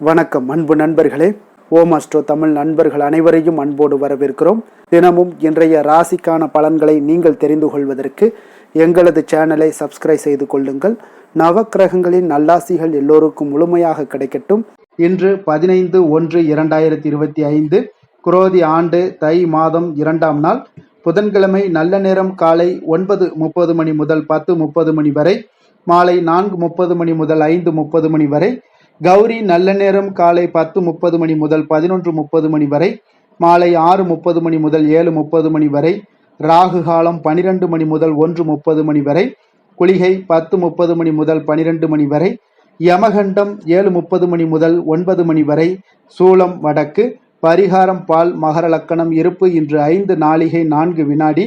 வணக்கம் அன்பு நண்பர்களே. ஓம் அஸ்ட்ரோ தமிழ் நண்பர்கள் அனைவரையும் அன்போடு வரவேற்கிறோம். தினமும் இன்றைய ராசிக்கான பலன்களை நீங்கள் தெரிந்து கொள்வதற்கு எங்களது சேனலை சப்ஸ்கிரைப் செய்து கொள்ளுங்கள். நவக்கிரகங்களின் நல்லாசிகள் எல்லோருக்கும் முழுமையாக கிடைக்கட்டும். இன்று 15/1/2025 குரோதி ஆண்டு தை மாதம் 2ஆம் நாள் புதன்கிழமை. நல்ல நேரம் காலை 9:30 மணி முதல் 10:30 மணி வரை, மாலை 4:30 மணி முதல் 5:30 மணி வரை. கௌரி நல்ல நேரம் காலை 10:30 மணி முதல் 11:30 மணி வரை, மாலை 6:30 மணி முதல் 7:30 மணி வரை. ராகு காலம் 12 மணி முதல் 1:30 மணி வரை. குளிகை 10:30 மணி முதல் 12 மணி வரை. யமகண்டம் 7:30 மணி முதல் 9 மணி வரை. சூலம் வடக்கு. பரிகாரம் பால். மகர லக்கணம். இருப்பு இன்று 5 நாழிகை 4 வினாடி.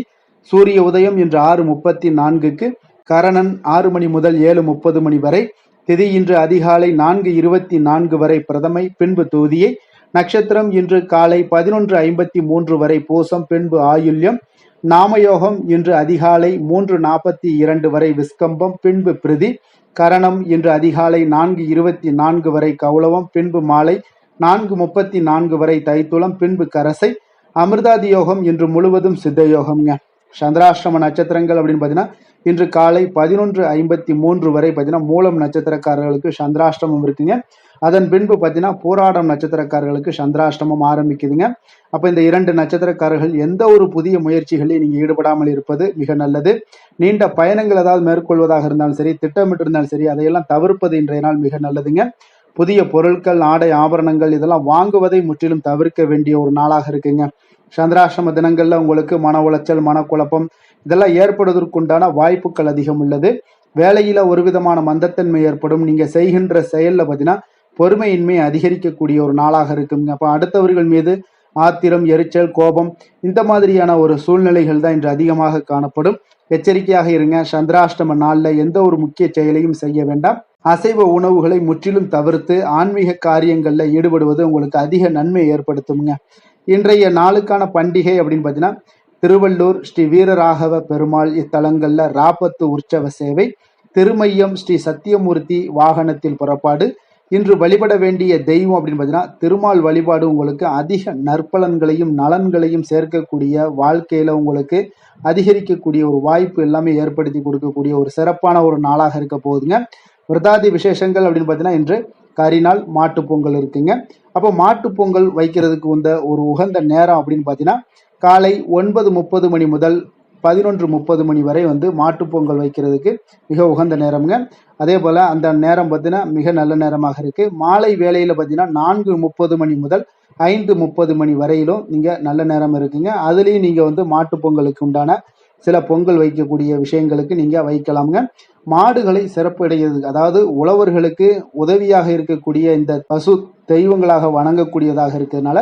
சூரிய உதயம் இன்று 6:34க்கு. கரணன் 6 மணி முதல் 7:30 மணி வரை. திதி இன்று அதிகாலை 4:24 வரை பிரதமை, பின்பு தூதியை. நட்சத்திரம் இன்று காலை 11:53 வரை பூசம், பின்பு ஆயுள்யம். நாமயோகம் இன்று அதிகாலை 3:42 வரை விஸ்கம்பம், பின்பு பிரிதி. கரணம் இன்று அதிகாலை 4:24 வரை கௌளவம், பின்பு மாலை 4:34 வரை தைத்துளம், பின்பு கரசை. அமிர்தாதி யோகம் இன்று முழுவதும் சித்த யோகம்ங்க. சந்திராஷ்டம நட்சத்திரங்கள் அப்படின்னு பார்த்தீங்கன்னா இன்று காலை 11:53 வரை பார்த்தீங்கன்னா மூலம் நட்சத்திரக்காரர்களுக்கு சந்திராஷ்டமம் இருக்குங்க. அதன் பின்பு பார்த்தீங்கன்னா பூராடம் நட்சத்திரக்காரர்களுக்கு சந்திராஷ்டமம் ஆரம்பிக்குதுங்க. அப்போ இந்த 2 நட்சத்திரக்காரர்கள் எந்த ஒரு புதிய முயற்சிகளில் நீங்கள் ஈடுபடாமல் இருப்பது மிக நல்லது. நீண்ட பயணங்கள் ஏதாவது மேற்கொள்வதாக இருந்தாலும் சரி, திட்டமிட்டு இருந்தாலும் சரி, அதையெல்லாம் தவிர்ப்பது இன்றைய நாள் மிக நல்லதுங்க. புதிய பொருட்கள், ஆடை, ஆபரணங்கள் இதெல்லாம் வாங்குவதை முற்றிலும் தவிர்க்க வேண்டிய ஒரு நாளாக இருக்குங்க. சந்திராஷ்டம தினங்கள்ல உங்களுக்கு மன உளைச்சல், மனக்குழப்பம் இதெல்லாம் ஏற்படுவதற்குண்டான வாய்ப்புகள் அதிகம் உள்ளது. வேலையில ஒரு விதமான மந்தத்தன்மை ஏற்படும். நீங்க செய்கின்ற செயல்ல பார்த்தீங்கன்னா பொறுமையின்மை அதிகரிக்கக்கூடிய ஒரு நாளாக இருக்குங்க. அப்போ அடுத்தவர்கள் மீது ஆத்திரம், எரிச்சல், கோபம் இந்த மாதிரியான ஒரு சூழ்நிலைகள் தான் இன்று அதிகமாக காணப்படும். எச்சரிக்கையாக இருங்க. சந்திராஷ்டம நாள்ல எந்த ஒரு முக்கிய செயலையும் செய்ய வேண்டாம். அசைவ உணவுகளை முற்றிலும் தவிர்த்து ஆன்மீக காரியங்கள்ல ஈடுபடுவது உங்களுக்கு அதிக நன்மை ஏற்படுத்துங்க. இன்றைய நாளுக்கான பண்டிகை அப்படின்னு பார்த்தீங்கன்னா திருவள்ளூர் ஸ்ரீ வீரராகவ பெருமாள் இத்தலங்கள்ல ராப்பத்து உற்சவ சேவை. திருமையம் ஸ்ரீ சத்தியமூர்த்தி வாகனத்தில் புறப்பாடு. இன்று வழிபட வேண்டிய தெய்வம் அப்படின்னு பார்த்தீங்கன்னா திருமால் வழிபாடு உங்களுக்கு அதிக நற்பலன்களையும் நலன்களையும் சேர்க்கக்கூடிய, வாழ்க்கையில உங்களுக்கு அதிகரிக்கக்கூடிய ஒரு வாய்ப்பு எல்லாமே ஏற்படுத்தி கொடுக்கக்கூடிய ஒரு சிறப்பான ஒரு நாளாக இருக்க போகுதுங்க. விரதாதி விசேஷங்கள் அப்படின்னு பார்த்தீங்கன்னா இன்று கரிநாள், மாட்டு பொங்கல் இருக்குங்க. அப்போ மாட்டு பொங்கல் வைக்கிறதுக்கு ஒரு உகந்த நேரம் அப்படின்னு பார்த்தீங்கன்னா காலை 9:30 மணி முதல் 11:30 மணி வரை மாட்டு பொங்கல் வைக்கிறதுக்கு மிக உகந்த நேரம்ங்க. அதே போல அந்த நேரம் பார்த்தீங்கன்னா மிக நல்ல நேரமாக இருக்கு. மாலை வேளையில பார்த்தீங்கன்னா 4:30 மணி முதல் 5:30 மணி வரையிலும் நீங்க நல்ல நேரம் இருக்குங்க. அதுலேயும் நீங்க மாட்டு பொங்கலுக்கு உண்டான சில பொங்கல் வைக்கக்கூடிய விஷயங்களுக்கு நீங்க வைக்கலாமுங்க. மாடுகளை சிறப்படைகிறதுக்கு, அதாவது உழவர்களுக்கு உதவியாக இருக்கக்கூடிய இந்த பசு தெய்வங்களாக வணங்கக்கூடியதாக இருக்கிறதுனால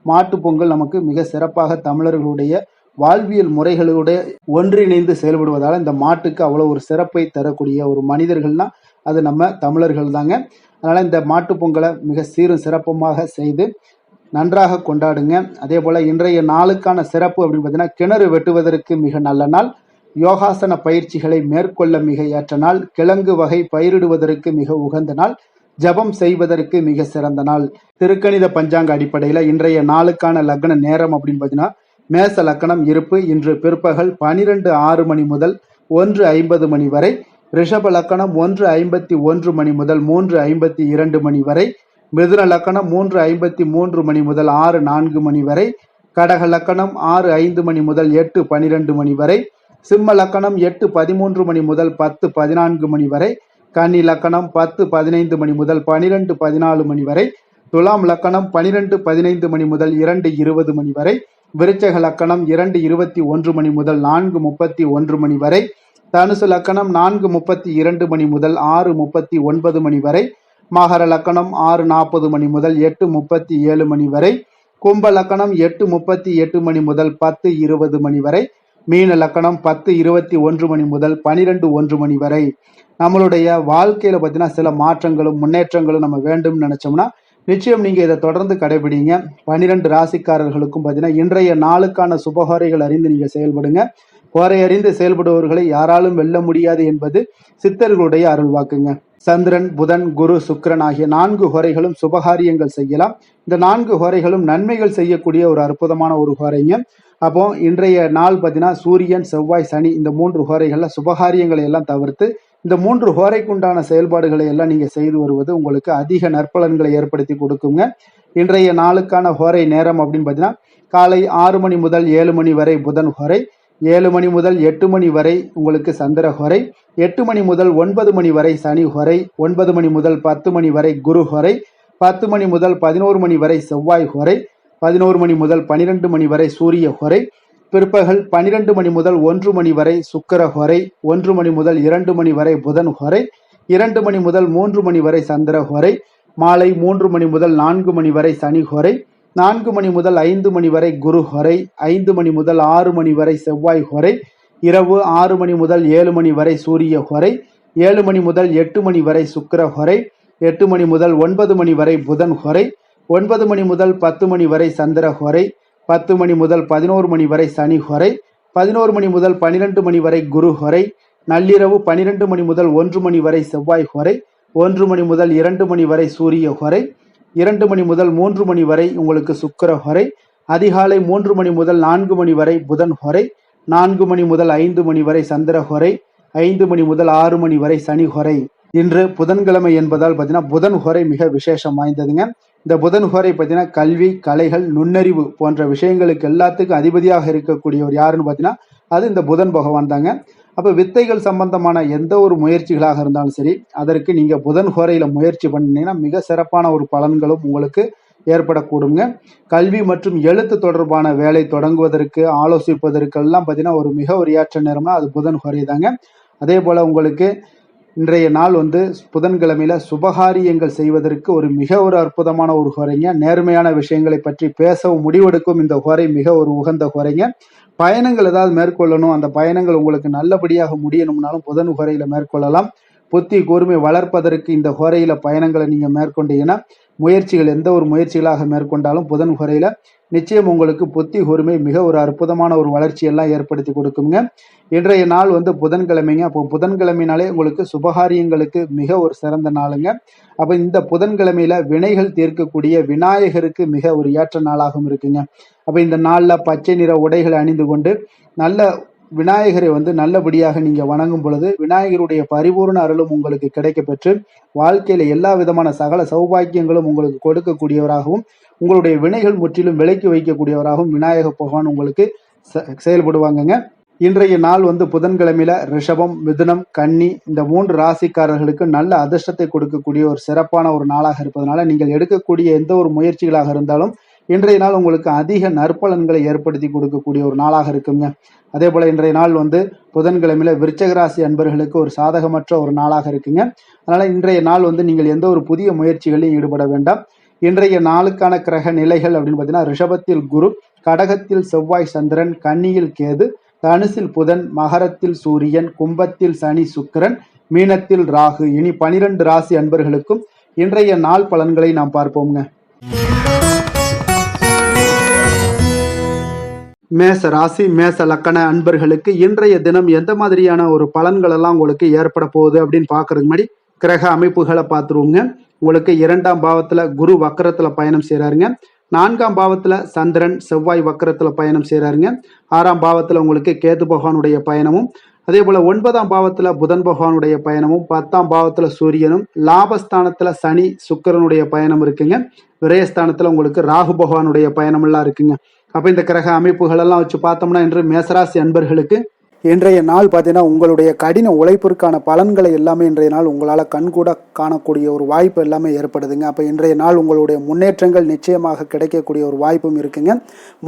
மாட்டு பொங்கல் நமக்கு மிக சிறப்பாக தமிழர்களுடைய வாழ்வியல் முறைகளோட ஒன்றிணைந்து செயல்படுவதால் இந்த மாட்டுக்கு அவ்வளோ ஒரு சிறப்பை தரக்கூடிய ஒரு மனிதர்கள்னா அது நம்ம தமிழர்கள் தாங்க. அதனால இந்த மாட்டு பொங்கலை மிக சீரும் சிறப்புமாக செய்து நன்றாக கொண்டாடுங்க. அதே போல இன்றைய நாளுக்கான சிறப்பு அப்படின்னு பார்த்தீங்கன்னா கிணறு வெட்டுவதற்கு மிக நல்ல நாள். யோகாசன பயிற்சிகளை மேற்கொள்ள மிக ஏற்ற நாள். கிழங்கு வகை பயிரிடுவதற்கு மிக உகந்த நாள். ஜபம் செய்வதற்கு மிக சிறந்த நாள். திருக்கணித பஞ்சாங்க அடிப்படையில் இன்றைய நாளுக்கான லக்ன நேரம் அப்படின்னு பார்த்தீங்கன்னா மேச லக்கணம். இருப்பு இன்று பிற்பகல் 12:06 மணி முதல் 1:50 மணி வரை. ரிஷப லக்கணம் 1:51 மணி முதல் 3:52 மணி வரை. மிதுன லக்கணம் 3:53 மணி முதல் 6:04 மணி வரை. கடக லக்கணம் 6:05 மணி முதல் 8:12 மணி வரை. சிம்ம லக்கணம் 8:13 மணி முதல் 10:14 மணி வரை. கன்னி லக்கணம் 10:15 மணி முதல் 12:14 மணி வரை. துலாம் லக்கணம் 12:15 மணி முதல் 2:20 மணி வரை. விருச்சக லக்கணம் 2:21 மணி முதல் 4:31 மணி வரை. தனுசு லக்கணம் 4:32 மணி முதல் 6:39 மணி வரை. மகர லக்கணம் 6:40 மணி முதல் 8:37 மணி வரை. கும்ப லக்கணம் 8:38 மணி முதல் 10:20 மணி வரை. மீன லக்கணம் 10:21 மணி முதல் 12:01 மணி வரை. நம்மளுடைய வாழ்க்கையில பார்த்தீங்கன்னா சில மாற்றங்களும் முன்னேற்றங்களும் நம்ம வேண்டும் நினைச்சோம்னா நிச்சயம் நீங்க இதை தொடர்ந்து கடைபிடிங்க. 12 ராசிக்காரர்களுக்கும் பார்த்தீங்கன்னா இன்றைய நாளுக்கான சுபகாரிகள் அறிந்து நீங்க செயல்படுங்க. ஹோரை அறிந்து செயல்படுபவர்களை யாராலும் வெல்ல முடியாது என்பது சித்தர்களுடைய அருள்வாக்குங்க. சந்திரன், புதன், குரு, சுக்கிரன் ஆகிய 4 ஹோரைகளும் சுபகாரியங்கள் செய்யலாம். இந்த 4 ஹோரைகளும் நன்மைகள் செய்யக்கூடிய ஒரு அற்புதமான ஒரு ஹோரைங்க. அப்போ இன்றைய நாள் பார்த்தீங்கன்னா சூரியன், செவ்வாய், சனி இந்த 3 ஹோரைகள்ல சுபகாரியங்களை எல்லாம் தவிர்த்து இந்த 3 ஹோரைக்குண்டான செயல்பாடுகளை எல்லாம் நீங்க செய்து வருவது உங்களுக்கு அதிக நற்பலன்களை ஏற்படுத்தி கொடுக்குங்க. இன்றைய நாளுக்கான ஹோரை நேரம் அப்படின்னு பார்த்தீங்கன்னா காலை 6 மணி முதல் 7 மணி வரை புதன் ஹோரை, 7 மணி முதல் 8 மணி வரை உங்களுக்கு சந்திர ஹோரை, 8 மணி முதல் 9 மணி வரை சனி ஹோரை, 9 மணி முதல் 10 மணி வரை குரு ஹோரை, 10 மணி முதல் 11 மணி வரை செவ்வாய் ஹோரை, 11 மணி முதல் 12 மணி வரை சூரிய ஹோரை, பிற்பகல் 12 மணி முதல் 1 மணி வரை சுக்கிர ஹோரை, 1 மணி முதல் 2 மணி வரை புதன் ஹோரை, 2 மணி முதல் 3 மணி வரை சந்திர ஹோரை, மாலை 3 மணி முதல் 4 மணி வரை சனி ஹோரை, 4 மணி முதல் 5 மணி வரை குரு ஹோரை, 5 மணி முதல் 6 மணி வரை செவ்வாய் ஹோரை, இரவு 6 மணி முதல் 7 மணி வரை சூரிய ஹோரை, 7 மணி முதல் 8 மணி வரை சுக்கிர ஹோரை, 8 மணி முதல் 9 மணி வரை புதன் ஹோரை, 9 மணி முதல் 10 மணி வரை சந்திர ஹோரை, 10 மணி முதல் 11 மணி வரை சனி ஹோரை, 11 மணி முதல் 12 மணி வரை குரு ஹோரை, நள்ளிரவு 12 மணி முதல் 1 மணி வரை செவ்வாய் ஹோரை, 1 மணி முதல் 2 மணி வரை சூரிய ஹோரை, 2 மணி முதல் 3 மணி வரை உங்களுக்கு சுக்கிர ஹோரை, அதிகாலை 3 மணி முதல் 4 மணி வரை புதன் ஹோரை, 4 மணி முதல் 5 மணி வரை சந்திர ஹோரை, 5 மணி முதல் 6 மணி வரை சனி ஹோரை. இன்று புதன்கிழமை என்பதால் பார்த்தீங்கன்னா புதன் ஹோரை மிக விசேஷம் வாய்ந்ததுங்க. இந்த புதன் ஹோரை பார்த்தீங்கன்னா கல்வி, கலைகள், நுண்ணறிவு போன்ற விஷயங்களுக்கு எல்லாத்துக்கும் அதிபதியாக இருக்கக்கூடியவர் யாருன்னு பார்த்தீங்கன்னா அது இந்த புதன் பகவான் தாங்க. அப்போ வித்தைகள் சம்பந்தமான எந்த ஒரு முயற்சிகளாக இருந்தாலும் சரி அதற்கு நீங்கள் புதன் ஹோரையில் முயற்சி பண்ணினீங்கன்னா மிக சிறப்பான ஒரு பலன்களும் உங்களுக்கு ஏற்படக்கூடுங்க. கல்வி மற்றும் எழுத்து தொடர்பான வேலை தொடங்குவதற்கு ஆலோசிப்பதற்கெல்லாம் பார்த்தீங்கன்னா மிக ஒரு ஏற்ற நேரம்னா அது புதன் ஹோரை தாங்க. அதே போல் உங்களுக்கு இன்றைய நாள் புதன்கிழமையில சுபகாரியங்கள் செய்வதற்கு மிக ஒரு அற்புதமான ஒரு ஹோரைங்க. நேர்மையான விஷயங்களை பற்றி பேசவும் முடிவெடுக்கும் இந்த ஹோரை மிக ஒரு உகந்த ஹோரைங்க. பயணங்கள் ஏதாவது மேற்கொள்ளணும், அந்த பயணங்கள் உங்களுக்கு நல்லபடியாக முடியணும்னாலும் புதன் ஹோரையில மேற்கொள்ளலாம். புத்தி கூர்மை வளர்ப்பதற்கு இந்த ஹோரையில பயணங்களை நீங்க மேற்கொண்டீங்கன்னா முயற்சிகள் எந்த ஒரு முயற்சிகளாக மேற்கொண்டாலும் புதன் ஹோரையில நிச்சயம் உங்களுக்கு புத்தி கூர்மை மிக ஒரு அற்புதமான ஒரு வளர்ச்சியெல்லாம் ஏற்படுத்தி கொடுக்குங்க. இன்றைய நாள் புதன்கிழமைங்க. அப்போ புதன்கிழமைனாலே உங்களுக்கு சுபகாரியங்களுக்கு மிக ஒரு சிறந்த நாளுங்க. அப்போ இந்த புதன்கிழமையில வினைகள் தீர்க்கக்கூடிய விநாயகருக்கு மிக ஒரு ஏற்ற நாளாகவும் இருக்குங்க. அப்போ இந்த நாளில் பச்சை நிற உடைகளை அணிந்து கொண்டு நல்ல விநாயகரை நல்லபடியாக நீங்க வணங்கும் பொழுது விநாயகருடைய பரிபூர்ண அருளும் உங்களுக்கு கிடைக்க பெற்று வாழ்க்கையில எல்லா விதமான சகல சௌபாக்கியங்களும் உங்களுக்கு கொடுக்கக்கூடியவராகவும் உங்களுடைய வினைகள் முற்றிலும் விலக்கி வைக்கக்கூடியவராகவும் விநாயக பகவான் உங்களுக்கு செயல்படுவாங்கங்க. இன்றைய நாள் புதன்கிழமையில ரிஷபம், மிதுனம், கன்னி இந்த 3 ராசிக்காரர்களுக்கு நல்ல அதிர்ஷ்டத்தை கொடுக்கக்கூடிய ஒரு சிறப்பான ஒரு நாளாக இருப்பதனால நீங்கள் எடுக்கக்கூடிய எந்த ஒரு முயற்சிகளாக இருந்தாலும் இன்றைய நாள் உங்களுக்கு அதிக நற்பலன்களை ஏற்படுத்தி கொடுக்கக்கூடிய ஒரு நாளாக இருக்குங்க. அதே போல இன்றைய நாள் புதன்கிழமையில விருச்சிக ராசி அன்பர்களுக்கு ஒரு சாதகமற்ற ஒரு நாளாக இருக்குங்க. அதனால இன்றைய நாள் நீங்கள் எந்த ஒரு புதிய முயற்சிகளிலும் ஈடுபட வேண்டாம். இன்றைய நாளுக்கான கிரக நிலைகள் அப்படின்னு பார்த்தீங்கன்னா ரிஷபத்தில் குரு, கடகத்தில் செவ்வாய் சந்திரன், கன்னியில் கேது, தனுசில் புதன், மகரத்தில் சூரியன், கும்பத்தில் சனி சுக்கிரன், மீனத்தில் ராகு. இனி 12 ராசி அன்பர்களுக்கும் இன்றைய நாள் பலன்களை நாம் பார்ப்போம்ங்க. மேச ராசி மேச லக்கண அன்பர்களுக்கு இன்றைய தினம் எந்த மாதிரியான ஒரு பலன்கள் எல்லாம் உங்களுக்கு ஏற்பட போகுது அப்படின்னு பாக்குறதுக்கு முன்னாடி கிரக அமைப்புகளை பார்த்துருவோங்க. உங்களுக்கு 2ஆம் பாவத்துல குரு வக்கரத்துல பயணம் செய்யறாருங்க. 4ஆம் பாவத்துல சந்திரன் செவ்வாய் வக்கரத்துல பயணம் செய்யறாருங்க. 6ஆம் பாவத்துல உங்களுக்கு கேது பகவானுடைய பயணமும், அதே போல 9ஆம் பாவத்துல புதன் பகவானுடைய பயணமும், 10ஆம் பாவத்துல சூரியனும், லாபஸ்தானத்துல சனி சுக்கிரனுடைய பயணம் இருக்குங்க. விரயஸ்தானத்துல உங்களுக்கு ராகு பகவானுடைய பயணம் எல்லாம் இருக்குங்க. அப்ப இந்த கிரக அமைப்புகள் எல்லாம் வச்சு பார்த்தோம்னா இன்று மேசராசி அன்பர்களுக்கு இன்றைய நாள் பார்த்தீங்கன்னா உங்களுடைய கடின உழைப்பிற்கான பலன்களை எல்லாமே இன்றைய நாள் உங்களால் கண்கூட காணக்கூடிய ஒரு வாய்ப்பு எல்லாமே ஏற்படுதுங்க. அப்போ இன்றைய நாள் உங்களுடைய முன்னேற்றங்கள் நிச்சயமாக கிடைக்கக்கூடிய ஒரு வாய்ப்பும் இருக்குங்க.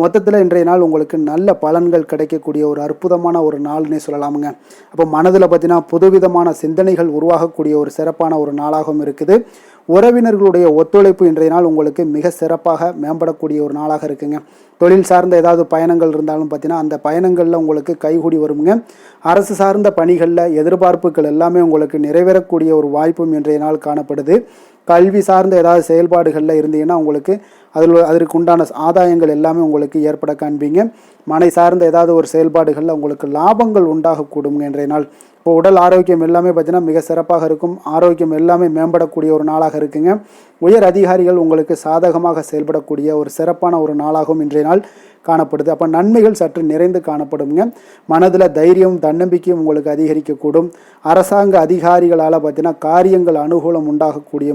மொத்தத்தில் இன்றைய நாள் உங்களுக்கு நல்ல பலன்கள் கிடைக்கக்கூடிய ஒரு அற்புதமான ஒரு நாள்னே சொல்லலாமுங்க. அப்போ மனதில் பார்த்தீங்கன்னா புதுவிதமான சிந்தனைகள் உருவாகக்கூடிய ஒரு சிறப்பான ஒரு நாளாகவும் இருக்குது. உறவினர்களுடைய ஒத்துழைப்பு இன்றைய நாள் உங்களுக்கு மிக சிறப்பாக மேம்படக்கூடிய ஒரு நாளாக இருக்குங்க. தொழில் சார்ந்த ஏதாவது பயணங்கள் இருந்தாலும் பார்த்தீங்கன்னா அந்த பயணங்களில் உங்களுக்கு கைகூடி வருங்க. அரசு சார்ந்த பணிகளில் எதிர்பார்ப்புகள் எல்லாமே உங்களுக்கு நிறைவேறக்கூடிய ஒரு வாய்ப்பும் இன்றைய நாள் காணப்படுது. கல்வி சார்ந்த ஏதாவது செயல்பாடுகளில் இருந்தீங்கன்னா உங்களுக்கு அதற்கு உண்டான ஆதாயங்கள் எல்லாமே உங்களுக்கு ஏற்பட காண்பீங்க. மனை சார்ந்த ஏதாவது ஒரு செயல்பாடுகளில் உங்களுக்கு லாபங்கள் உண்டாகக்கூடுங்க இன்றைய நாள். இப்போ உடல் ஆரோக்கியம் எல்லாமே பார்த்தீங்கன்னா மிக சிறப்பாக இருக்கும். ஆரோக்கியம் எல்லாமே மேம்படக்கூடிய ஒரு நாளாக இருக்குங்க. உயர் அதிகாரிகள் உங்களுக்கு சாதகமாக செயல்படக்கூடிய ஒரு சிறப்பான ஒரு நாளாகவும் இன்றைய நாள் காணப்படுது. அப்போ நன்மைகள் சற்று நிறைந்து காணப்படுங்க. மனதில் தைரியம் தன்னம்பிக்கையும் உங்களுக்கு அதிகரிக்கக்கூடும். அரசாங்க அதிகாரிகளால் பார்த்தீங்கன்னா காரியங்கள் அனுகூலம் உண்டாகக்கூடிய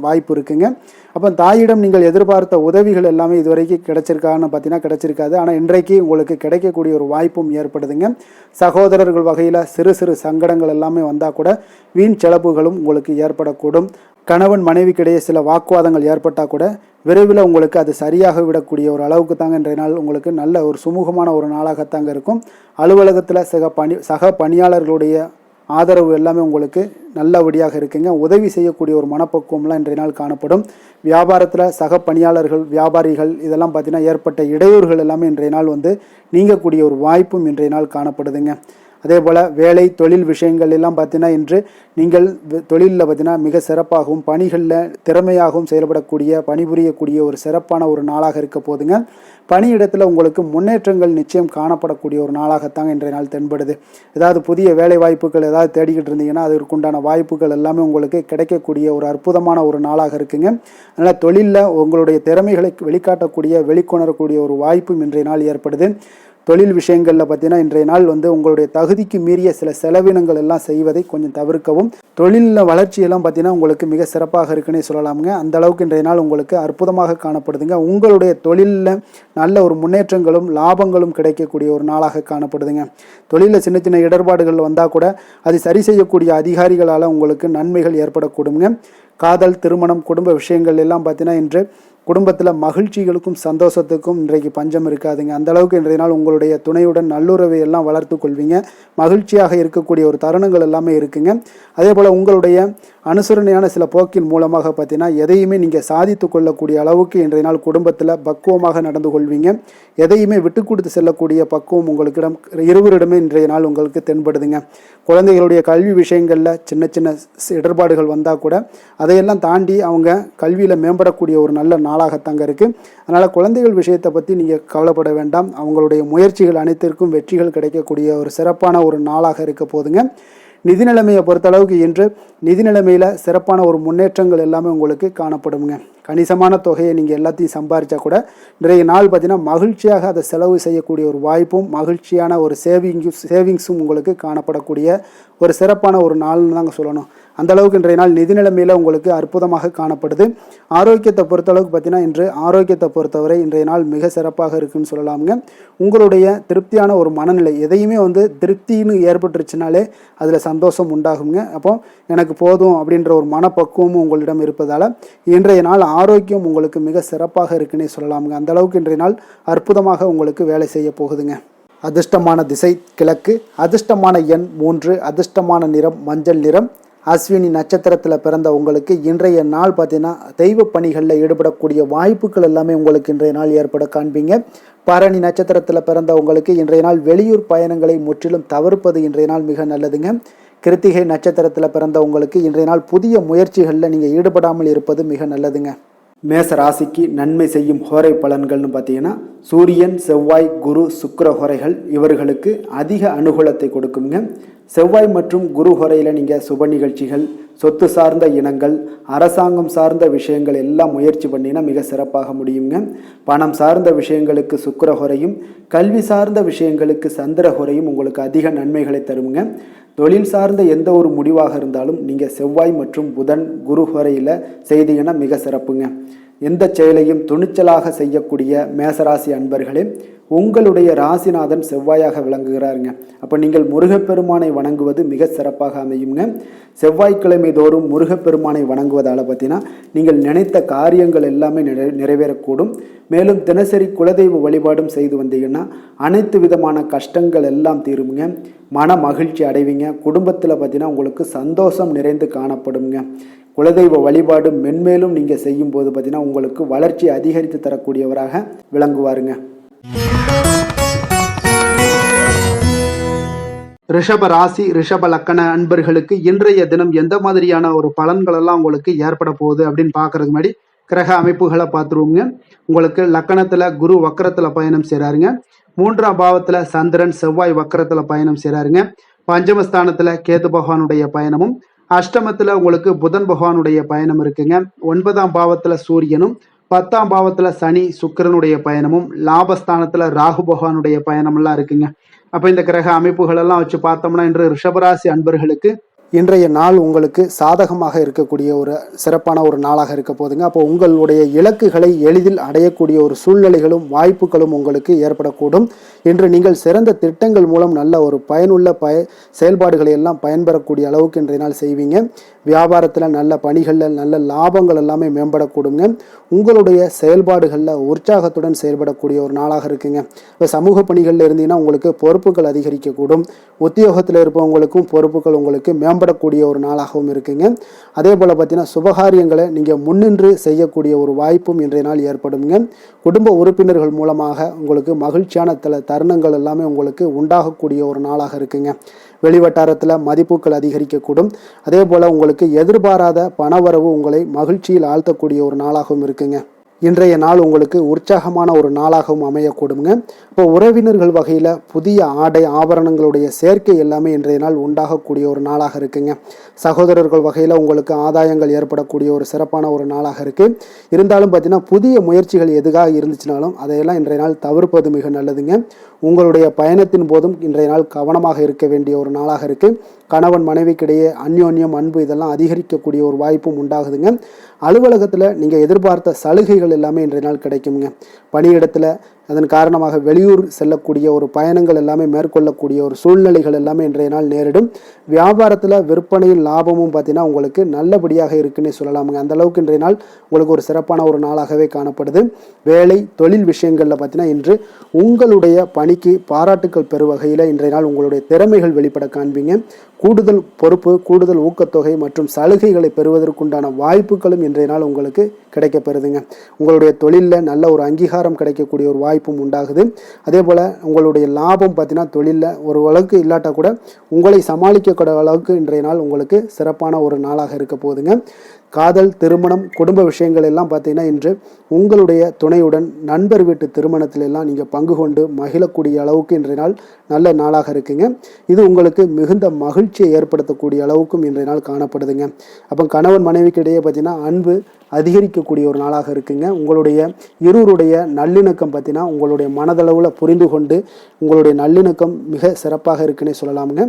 வாய்ப்பு இருக்குங்க. அப்போ தாயிடம் நீங்கள் எதிர்பார்த்த உதவிகள் எல்லாமே இதுவரைக்கும் கிடைச்சிருக்கான்னு பார்த்தீங்கன்னா கிடைச்சிருக்காது. ஆனால் இன்றைக்கு உங்களுக்கு கிடைக்கக்கூடிய ஒரு வாய்ப்பும் ஏற்படுதுங்க. சகோதரர்கள் வகையில் சிறு சிறு சங்கடங்கள் எல்லாமே வந்தால் கூட வீண் செலவுகளும் உங்களுக்கு ஏற்படக்கூடும். கணவன் மனைவிக்கிடையே சில வாக்குவாதங்கள் ஏற்பட்டால் கூட விரைவில் உங்களுக்கு அது சரியாக விடக்கூடிய ஒரு அளவுக்கு தாங்க இன்றைய நாள் உங்களுக்கு நல்ல ஒரு சுமூகமான ஒரு நாளாகத்தாங்க இருக்கும். அலுவலகத்தில் சக பணியாளர்களுடைய ஆதரவு எல்லாமே உங்களுக்கு நல்லபடியாக இருக்குங்க. உதவி செய்யக்கூடிய ஒரு மனப்பக்குவம்லாம் இன்றைய நாள் காணப்படும். வியாபாரத்தில் சக பணியாளர்கள் வியாபாரிகள் இதெல்லாம் பார்த்தீங்கன்னா ஏற்பட்ட இடையூறுகள் எல்லாமே இன்றைய நாள் நீங்கக்கூடிய ஒரு வாய்ப்பும் இன்றைய நாள் காணப்படுதுங்க. அதே போல் வேலை தொழில் விஷயங்கள் எல்லாம் பார்த்தீங்கன்னா இன்று நீங்கள் தொழிலில் பார்த்தீங்கன்னா மிக சிறப்பாகவும் பணிகளில் திறமையாகவும் செயல்படக்கூடிய பணிபுரியக்கூடிய ஒரு சிறப்பான ஒரு நாளாக இருக்க போதுங்க. பணியிடத்தில் உங்களுக்கு முன்னேற்றங்கள் நிச்சயம் காணப்படக்கூடிய ஒரு நாளாகத்தாங்க இன்றைய நாள் தென்படுது. ஏதாவது புதிய வேலை வாய்ப்புகள் ஏதாவது தேடிக்கிட்டு இருந்தீங்கன்னா அதற்குண்டான வாய்ப்புகள் எல்லாமே உங்களுக்கு கிடைக்கக்கூடிய ஒரு அற்புதமான ஒரு நாளாக இருக்குங்க. அதனால் தொழிலில் உங்களுடைய திறமைகளை வெளிக்காட்டக்கூடிய வெளிக்கொணரக்கூடிய ஒரு வாய்ப்பும் இன்றைய நாள் ஏற்படுது. தொழில் விஷயங்களில் பார்த்தீங்கன்னா இன்றைய நாள் உங்களுடைய தகுதிக்கு மீறிய சில செலவினங்கள் எல்லாம் செய்வதை கொஞ்சம் தவிர்க்கவும். தொழிலில் வளர்ச்சியெல்லாம் பார்த்தீங்கன்னா உங்களுக்கு மிக சிறப்பாக இருக்குன்னே சொல்லலாமுங்க. அந்த அளவுக்கு இன்றைய நாள் உங்களுக்கு அற்புதமாக காணப்படுதுங்க. உங்களுடைய தொழிலில் நல்ல ஒரு முன்னேற்றங்களும் லாபங்களும் கிடைக்கக்கூடிய ஒரு நாளாக காணப்படுதுங்க. தொழிலில் சின்ன சின்ன இடர்பாடுகள் வந்தால் கூட அது சரி செய்யக்கூடிய அதிகாரிகளால் உங்களுக்கு நன்மைகள் ஏற்படக்கூடுங்க. காதல் திருமணம் குடும்ப விஷயங்கள் எல்லாம் பார்த்தீங்கன்னா இன்று குடும்பத்தில் மகிழ்ச்சிகளுக்கும் சந்தோஷத்துக்கும் இன்றைக்கு பஞ்சம் இருக்காதுங்க. அந்த அளவுக்கு இன்றைய நாள் உங்களுடைய துணையுடன் நல்லுறவை எல்லாம் வளர்த்து கொள்வீங்க. மகிழ்ச்சியாக இருக்கக்கூடிய ஒரு தருணங்கள் எல்லாமே இருக்குங்க. அதே போல் உங்களுடைய அனுசரணையான சில போக்கின் மூலமாக பார்த்தீங்கன்னா எதையுமே நீங்கள் சாதித்து கொள்ளக்கூடிய அளவுக்கு இன்றைய நாள் குடும்பத்தில் பக்குவமாக நடந்து கொள்வீங்க. எதையுமே விட்டு கொடுத்து செல்லக்கூடிய பக்குவம் உங்களுக்கிடம் இருவரிடமே இன்றைய நாள் உங்களுக்கு தென்படுதுங்க. குழந்தைகளுடைய கல்வி விஷயங்களில் சின்ன சின்ன இடர்பாடுகள் வந்தால் கூட அதையெல்லாம் தாண்டி அவங்க கல்வியில் மேம்படக்கூடிய ஒரு நல்ல நாளாகத்தாங்க இருக்குது. அதனால் குழந்தைகள் விஷயத்தை பற்றி நீங்கள் கவலைப்பட வேண்டாம். அவங்களுடைய முயற்சிகள் அனைத்திற்கும் வெற்றிகள் கிடைக்கக்கூடிய ஒரு சிறப்பான ஒரு நாளாக இருக்க போதுங்க. நிதி நிலைமையை பொறுத்தளவுக்கு இன்று நிதி நிலைமையில் சிறப்பான ஒரு முன்னேற்றங்கள் எல்லாமே உங்களுக்கு காணப்படுங்க. கணிசமான தொகையை நீங்கள் எல்லாத்தையும் சம்பாதிச்சா கூட இன்றைய நாள் பார்த்தீங்கன்னா மகிழ்ச்சியாக அதை செலவு செய்யக்கூடிய ஒரு வாய்ப்பும் மகிழ்ச்சியான ஒரு சேவிங்ஸும் உங்களுக்கு காணப்படக்கூடிய ஒரு சிறப்பான ஒரு நாள்னு தாங்க சொல்லணும். அந்த அளவுக்கு இன்றைய நாள் நிதி நிலைமையில் உங்களுக்கு அற்புதமாக காணப்படுது. ஆரோக்கியத்தை பொறுத்தளவுக்கு பார்த்தீங்கன்னா இன்று ஆரோக்கியத்தை பொறுத்தவரை இன்றைய நாள் மிக சிறப்பாக இருக்குன்னு சொல்லலாமுங்க. உங்களுடைய திருப்தியான ஒரு மனநிலை எதையுமே திருப்தின்னு ஏற்பட்டுருச்சுனாலே அதில் சந்தோஷம் உண்டாகுங்க. அப்போ எனக்கு போதும் அப்படின்ற ஒரு மனப்பக்குவமும் உங்களிடம் இருப்பதால் இன்றைய நாள் ஆரோக்கியம் உங்களுக்கு மிக சிறப்பாக இருக்குன்னே சொல்லலாமுங்க. அந்த அளவுக்கு இன்றைய நாள் அற்புதமாக உங்களுக்கு வேலை செய்ய போகுதுங்க. அதிர்ஷ்டமான திசை கிழக்கு, அதிர்ஷ்டமான எண் 3, அதிர்ஷ்டமான நிறம் மஞ்சள் நிறம். அஸ்வினி நட்சத்திரத்தில் பிறந்த உங்களுக்கு இன்றைய நாள் பார்த்தீங்கன்னா தெய்வ பணிகளில் ஈடுபடக்கூடிய வாய்ப்புகள் எல்லாமே உங்களுக்கு இன்றைய நாள் ஏற்பட காண்பீங்க. பரணி நட்சத்திரத்தில் பிறந்த உங்களுக்கு இன்றைய நாள் வெளியூர் பயணங்களை முற்றிலும் தவிர்ப்பது இன்றைய நாள் மிக நல்லதுங்க. கிருத்திகை நட்சத்திரத்தில் பிறந்த உங்களுக்கு இன்றைய நாள் புதிய முயற்சிகளில் நீங்கள் ஈடுபடாமல் இருப்பது மிக நல்லதுங்க. மேச ராசிக்கு நன்மை செய்யும் ஹோரை பலன்கள்னு பார்த்தீங்கன்னா சூரியன் செவ்வாய் குரு சுக்கிர ஹோரைகள் இவர்களுக்கு அதிக அனுகூலத்தை கொடுக்குங்க. செவ்வாய் மற்றும் குரு ஹோரையில் நீங்கள் சுப நிகழ்ச்சிகள் சொத்து சார்ந்த இனங்கள் அரசாங்கம் சார்ந்த விஷயங்கள் எல்லாம் முயற்சி பண்ணினா மிக சிறப்பாக முடியுங்க. பணம் சார்ந்த விஷயங்களுக்கு சுக்கிர ஹோரையும் கல்வி சார்ந்த விஷயங்களுக்கு சந்திர ஹோரையும் உங்களுக்கு அதிக நன்மைகளை தருங்க. தொழில் சார்ந்த எந்த ஒரு முடிவாக இருந்தாலும் நீங்கள் செவ்வாய் மற்றும் புதன் குரு ஹோரையில் செய்தீங்கன்னா மிக சிறப்புங்க. எந்த செயலையும் துணிச்சலாக செய்யக்கூடிய மேசராசி அன்பர்களே, உங்களுடைய ராசிநாதன் செவ்வாயாக விளங்குகிறாருங்க. அப்போ நீங்கள் முருகப்பெருமானை வணங்குவது மிக சிறப்பாக அமையுங்க. செவ்வாய்க்கிழமை தோறும் முருகப்பெருமானை வணங்குவதால் பார்த்தீங்கன்னா நீங்கள் நினைத்த காரியங்கள் எல்லாமே நிறைவேறக்கூடும். மேலும் தினசரி குலதெய்வ வழிபாடும் செய்து வந்தீங்கன்னா அனைத்து விதமான கஷ்டங்கள் எல்லாம் தீருங்க. மன மகிழ்ச்சி அடைவீங்க. குடும்பத்தில் பார்த்தீங்கன்னா உங்களுக்கு சந்தோஷம் நிறைந்து காணப்படுங்க. குலதெய்வ வழிபாடு மென்மேலும் நீங்கள் செய்யும்போது பார்த்தீங்கன்னா உங்களுக்கு வளர்ச்சி அதிகரித்து தரக்கூடியவராக விளங்குவாருங்க. ரிஷப ராசி ரிஷப லக்கண அன்பர்களுக்கு இன்றைய தினம் எந்த மாதிரியான ஒரு பலன்கள் எல்லாம் உங்களுக்கு ஏற்பட போகுது அப்படின்னு பார்க்கறதுக்கு முன்னாடி கிரக அமைப்புகளை பார்த்துருவோங்க. உங்களுக்கு லக்கணத்துல குரு வக்கரத்துல பயணம் செய்றாருங்க. 3ஆம் பாவத்துல சந்திரன் செவ்வாய் வக்கரத்துல பயணம் செய்றாருங்க. பஞ்சமஸ்தானத்துல கேது பகவானுடைய பயணமும், அஷ்டமத்துல உங்களுக்கு புதன் பகவானுடைய பயணம் இருக்குங்க. 9ஆம் பாவத்துல சூரியனும், 10ஆம் பாவத்துல சனி சுக்கிரனுடைய பயணமும், லாபஸ்தானத்துல ராகு பகவானுடைய பயணம் எல்லாம் இருக்குங்க. அப்ப இந்த கிரக அமைப்புகள் எல்லாம் வச்சு பார்த்தோம்னா இன்று ரிஷபராசி அன்பர்களுக்கு இன்றைய நாள் உங்களுக்கு சாதகமாக இருக்கக்கூடிய ஒரு சிறப்பான ஒரு நாளாக இருக்க போதுங்க. அப்போ உங்களுடைய இலக்குகளை எளிதில் அடையக்கூடிய ஒரு சூழ்நிலைகளும் வாய்ப்புகளும் உங்களுக்கு ஏற்படக்கூடும். இன்று நீங்கள் சிறந்த திட்டங்கள் மூலம் நல்ல ஒரு பயனுள்ள செயல்பாடுகளை எல்லாம் பயன்பெறக்கூடிய அளவுக்கு இன்றைய நாள் செய்வீங்க. வியாபாரத்தில் நல்ல பணிகளில் நல்ல லாபங்கள் எல்லாமே மேம்படக்கூடுங்க. உங்களுடைய செயல்பாடுகளில் உற்சாகத்துடன் செயல்படக்கூடிய ஒரு நாளாக இருக்குங்க. இப்போ சமூக பணிகளில் இருந்தீங்கன்னா உங்களுக்கு பொறுப்புகள் அதிகரிக்கக்கூடும். உத்தியோகத்தில் இருப்பவங்களுக்கும் பொறுப்புகள் உங்களுக்கு மேம்படக்கூடிய ஒரு நாளாகவும் இருக்குங்க. அதே போல் பார்த்தீங்கன்னா சுபகாரியங்களை நீங்கள் முன்னின்று செய்யக்கூடிய ஒரு வாய்ப்பும் இன்றைய நாள் ஏற்படுங்க. குடும்ப உறுப்பினர்கள் மூலமாக உங்களுக்கு மகிழ்ச்சியான தருணங்கள் எல்லாமே உங்களுக்கு உண்டாகக்கூடிய ஒரு நாளாக இருக்குங்க. வெளிவட்டாரத்தில் மதிப்புகள் அதிகரிக்கக்கூடும். அதே போல் உங்களுக்கு எதிர்பாராத பணவரவு உங்களை மகிழ்ச்சியில் ஆழ்த்தக்கூடிய ஒரு நாளாகவும் இருக்குங்க. இன்றைய நாள் உங்களுக்கு உற்சாகமான ஒரு நாளாகவும் அமையக்கூடுங்க. இப்போ உறவினர்கள் வகையில் புதிய ஆடை ஆபரணங்களுடைய சேர்க்கை எல்லாமே இன்றைய நாள் உண்டாகக்கூடிய ஒரு நாளாக இருக்குங்க. சகோதரர்கள் வகையில் உங்களுக்கு ஆதாயங்கள் ஏற்படக்கூடிய ஒரு சிறப்பான ஒரு நாளாக இருக்குது. இருந்தாலும் பார்த்தீங்கன்னா புதிய முயற்சிகள் எதுக்காக இருந்துச்சுனாலும் அதையெல்லாம் இன்றைய நாள் தவிர்ப்பது மிக நல்லதுங்க. உங்களுடைய பயணத்தின் போதும் இன்றைய நாள் கவனமாக இருக்க வேண்டிய ஒரு நாளாக இருக்குது. கணவன் மனைவிக்கிடையே அந்யோன்யம் அன்பு இதெல்லாம் அதிகரிக்கக்கூடிய ஒரு வாய்ப்பும் உண்டாகுதுங்க. அலுவலகத்தில் நீங்கள் எதிர்பார்த்த சலுகைகள் எல்லாமே இன்றைய நாள் கிடைக்குங்க. பணியிடத்தில் அதன் காரணமாக வெளியூர் செல்லக்கூடிய ஒரு பயணங்கள் எல்லாமே மேற்கொள்ளக்கூடிய ஒரு சூழ்நிலைகள் எல்லாமே இன்றைய நாள் நேரிடும். வியாபாரத்தில் விற்பனையும் லாபமும் பார்த்தீங்கன்னா உங்களுக்கு நல்லபடியாக இருக்குன்னே சொல்லலாமுங்க. அந்த அளவுக்கு இன்றைய நாள் உங்களுக்கு ஒரு சிறப்பான ஒரு நாளாகவே காணப்படுது. வேலை தொழில் விஷயங்களில் பார்த்தீங்கன்னா இன்று உங்களுடைய பணிக்கு பாராட்டுக்கள் பெறும் வகையில் இன்றைய நாள் உங்களுடைய திறமைகள் வெளிப்பட காண்பீங்க. கூடுதல் பொறுப்பு, கூடுதல் ஊக்கத்தொகை மற்றும் சலுகைகளை பெறுவதற்குண்டான வாய்ப்புகளும் இன்றைய நாள் உங்களுக்கு கிடைக்கப்பெறுதுங்க. உங்களுடைய தொழிலில் நல்ல ஒரு அங்கீகாரம் கிடைக்கக்கூடிய ஒரு வாய்ப்பும் உண்டாகுது. அதே போல் உங்களுடைய லாபம் பார்த்தீங்கன்னா தொழிலில் ஒரு அளவுக்கு இல்லாட்டா கூட உங்களை சமாளிக்கக்கூடிய அளவுக்கு இன்றைய நாள் உங்களுக்கு சிறப்பான ஒரு நாளாக இருக்க போகுதுங்க. காதல், திருமணம், குடும்ப விஷயங்கள் எல்லாம் பார்த்தீங்கன்னா இன்று உங்களுடைய துணையுடன் நண்பர் வீட்டு திருமணத்தில் எல்லாம் நீங்கள் பங்கு கொண்டு மகிழக்கூடிய அளவுக்கு இன்றைய நாள் நல்ல நாளாக இருக்குங்க. இது உங்களுக்கு மிகுந்த மகிழ்ச்சியை ஏற்படுத்தக்கூடிய அளவுக்கும் இன்றைய நாள் காணப்படுதுங்க. அப்போ கணவன் மனைவிக்கு இடையே பார்த்தீங்கன்னா அன்பு அதிகரிக்கக்கூடிய ஒரு நாளாக இருக்குங்க. உங்களுடைய இருவருடைய நல்லிணக்கம் பார்த்தீங்கன்னா உங்களுடைய மனதளவில் புரிந்து கொண்டு உங்களுடைய நல்லிணக்கம் மிக சிறப்பாக இருக்குன்னே சொல்லலாமுங்க.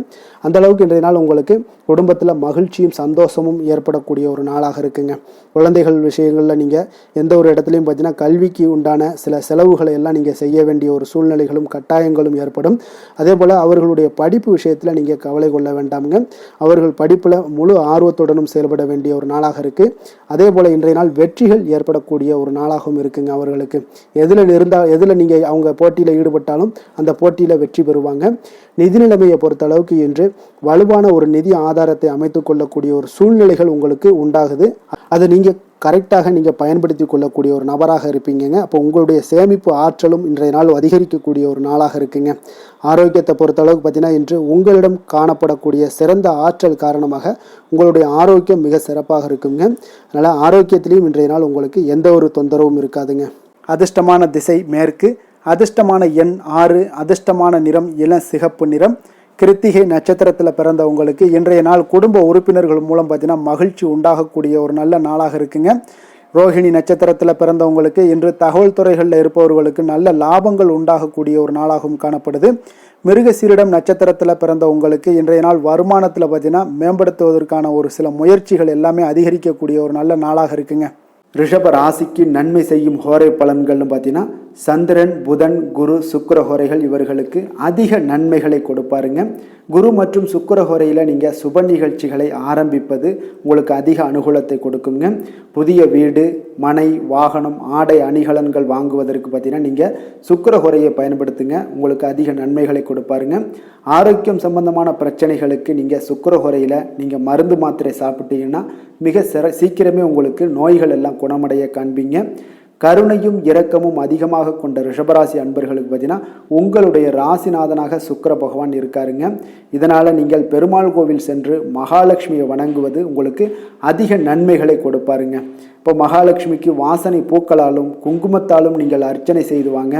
அந்த அளவுக்கு இன்றைய நாள் உங்களுக்கு குடும்பத்தில் மகிழ்ச்சியும் சந்தோஷமும் ஏற்படக்கூடிய ஒரு நாளாக இருக்குங்க. குழந்தைகள் விஷயங்களில் நீங்கள் எந்த ஒரு இடத்துலையும் பார்த்தீங்கன்னா கல்விக்கு உண்டான சில செலவுகளை எல்லாம் நீங்கள் செய்ய வேண்டிய ஒரு சூழ்நிலைகளும் கட்டாயங்களும் ஏற்படும். அதே போல் அவர்களுடைய படிப்பு விஷயத்தில் நீங்கள் கவலை கொள்ள வேண்டாமுங்க. அவர்கள் படிப்பில் முழு ஆர்வத்துடனும் செயல்பட வேண்டிய ஒரு நாளாக இருக்குது. அதே போல் இன்றைய நாள் வெற்றிகள் ஏற்படக்கூடிய ஒரு நாளாகவும் இருக்குங்க. அவர்களுக்கு எதில் நீங்கள் அவங்க போட்டியில் ஈடுபட்டாலும் அந்த போட்டியில் வெற்றி பெறுவாங்க. நிதி நிலைமையை பொறுத்த அளவுக்கு இன்று வலுவான ஒரு நிதி ஆதாரத்தை அமைத்துக் கொள்ளக்கூடிய ஒரு சூழ்நிலைகள் உங்களுக்கு உண்டாகுது. அதை நீங்கள் கரெக்டாக நீங்கள் பயன்படுத்தி கொள்ளக்கூடிய ஒரு நபராக இருப்பீங்க. அப்போ உங்களுடைய சேமிப்பு ஆற்றலும் இன்றைய நாள் அதிகரிக்கக்கூடிய ஒரு நாளாக இருக்குங்க. ஆரோக்கியத்தை பொறுத்த அளவுக்கு பார்த்தீங்கன்னா இன்று உங்களிடம் காணப்படக்கூடிய சிறந்த ஆற்றல் காரணமாக உங்களுடைய ஆரோக்கியம் மிக சிறப்பாக இருக்குங்க. அதனால் ஆரோக்கியத்திலையும் இன்றைய நாள் உங்களுக்கு எந்த ஒரு தொந்தரவும் இருக்காதுங்க. அதிர்ஷ்டமான திசை மேற்கு, அதிர்ஷ்டமான எண் 6, அதிர்ஷ்டமான நிறம் இளம் சிகப்பு நிறம். கிருத்திகை நட்சத்திரத்தில் பிறந்தவங்களுக்கு இன்றைய நாள் குடும்ப உறுப்பினர்கள் மூலம் பார்த்தீங்கன்னா மகிழ்ச்சி உண்டாகக்கூடிய ஒரு நல்ல நாளாக இருக்குங்க. ரோஹிணி நட்சத்திரத்தில் பிறந்தவங்களுக்கு இன்று தகவல் துறைகளில் இருப்பவர்களுக்கு நல்ல லாபங்கள் உண்டாகக்கூடிய ஒரு நாளாகவும் காணப்படுது. மிருகசீரிடம் நட்சத்திரத்தில் பிறந்தவங்களுக்கு இன்றைய நாள் வருமானத்தில் பார்த்தீங்கன்னா மேம்படுத்துவதற்கான ஒரு சில முயற்சிகள் எல்லாமே அதிகரிக்கக்கூடிய ஒரு நல்ல நாளாக இருக்குங்க. ரிஷப ராசிக்கு நன்மை செய்யும் ஹோரை பலன்கள்னு பார்த்தீங்கன்னா சந்திரன், புதன், குரு, சுக்கிர ஹோரைகள் இவர்களுக்கு அதிக நன்மைகளை கொடுப்பாருங்க. குரு மற்றும் சுக்கிர ஹோரையில் நீங்கள் சுப நிகழ்ச்சிகளை ஆரம்பிப்பது உங்களுக்கு அதிக அனுகூலத்தை கொடுக்குங்க. புதிய வீடு, மனை, வாகனம், ஆடை அணிகலன்கள் வாங்குவதற்கு பார்த்தீங்கன்னா நீங்கள் சுக்கிர ஹோரையை பயன்படுத்துங்க. உங்களுக்கு அதிக நன்மைகளை கொடுப்பாருங்க. ஆரோக்கியம் சம்பந்தமான பிரச்சனைகளுக்கு நீங்கள் சுக்கிர ஹோரையில் நீங்கள் மருந்து மாத்திரை சாப்பிட்டீங்கன்னா மிக சீக்கிரமே உங்களுக்கு நோய்கள் எல்லாம் குணமடைய காண்பீங்க. கருணையும் இரக்கமும் அதிகமாக கொண்ட ரிஷபராசி அன்பர்களுக்கு பார்த்தீங்கன்னா உங்களுடைய ராசிநாதனாக சுக்கிர பகவான் இருக்காருங்க. இதனால் நீங்கள் பெருமாள் கோவில் சென்று மகாலட்சுமியை வணங்குவது உங்களுக்கு அதிக நன்மைகளை கொடுப்பாருங்க. இப்போ மகாலட்சுமிக்கு வாசனை பூக்களாலும் குங்குமத்தாலும் நீங்கள் அர்ச்சனை செய்து வாங்க.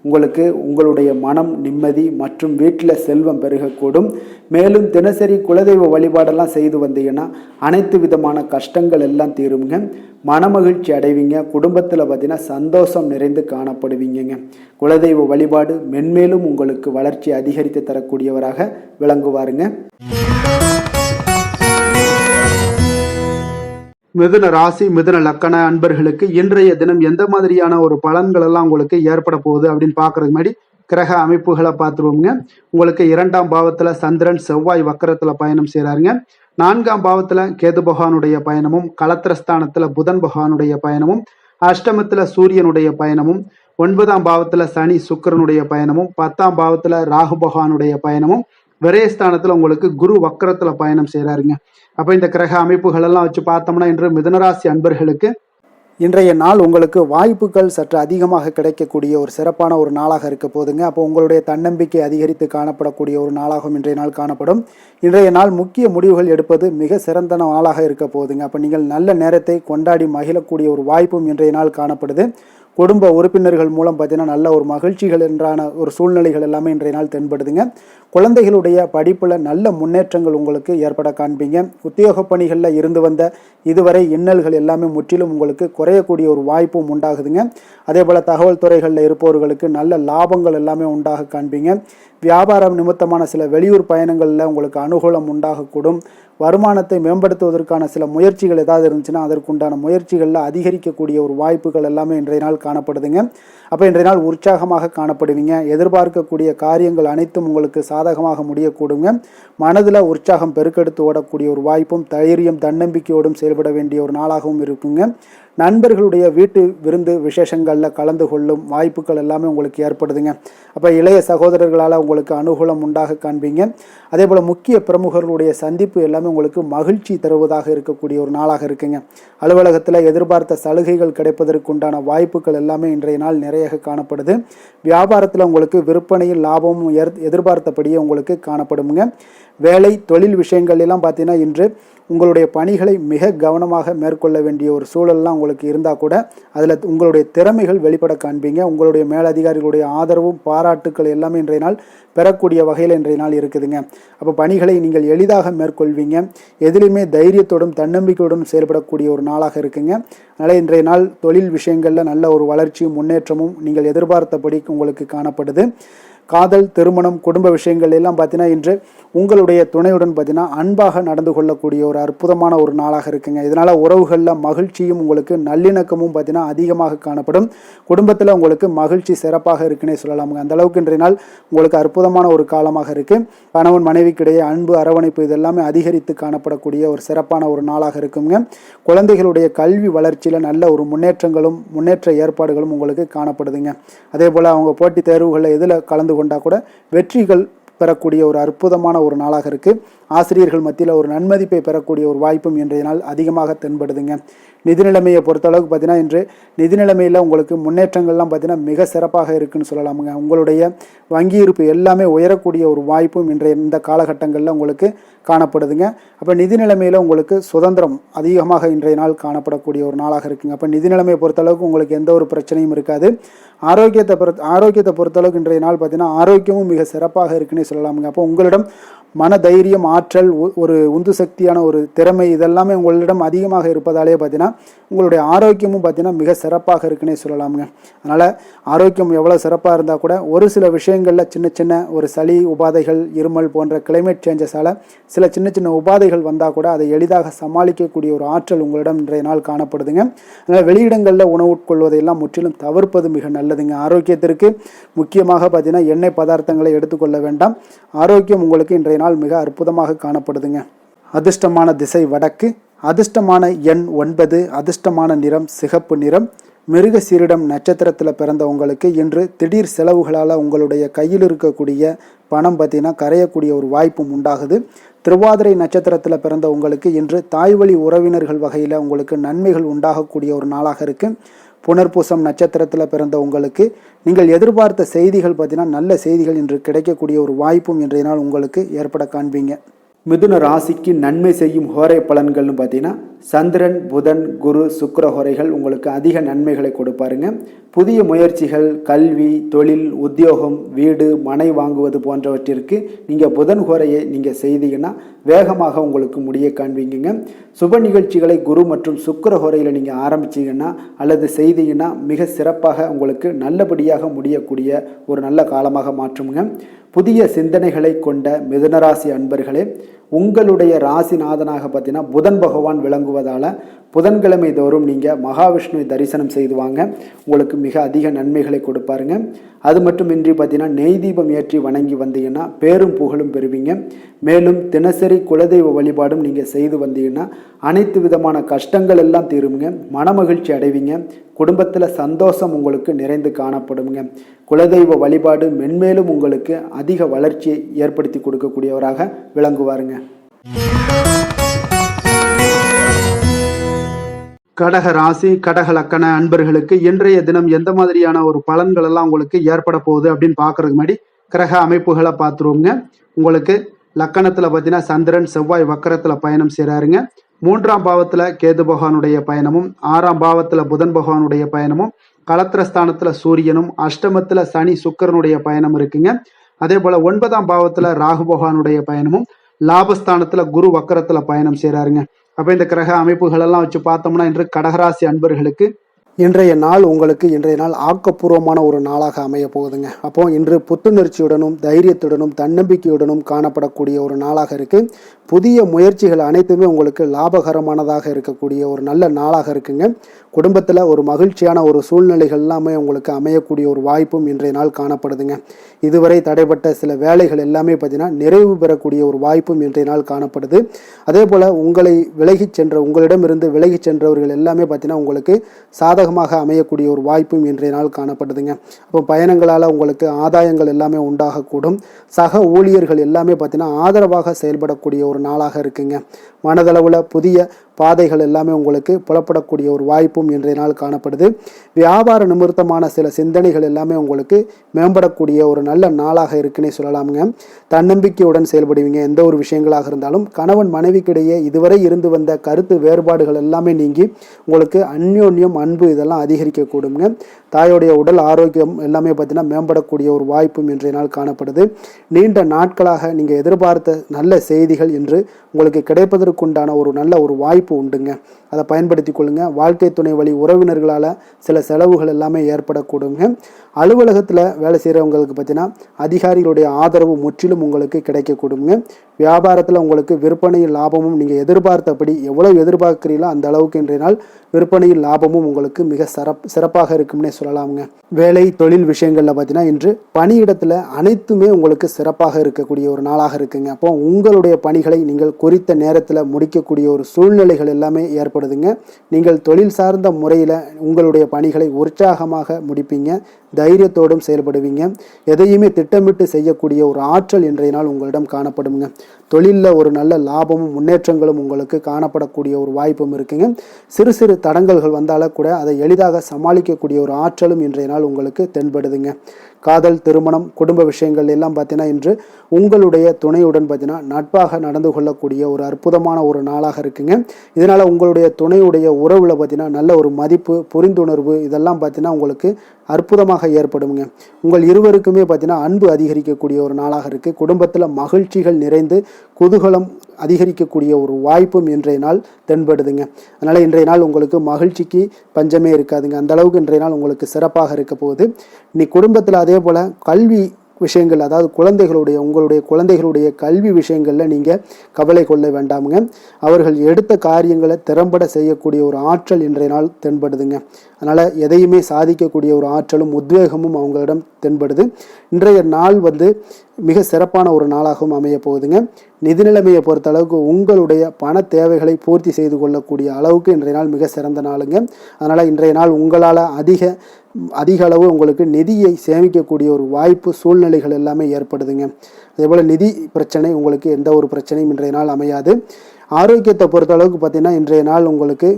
உங்களுக்கு உங்களுடைய மனம் நிம்மதி மற்றும் வீட்டில் செல்வம் பெருகக்கூடும். மேலும் தினசரி குலதெய்வ வழிபாடெல்லாம் செய்து வந்தீங்கன்னா அனைத்து விதமான கஷ்டங்கள் எல்லாம் தீருங்க. மனமகிழ்ச்சி அடைவீங்க. குடும்பத்தில் பார்த்தீங்கன்னா சந்தோஷம் நிறைந்து காணப்படுவீங்க. குலதெய்வ வழிபாடு மென்மேலும் உங்களுக்கு வளர்ச்சி அதிகரித்து தரக்கூடியவராக விளங்குவாருங்க. மிதுன ராசி, மிதுன லக்கண அன்பர்களுக்கு இன்றைய தினம் எந்த மாதிரியான ஒரு பலன்கள் எல்லாம் உங்களுக்கு ஏற்பட போகுது அப்படின்னு பார்க்கறதுக்கு முன்னாடி கிரக அமைப்புகளை பார்த்துருவோங்க. உங்களுக்கு 2ஆம் பாவத்தில் சந்திரன், செவ்வாய் வக்கரத்தில் பயணம் செய்கிறாருங்க. 4ஆம் பாவத்தில் கேது பகவானுடைய பயணமும், களத்திரஸ்தானத்தில் புதன் பகவானுடைய பயணமும், அஷ்டமத்தில் சூரியனுடைய பயணமும், 9ஆம் பாவத்தில் சனி சுக்கிரனுடைய பயணமும், 10ஆம் பாவத்தில் ராகு பகவானுடைய பயணமும், விரயஸ்தானத்தில் உங்களுக்கு குரு வக்கரத்தில் பயணம் செய்கிறாருங்க. அப்போ இந்த கிரக அமைப்புகள் எல்லாம் வச்சு பார்த்தோம்னா இன்று மிதுனராசி அன்பர்களுக்கு இன்றைய நாள் உங்களுக்கு வாய்ப்புகள் சற்று அதிகமாக கிடைக்கக்கூடிய ஒரு சிறப்பான ஒரு நாளாக இருக்க போதுங்க. அப்போ உங்களுடைய தன்னம்பிக்கை அதிகரித்து காணப்படக்கூடிய ஒரு நாளாகவும் இன்றைய நாள் காணப்படும். இன்றைய நாள் முக்கிய முடிவுகள் எடுப்பது மிக சிறந்த நாளாக இருக்க போதுங்க. அப்போ நீங்கள் நல்ல நேரத்தை கொண்டாடி மகிழக்கூடிய ஒரு வாய்ப்பும் இன்றைய நாள் காணப்படுது. குடும்ப உறுப்பினர்கள் மூலம் பார்த்தீங்கன்னா நல்ல ஒரு மகிழ்ச்சிகள் என்றான ஒரு சூழ்நிலைகள் எல்லாமே இன்றைய நாள் தென்படுதுங்க. குழந்தைகளுடைய படிப்பில் நல்ல முன்னேற்றங்கள் உங்களுக்கு ஏற்பட காண்பீங்க. உத்தியோக பணிகளில் இருந்து வந்த இதுவரை இன்னல்கள் எல்லாமே முற்றிலும் உங்களுக்கு குறையக்கூடிய ஒரு வாய்ப்பும் உண்டாகுதுங்க. அதே போல் தகவல் துறைகளில் இருப்பவர்களுக்கு நல்ல லாபங்கள் எல்லாமே உண்டாக காண்பீங்க. வியாபாரம் நிமித்தமான சில வெளியூர் பயணங்களில் உங்களுக்கு அனுகூலம் உண்டாகக்கூடும். வருமானத்தை மேம்படுத்துவதற்கான சில முயற்சிகள் ஏதாவது இருந்துச்சுன்னா அதற்குண்டான முயற்சிகளில் அதிகரிக்கக்கூடிய ஒரு வாய்ப்புகள் எல்லாமே இன்றைய நாள் காணப்படுதுங்க. அப்போ இன்றைய நாள் உற்சாகமாக காணப்படுவீங்க. எதிர்பார்க்கக்கூடிய காரியங்கள் அனைத்தும் உங்களுக்கு சாதகமாக முடியக்கூடுங்க. மனதில் உற்சாகம் பெருக்கெடுத்து ஓடக்கூடிய ஒரு வாய்ப்பும் தைரியம் தன்னம்பிக்கையோடும் செயல்பட வேண்டிய ஒரு நாளாகவும் இருக்குங்க. நண்பர்களுடைய வீட்டு விருந்து விசேஷங்களில் கலந்து கொள்ளும் வாய்ப்புகள் எல்லாமே உங்களுக்கு ஏற்படுதுங்க. அப்போ இளைய சகோதரர்களால் உங்களுக்கு அனுகூலம் உண்டாக காண்பீங்க. அதே போல் முக்கிய பிரமுகர்களுடைய சந்திப்பு எல்லாமே உங்களுக்கு மகிழ்ச்சி தருவதாக இருக்கக்கூடிய ஒரு நாளாக இருக்குங்க. அலுவலகத்தில் எதிர்பார்த்த சலுகைகள் கிடைப்பதற்குண்டான வாய்ப்புகள் எல்லாமே இன்றைய நாள் நிறைய காணப்படுது. வியாபாரத்தில் உங்களுக்கு விற்பனையில் லாபமும் எதிர்பார்த்தபடியே உங்களுக்கு காணப்படுங்க. வேலை தொழில் விஷயங்கள் எல்லாம் பார்த்தீங்கன்னா இன்று உங்களுடைய பணிகளை மிக கவனமாக மேற்கொள்ள வேண்டிய ஒரு சூழல்லாம் உங்களுக்கு இருந்தால் கூட அதில் உங்களுடைய திறமைகள் வெளிப்பட காண்பீங்க. உங்களுடைய மேலதிகாரிகளுடைய ஆதரவும் பாராட்டுக்கள் எல்லாமே இன்றைய நாள் பெறக்கூடிய வகையில் இன்றைய நாள் இருக்குதுங்க. அப்போ பணிகளை நீங்கள் எளிதாக மேற்கொள்வீங்க. எதிலுமே தைரியத்தோடும் தன்னம்பிக்கையோடும் செயல்படக்கூடிய ஒரு நாளாக இருக்குங்க. அதனால் இன்றைய நாள் தொழில் விஷயங்களில் நல்ல ஒரு வளர்ச்சியும் முன்னேற்றமும் நீங்கள் எதிர்பார்த்தபடி உங்களுக்கு காணப்படுது. காதல், திருமணம், குடும்ப விஷயங்கள் எல்லாம் பார்த்தீங்கன்னா இன்று உங்களுடைய துணையுடன் பார்த்தீங்கன்னா அன்பாக நடந்து கொள்ளக்கூடிய ஒரு அற்புதமான ஒரு நாளாக இருக்குங்க. இதனால் உறவுகளில் மகிழ்ச்சியும் உங்களுக்கு நல்லிணக்கமும் பார்த்தீங்கன்னா அதிகமாக காணப்படும். குடும்பத்தில் உங்களுக்கு மகிழ்ச்சி சிறப்பாக இருக்குன்னே சொல்லலாமுங்க. அந்த அளவுக்கு இன்றைய நாள் உங்களுக்கு அற்புதமான ஒரு காலமாக இருக்குது. கணவன் மனைவிக்கிடையே அன்பு, அரவணைப்பு இதெல்லாமே அதிகரித்து காணப்படக்கூடிய ஒரு சிறப்பான ஒரு நாளாக இருக்குங்க. குழந்தைகளுடைய கல்வி வளர்ச்சியில் நல்ல ஒரு முன்னேற்ற ஏற்பாடுகளும் உங்களுக்கு காணப்படுதுங்க. அதே போல் அவங்க போட்டித் தேர்வுகளில் எதில் கலந்து கொண்டா கூட வெற்றிகள் பெறக்கூடிய ஒரு அற்புதமான ஒரு நாளாக இருக்குது. ஆசிரியர்கள் மத்தியில் ஒரு நன்மதிப்பை பெறக்கூடிய ஒரு வாய்ப்பும் இன்றைய நாள் அதிகமாக தென்படுதுங்க. நிதி நிலைமையை பொறுத்தளவுக்கு பார்த்தீங்கன்னா இன்று நிதி நிலைமையில் உங்களுக்கு முன்னேற்றங்கள்லாம் பார்த்தீங்கன்னா மிக சிறப்பாக இருக்குன்னு சொல்லலாமுங்க. உங்களுடைய வங்கி இருப்பு எல்லாமே உயரக்கூடிய ஒரு வாய்ப்பும் இன்றைய இந்த காலகட்டங்களில் உங்களுக்கு காணப்படுதுங்க. அப்போ நிதி நிலைமையில் உங்களுக்கு சுதந்திரம் அதிகமாக இன்றைய நாள் காணப்படக்கூடிய ஒரு நாளாக இருக்குங்க. அப்போ நிதி நிலைமையை பொறுத்தளவுக்கு உங்களுக்கு எந்த ஒரு பிரச்சனையும் இருக்காது. ஆரோக்கியத்தை பொறுத்தளவுக்கு இன்றைய நாள் பார்த்தீங்கன்னா ஆரோக்கியமும் மிக சிறப்பாக இருக்குன்னே சொல்லலாமுங்க. அப்போ உங்களிடம் மன தைரியம், ஆற்றல், ஒரு உந்து சக்தியான ஒரு திறமை இதெல்லாமே உங்களிடம் அதிகமாக இருப்பதாலே பார்த்தீங்கன்னா உங்களுடைய ஆரோக்கியமும் பார்த்தீங்கன்னா மிக சிறப்பாக இருக்குன்னே சொல்லலாமுங்க. அதனால் ஆரோக்கியம் எவ்வளோ சிறப்பாக இருந்தால் கூட ஒரு சில விஷயங்களில் சின்ன சின்ன ஒரு சளி உபாதைகள், இருமல் போன்ற கிளைமேட் சேஞ்சஸால் சில சின்ன சின்ன உபாதைகள் வந்தால் கூட அதை எளிதாக சமாளிக்கக்கூடிய ஒரு ஆற்றல் உங்களிடம் இன்றைய நாள் காணப்படுதுங்க. அதனால் வெளியிடங்களில் உணவு உட்கொள்வதையெல்லாம் முற்றிலும் தவிர்ப்பது மிக நல்லதுங்க. ஆரோக்கியத்திற்கு முக்கியமாக பார்த்தீங்கன்னா எண்ணெய் பதார்த்தங்களை எடுத்துக்கொள்ள வேண்டாம். ஆரோக்கியம் உங்களுக்கு இன்றைய நாள் மிக அற்புதமாக காணப்படுதுங்க. அதிர்ஷ்டமான திசை வடக்கு, அதிர்ஷ்டமான எண் 9, அதிர்ஷ்டமான நிறம் சிகப்பு நிறம். மிருகசீரிடம் நட்சத்திரத்தில் பிறந்த உங்களுக்கு இன்று திடீர் செலவுகளால் உங்களுடைய கையில் இருக்கக்கூடிய பணம் பார்த்தீங்கன்னா கரையக்கூடிய ஒரு வாய்ப்பும் உண்டாகுது. திருவாதிரை நட்சத்திரத்தில் பிறந்த உங்களுக்கு இன்று தாய்வழி உறவினர்கள் வகையில் உங்களுக்கு நன்மைகள் உண்டாகக்கூடிய ஒரு நாளாக இருக்குது. புனர்பூசம் நட்சத்திரத்தில் பிறந்த உங்களுக்கு நீங்கள் எதிர்பார்த்த செய்திகள் பார்த்தீங்கன்னா நல்ல செய்திகள் இன்று கிடைக்கக்கூடிய ஒரு வாய்ப்பும் இன்றைய நாள் உங்களுக்கு ஏற்பட காண்பீங்க. மிதுன ராசிக்கு நன்மை செய்யும் ஹோரை பலன்கள்னு பார்த்தீங்கன்னா சந்திரன், புதன், குரு, சுக்கிர ஹோரைகள் உங்களுக்கு அதிக நன்மைகளை கொடுப்பாருங்க. புதிய முயற்சிகள், கல்வி, தொழில், உத்தியோகம், வீடு, மனை வாங்குவது போன்றவற்றிற்கு நீங்கள் புதன் ஹோரையை நீங்கள் செய்தீங்கன்னா வேகமாக உங்களுக்கு முடிய காண்பீங்க. சுப நிகழ்ச்சிகளை குரு மற்றும் சுக்கிர ஹோரையில் நீங்கள் ஆரம்பிச்சிங்கன்னா அல்லது செய்தீங்கன்னா மிக சிறப்பாக உங்களுக்கு நல்லபடியாக முடியக்கூடிய ஒரு நல்ல காலமாக மாற்றுங்க. புதிய சிந்தனைகளை கொண்ட மிதுனராசி அன்பர்களே, உங்களுடைய ராசிநாதனாக பார்த்தீங்கன்னா புதன் பகவான் விளங்குவதால் புதன்கிழமை தோறும் நீங்கள் மகாவிஷ்ணுவை தரிசனம் செய்து வாங்க, உங்களுக்கு மிக அதிக நன்மைகளை கொடுப்பாருங்க. அது மட்டுமின்றி பார்த்தீங்கன்னா நெய் தீபம் ஏற்றி வணங்கி வந்தீங்கன்னா பேரும் புகழும் பெறுவீங்க. மேலும் தினசரி குலதெய்வ வழிபாடும் நீங்கள் செய்து வந்தீங்கன்னா அனைத்து விதமான கஷ்டங்கள் எல்லாம் தீருங்க, மனமகிழ்ச்சி அடைவீங்க, குடும்பத்தில் சந்தோஷம் உங்களுக்கு நிறைந்து காணப்படுங்க. குலதெய்வ வழிபாடு மென்மேலும் உங்களுக்கு அதிக வளர்ச்சியை ஏற்படுத்தி கொடுக்கக்கூடியவராக விளங்குவாருங்க. கடக ராசி, கடக லக்கண அன்பர்களுக்கு இன்றைய தினம் எந்த மாதிரியான ஒரு பலன்கள் எல்லாம் உங்களுக்கு ஏற்பட போகுது அப்படின்னு பார்க்கறதுக்கு முன்னாடி கிரக அமைப்புகளை பார்த்துருவோங்க. உங்களுக்கு லக்கணத்தில் பார்த்தீங்கன்னா சந்திரன் செவ்வாய் வக்கரத்தில் பயணம் செய்கிறாருங்க. 3ஆம் பாவத்தில் கேது பகவானுடைய பயணமும், 6ஆம் பாவத்தில் புதன் பகவானுடைய பயணமும், களத்திரஸ்தானத்தில் சூரியனும், அஷ்டமத்தில் சனி சுக்கிரனுடைய பயணம் இருக்குங்க. அதே போல் 9ஆம் பாவத்தில் ராகு பகவானுடைய பயணமும், லாபஸ்தானத்தில் குரு வக்கரத்தில் பயணம் செய்கிறாருங்க. அப்போ இந்த கிரக அமைப்புகள் எல்லாம் வச்சு பார்த்தோம்னா இன்று கடகராசி அன்பர்களுக்கு இன்றைய நாள் உங்களுக்கு இன்றைய நாள் ஆக்கப்பூர்வமான ஒரு நாளாக அமைய போகுதுங்க. அப்போ இன்று புத்துணர்ச்சியுடனும் தைரியத்துடனும் தன்னம்பிக்கையுடனும் காணப்படக்கூடிய ஒரு நாளாக இருக்கு. புதிய முயற்சிகள் அனைத்துமே உங்களுக்கு லாபகரமானதாக இருக்கக்கூடிய ஒரு நல்ல நாளாக இருக்குங்க. குடும்பத்தில் ஒரு மகிழ்ச்சியான ஒரு சூழ்நிலைகள் எல்லாமே உங்களுக்கு அமையக்கூடிய ஒரு வாய்ப்பும் இன்றைய நாள் காணப்படுதுங்க. இதுவரை தடைப்பட்ட சில வேலைகள் எல்லாமே பார்த்தீங்கன்னா நிறைவு பெறக்கூடிய ஒரு வாய்ப்பும் இன்றைய நாள் காணப்படுது. அதே போல் உங்களிடமிருந்து விலகி சென்றவர்கள் எல்லாமே பார்த்தீங்கன்னா உங்களுக்கு சாதகமாக அமையக்கூடிய ஒரு வாய்ப்பும் இன்றைய நாள் காணப்படுதுங்க. அப்போ பயணங்களால் உங்களுக்கு ஆதாயங்கள் எல்லாமே உண்டாகக்கூடும். சக ஊழியர்கள் எல்லாமே பார்த்தீங்கன்னா ஆதரவாக செயல்படக்கூடிய ஒரு நாளாக இருக்குங்க. மனதளவில் புதிய பாதைகள் எல்லாமே உங்களுக்கு புலப்படக்கூடிய ஒரு வாய்ப்பும் இன்றைய நாள் காணப்படுது. வியாபார நிமித்தமான சில சிந்தனைகள் எல்லாமே உங்களுக்கு மேம்படக்கூடிய ஒரு நல்ல நாளாக இருக்குன்னே சொல்லலாமுங்க. தன்னம்பிக்கையுடன் செயல்படுவீங்க. எந்த ஒரு விஷயங்களாக இருந்தாலும் கணவன் மனைவிக்கிடையே இதுவரை இருந்து வந்த கருத்து வேறுபாடுகள் எல்லாமே நீங்கி உங்களுக்கு அந்யோன்யம், அன்பு இதெல்லாம் அதிகரிக்கக்கூடுங்க. தாயோடைய உடல் ஆரோக்கியம் எல்லாமே பார்த்தீங்கன்னா மேம்படக்கூடிய ஒரு வாய்ப்பும் இன்றைய நாள் காணப்படுது. நீண்ட நாட்களாக நீங்கள் எதிர்பார்த்த நல்ல செய்திகள் இன்று உங்களுக்கு கிடைப்பதற்குண்டான ஒரு நல்ல ஒரு வாய்ப்பு உண்டுங்க. அதை பயன்படுத்தி கொள்ளுங்க. வாழ்க்கை துணை வழி உறவினர்களால் சில செலவுகள் எல்லாமே ஏற்படக்கூடுங்க. அலுவலகத்தில் வேலை செய்கிறவங்களுக்கு பார்த்தீங்கன்னா அதிகாரிகளுடைய ஆதரவு முற்றிலும் உங்களுக்கு கிடைக்கக்கூடுங்க. வியாபாரத்தில் உங்களுக்கு விற்பனையில் லாபமும் நீங்கள் எதிர்பார்த்தபடி எவ்வளவு எதிர்பார்க்கிறீங்களோ அந்த அளவுக்கு இன்றைய நாள் விற்பனையில் லாபமும் உங்களுக்கு மிக சிறப்பாக இருக்கும்னே சொல்லலாமுங்க. வேலை தொழில் விஷயங்களில் பார்த்தீங்கன்னா இன்று பணியிடத்தில் அனைத்துமே உங்களுக்கு சிறப்பாக இருக்கக்கூடிய ஒரு நாளாக இருக்குங்க. அப்போ உங்களுடைய பணிகளை நீங்கள் குறித்த நேரத்தில் முடிக்கக்கூடிய ஒரு சூழ்நிலைகள் எல்லாமே ஏற்படுதுங்க. நீங்கள் தொழில் சார்ந்த முறையில் உங்களுடைய பணிகளை உற்சாகமாக முடிப்பீங்க, தைரியத்தோடும் செயல்படுவீங்க. எதையுமே திட்டமிட்டு செய்யக்கூடிய ஒரு ஆற்றல் இன்றைய நாள் உங்களிடம் காணப்படுங்க. தொழிலில் ஒரு நல்ல லாபமும் முன்னேற்றங்களும் உங்களுக்கு காணப்படக்கூடிய ஒரு வாய்ப்பும் இருக்குங்க. சிறு சிறு தடங்கல்கள் வந்தாலும் கூட அதை எளிதாக சமாளிக்கக்கூடிய ஒரு ஆற்றலும் இன்றைய நாள் உங்களுக்கு தென்படுதுங்க. காதல், திருமணம், குடும்ப விஷயங்கள் எல்லாம் பார்த்தீங்கன்னா இன்று உங்களுடைய துணையுடன் பார்த்தீங்கன்னா நட்பாக நடந்து கொள்ளக்கூடிய ஒரு அற்புதமான ஒரு நாளாக இருக்குங்க. இதனால் உங்களுடைய துணையுடைய உறவில் பார்த்தீங்கன்னா நல்ல ஒரு மதிப்பு, புரிந்துணர்வு இதெல்லாம் பார்த்தீங்கன்னா உங்களுக்கு அற்புதமாக ஏற்படுங்க. உங்கள் இருவருக்குமே பார்த்தீங்கன்னா அன்பு அதிகரிக்கக்கூடிய ஒரு நாளாக இருக்குது. குடும்பத்தில் மகிழ்ச்சிகள் நிறைந்து குதூகலம் அதிகரிக்கக்கூடிய ஒரு வாய்ப்பும் இன்றைய நாள் தென்படுதுங்க. அதனால் இன்றைய நாள் உங்களுக்கு மகிழ்ச்சிக்கு பஞ்சமே இருக்காதுங்க. அந்த அளவுக்கு இன்றைய நாள் உங்களுக்கு சிறப்பாக இருக்க போகுது. நீ குடும்பத்தில் அதே போல் கல்வி விஷயங்கள், அதாவது உங்களுடைய குழந்தைகளுடைய கல்வி விஷயங்களில் நீங்கள் கவலை கொள்ள வேண்டாமுங்க. அவர்கள் எடுத்த காரியங்களை திறம்பட செய்யக்கூடிய ஒரு ஆற்றல் இன்றைய நாள் தென்படுதுங்க. அதனால் எதையுமே சாதிக்கக்கூடிய ஒரு ஆற்றலும் உத்வேகமும் அவங்களிடம் தென்படுது. இன்றைய நாள் மிக சிறப்பான ஒரு நாளாகவும் அமைய போகுதுங்க. நிதி நிலைமையை பொறுத்த அளவுக்கு உங்களுடைய பண தேவைகளை பூர்த்தி செய்து கொள்ளக்கூடிய அளவுக்கு இன்றைய நாள் மிக சிறந்த நாளுங்க. அதனால் இன்றைய நாள் உங்களால் அதிக அளவு உங்களுக்கு நிதியை சேமிக்கக்கூடிய ஒரு வாய்ப்பு, சூழ்நிலைகள் எல்லாமே ஏற்படுதுங்க. அதேபோல் நிதி பிரச்சனை உங்களுக்கு எந்த ஒரு பிரச்சனையும் இன்றைய நாள் அமையாது. ஆரோக்கியத்தை பொறுத்த அளவுக்கு பார்த்தீங்கன்னா இன்றைய நாள் உங்களுக்கு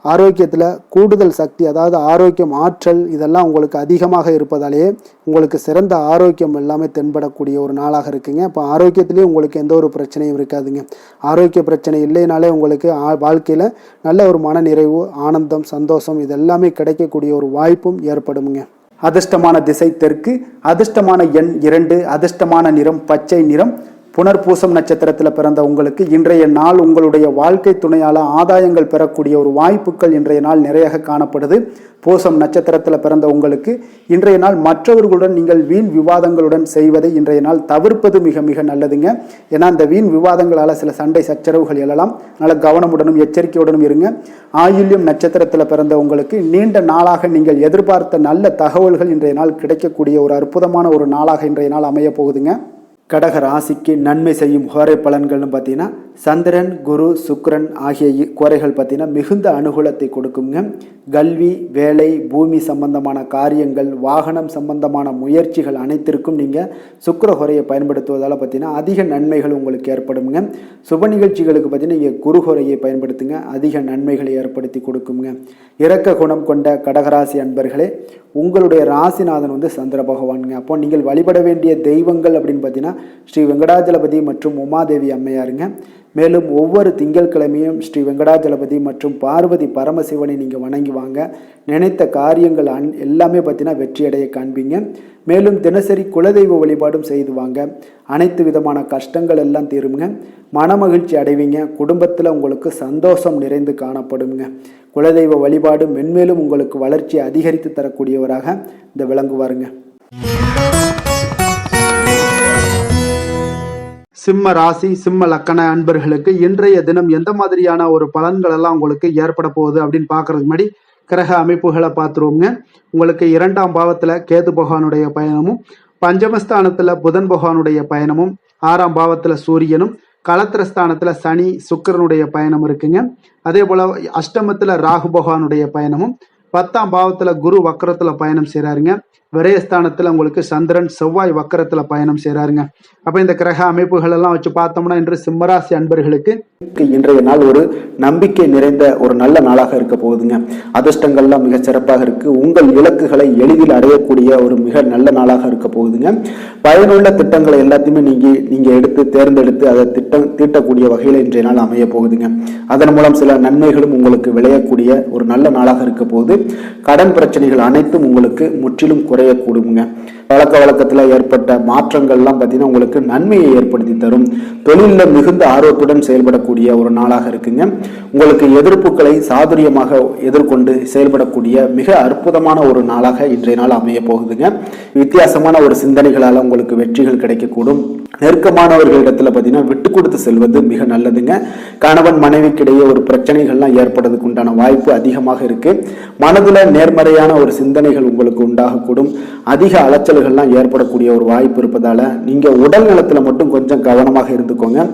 ஆரோக்கியத்தில் கூடுதல் சக்தி, அதாவது ஆரோக்கியம், ஆற்றல் இதெல்லாம் உங்களுக்கு அதிகமாக இருப்பதாலேயே உங்களுக்கு சிறந்த ஆரோக்கியம் எல்லாமே தென்படக்கூடிய ஒரு நாளாக இருக்குங்க. இப்போ ஆரோக்கியத்திலேயே உங்களுக்கு எந்த ஒரு பிரச்சனையும் இருக்காதுங்க. ஆரோக்கிய பிரச்சனை இல்லைனாலே உங்களுக்கு வாழ்க்கையில் நல்ல ஒரு மன நிறைவு, ஆனந்தம், சந்தோஷம் இதெல்லாமே கிடைக்கக்கூடிய ஒரு வாய்ப்பும் ஏற்படுமுங்க. அதிர்ஷ்டமான திசை தெற்கு, அதிர்ஷ்டமான எண் 2, அதிர்ஷ்டமான நிறம் பச்சை நிறம். புனர்பூசம் நட்சத்திரத்தில் பிறந்த உங்களுக்கு இன்றைய நாள் உங்களுடைய வாழ்க்கை துணையால் ஆதாயங்கள் பெறக்கூடிய ஒரு வாய்ப்புகள் இன்றைய நாள் நிறைய காணப்படுது. பூசம் நட்சத்திரத்தில் பிறந்த உங்களுக்கு இன்றைய நாள் மற்றவர்களுடன் நீங்கள் வீண் விவாதங்களுடன் செய்வதை இன்றைய நாள் தவிர்ப்பது மிக மிக நல்லதுங்க. ஏன்னா இந்த வீண் விவாதங்களால் சில சண்டை சச்சரவுகள் எழலாம். அதனால் கவனமுடனும் எச்சரிக்கையுடனும் இருங்க. ஆயில்யம் நட்சத்திரத்தில் பிறந்த உங்களுக்கு நீண்ட நாளாக நீங்கள் எதிர்பார்த்த நல்ல தகவல்கள் இன்றைய நாள் கிடைக்கக்கூடிய ஒரு அற்புதமான ஒரு நாளாக இன்றைய நாள் அமைய போகுதுங்க. கடக ராசிக்கு நன்மை செய்யும் கோரை பலன்கள்னு பார்த்தீங்கன்னா சந்திரன், குரு, சுக்கிரன் ஆகிய கோரைகள் பார்த்தீங்கன்னா மிகுந்த அனுகூலத்தை கொடுக்குங்க. கல்வி, வேலை, பூமி சம்பந்தமான காரியங்கள், வாகனம் சம்பந்தமான முயற்சிகள் அனைத்திற்கும் நீங்கள் சுக்கிர கோரையை பயன்படுத்துவதால் பார்த்தீங்கன்னா அதிக நன்மைகள் உங்களுக்கு ஏற்படுங்க. சுப நிகழ்ச்சிகளுக்கு பார்த்தீங்கன்னா நீங்கள் குரு கோரையை பயன்படுத்துங்க, அதிக நன்மைகளை ஏற்படுத்தி கொடுக்குங்க. இரக்க குணம் கொண்ட கடகராசி அன்பர்களே, உங்களுடைய ராசிநாதன் சந்திர பகவானுங்க. அப்போ நீங்கள் வழிபட வேண்டிய தெய்வங்கள் அப்படின்னு பார்த்தீங்கன்னா ஸ்ரீ வெங்கடாஜலபதி மற்றும் உமாதேவி அம்மையாருங்க. மேலும் ஒவ்வொரு திங்கட்கிழமையும் ஸ்ரீ வெங்கடாஜலபதி மற்றும் பார்வதி பரமசிவனை நீங்கள் வணங்கி வாங்க. நினைத்த காரியங்கள் எல்லாமே பார்த்தீங்கன்னா வெற்றியடைய காண்பீங்க. மேலும் தினசரி குலதெய்வ வழிபாடும் செய்து வாங்க. அனைத்து விதமான கஷ்டங்கள் எல்லாம் தீருங்க. மனமகிழ்ச்சி அடைவீங்க. குடும்பத்தில் உங்களுக்கு சந்தோஷம் நிறைந்து காணப்படுங்க. குலதெய்வ வழிபாடு மென்மேலும் உங்களுக்கு வளர்ச்சியை அதிகரித்து தரக்கூடியவராக இந்த விளங்குவாருங்க. சிம்ம ராசி, சிம்ம லக்கண அன்பர்களுக்கு இன்றைய தினம் எந்த மாதிரியான ஒரு பலன்கள் எல்லாம் உங்களுக்கு ஏற்பட போகுது அப்படின்னு பார்க்கறதுக்கு முன்னாடி கிரக அமைப்புகளை பார்த்துருவோங்க. உங்களுக்கு 2ஆம் பாவத்தில் கேது பகவானுடைய பயணமும், பஞ்சமஸ்தானத்தில் புதன் பகவானுடைய பயணமும், 6ஆம் பாவத்தில் சூரியனும், களத்திரஸ்தானத்தில் சனி சுக்கிரனுடைய பயணம் இருக்குங்க. அதே போல் அஷ்டமத்தில் ராகு பகவானுடைய பயணமும், 10ஆம் பாவத்தில் குரு வக்கரத்தில் பயணம் செய்கிறாருங்க. விரயஸ்தானத்தில் உங்களுக்கு சந்திரன் செவ்வாய் வக்கரத்தில் பயணம் செய்கிறாருங்க. அப்போ இந்த கிரக அமைப்புகள் எல்லாம் வச்சு பார்த்தோம்னா இன்று சிம்மராசி அன்பர்களுக்கு இன்றைய நாள் ஒரு நம்பிக்கை நிறைந்த ஒரு நல்ல நாளாக இருக்க போகுதுங்க. அதிர்ஷ்டங்கள்லாம் மிக சிறப்பாக இருக்கு. உங்கள் இலக்குகளை எளிதில் அடையக்கூடிய ஒரு மிக நல்ல நாளாக இருக்க போகுதுங்க. பயனுள்ள திட்டங்களை எல்லாத்தையுமே நீங்க எடுத்து தேர்ந்தெடுத்து அதை தீட்டக்கூடிய வகையில் இன்றைய நாள் அமைய போகுதுங்க. அதன் மூலம் சில நன்மைகளும் உங்களுக்கு விளையக்கூடிய ஒரு நல்ல நாளாக இருக்க போகுது. கடன் பிரச்சனைகள் அனைத்தும் உங்களுக்கு முற்றிலும் குறையக்கூடுங்க. பழக்க வழக்கத்தில் ஏற்பட்ட மாற்றங்கள்லாம் பார்த்தீங்கன்னா உங்களுக்கு நன்மையை ஏற்படுத்தி தரும். தொழிலில் மிகுந்த ஆர்வத்துடன் செயல்படக்கூடிய ஒரு நாளாக இருக்குங்க. உங்களுக்கு எதிர்ப்புகளை சாதுரியமாக எதிர்கொண்டு செயல்படக்கூடிய மிக அற்புதமான ஒரு நாளாக இன்றைய நாள் அமைய போகுதுங்க. வித்தியாசமான ஒரு சிந்தனைகளால் உங்களுக்கு வெற்றிகள் கிடைக்கக்கூடும். நெருக்கமானவர்களிடத்துல பார்த்தீங்கன்னா விட்டு கொடுத்து செல்வது மிக நல்லதுங்க. கணவன் மனைவிக்கிடையே ஒரு பிரச்சனைகள்லாம் ஏற்படுறதுக்கு உண்டான வாய்ப்பு அதிகமாக இருக்கு. மனதுல நேர்மறையான ஒரு சிந்தனைகள் உங்களுக்கு உண்டாகக்கூடும். அதிக அலைச்சல்கள்லாம் ஏற்படக்கூடிய ஒரு வாய்ப்பு இருப்பதால நீங்க உடல் நலத்துல மட்டும் கொஞ்சம் கவனமாக இருந்துக்கோங்க.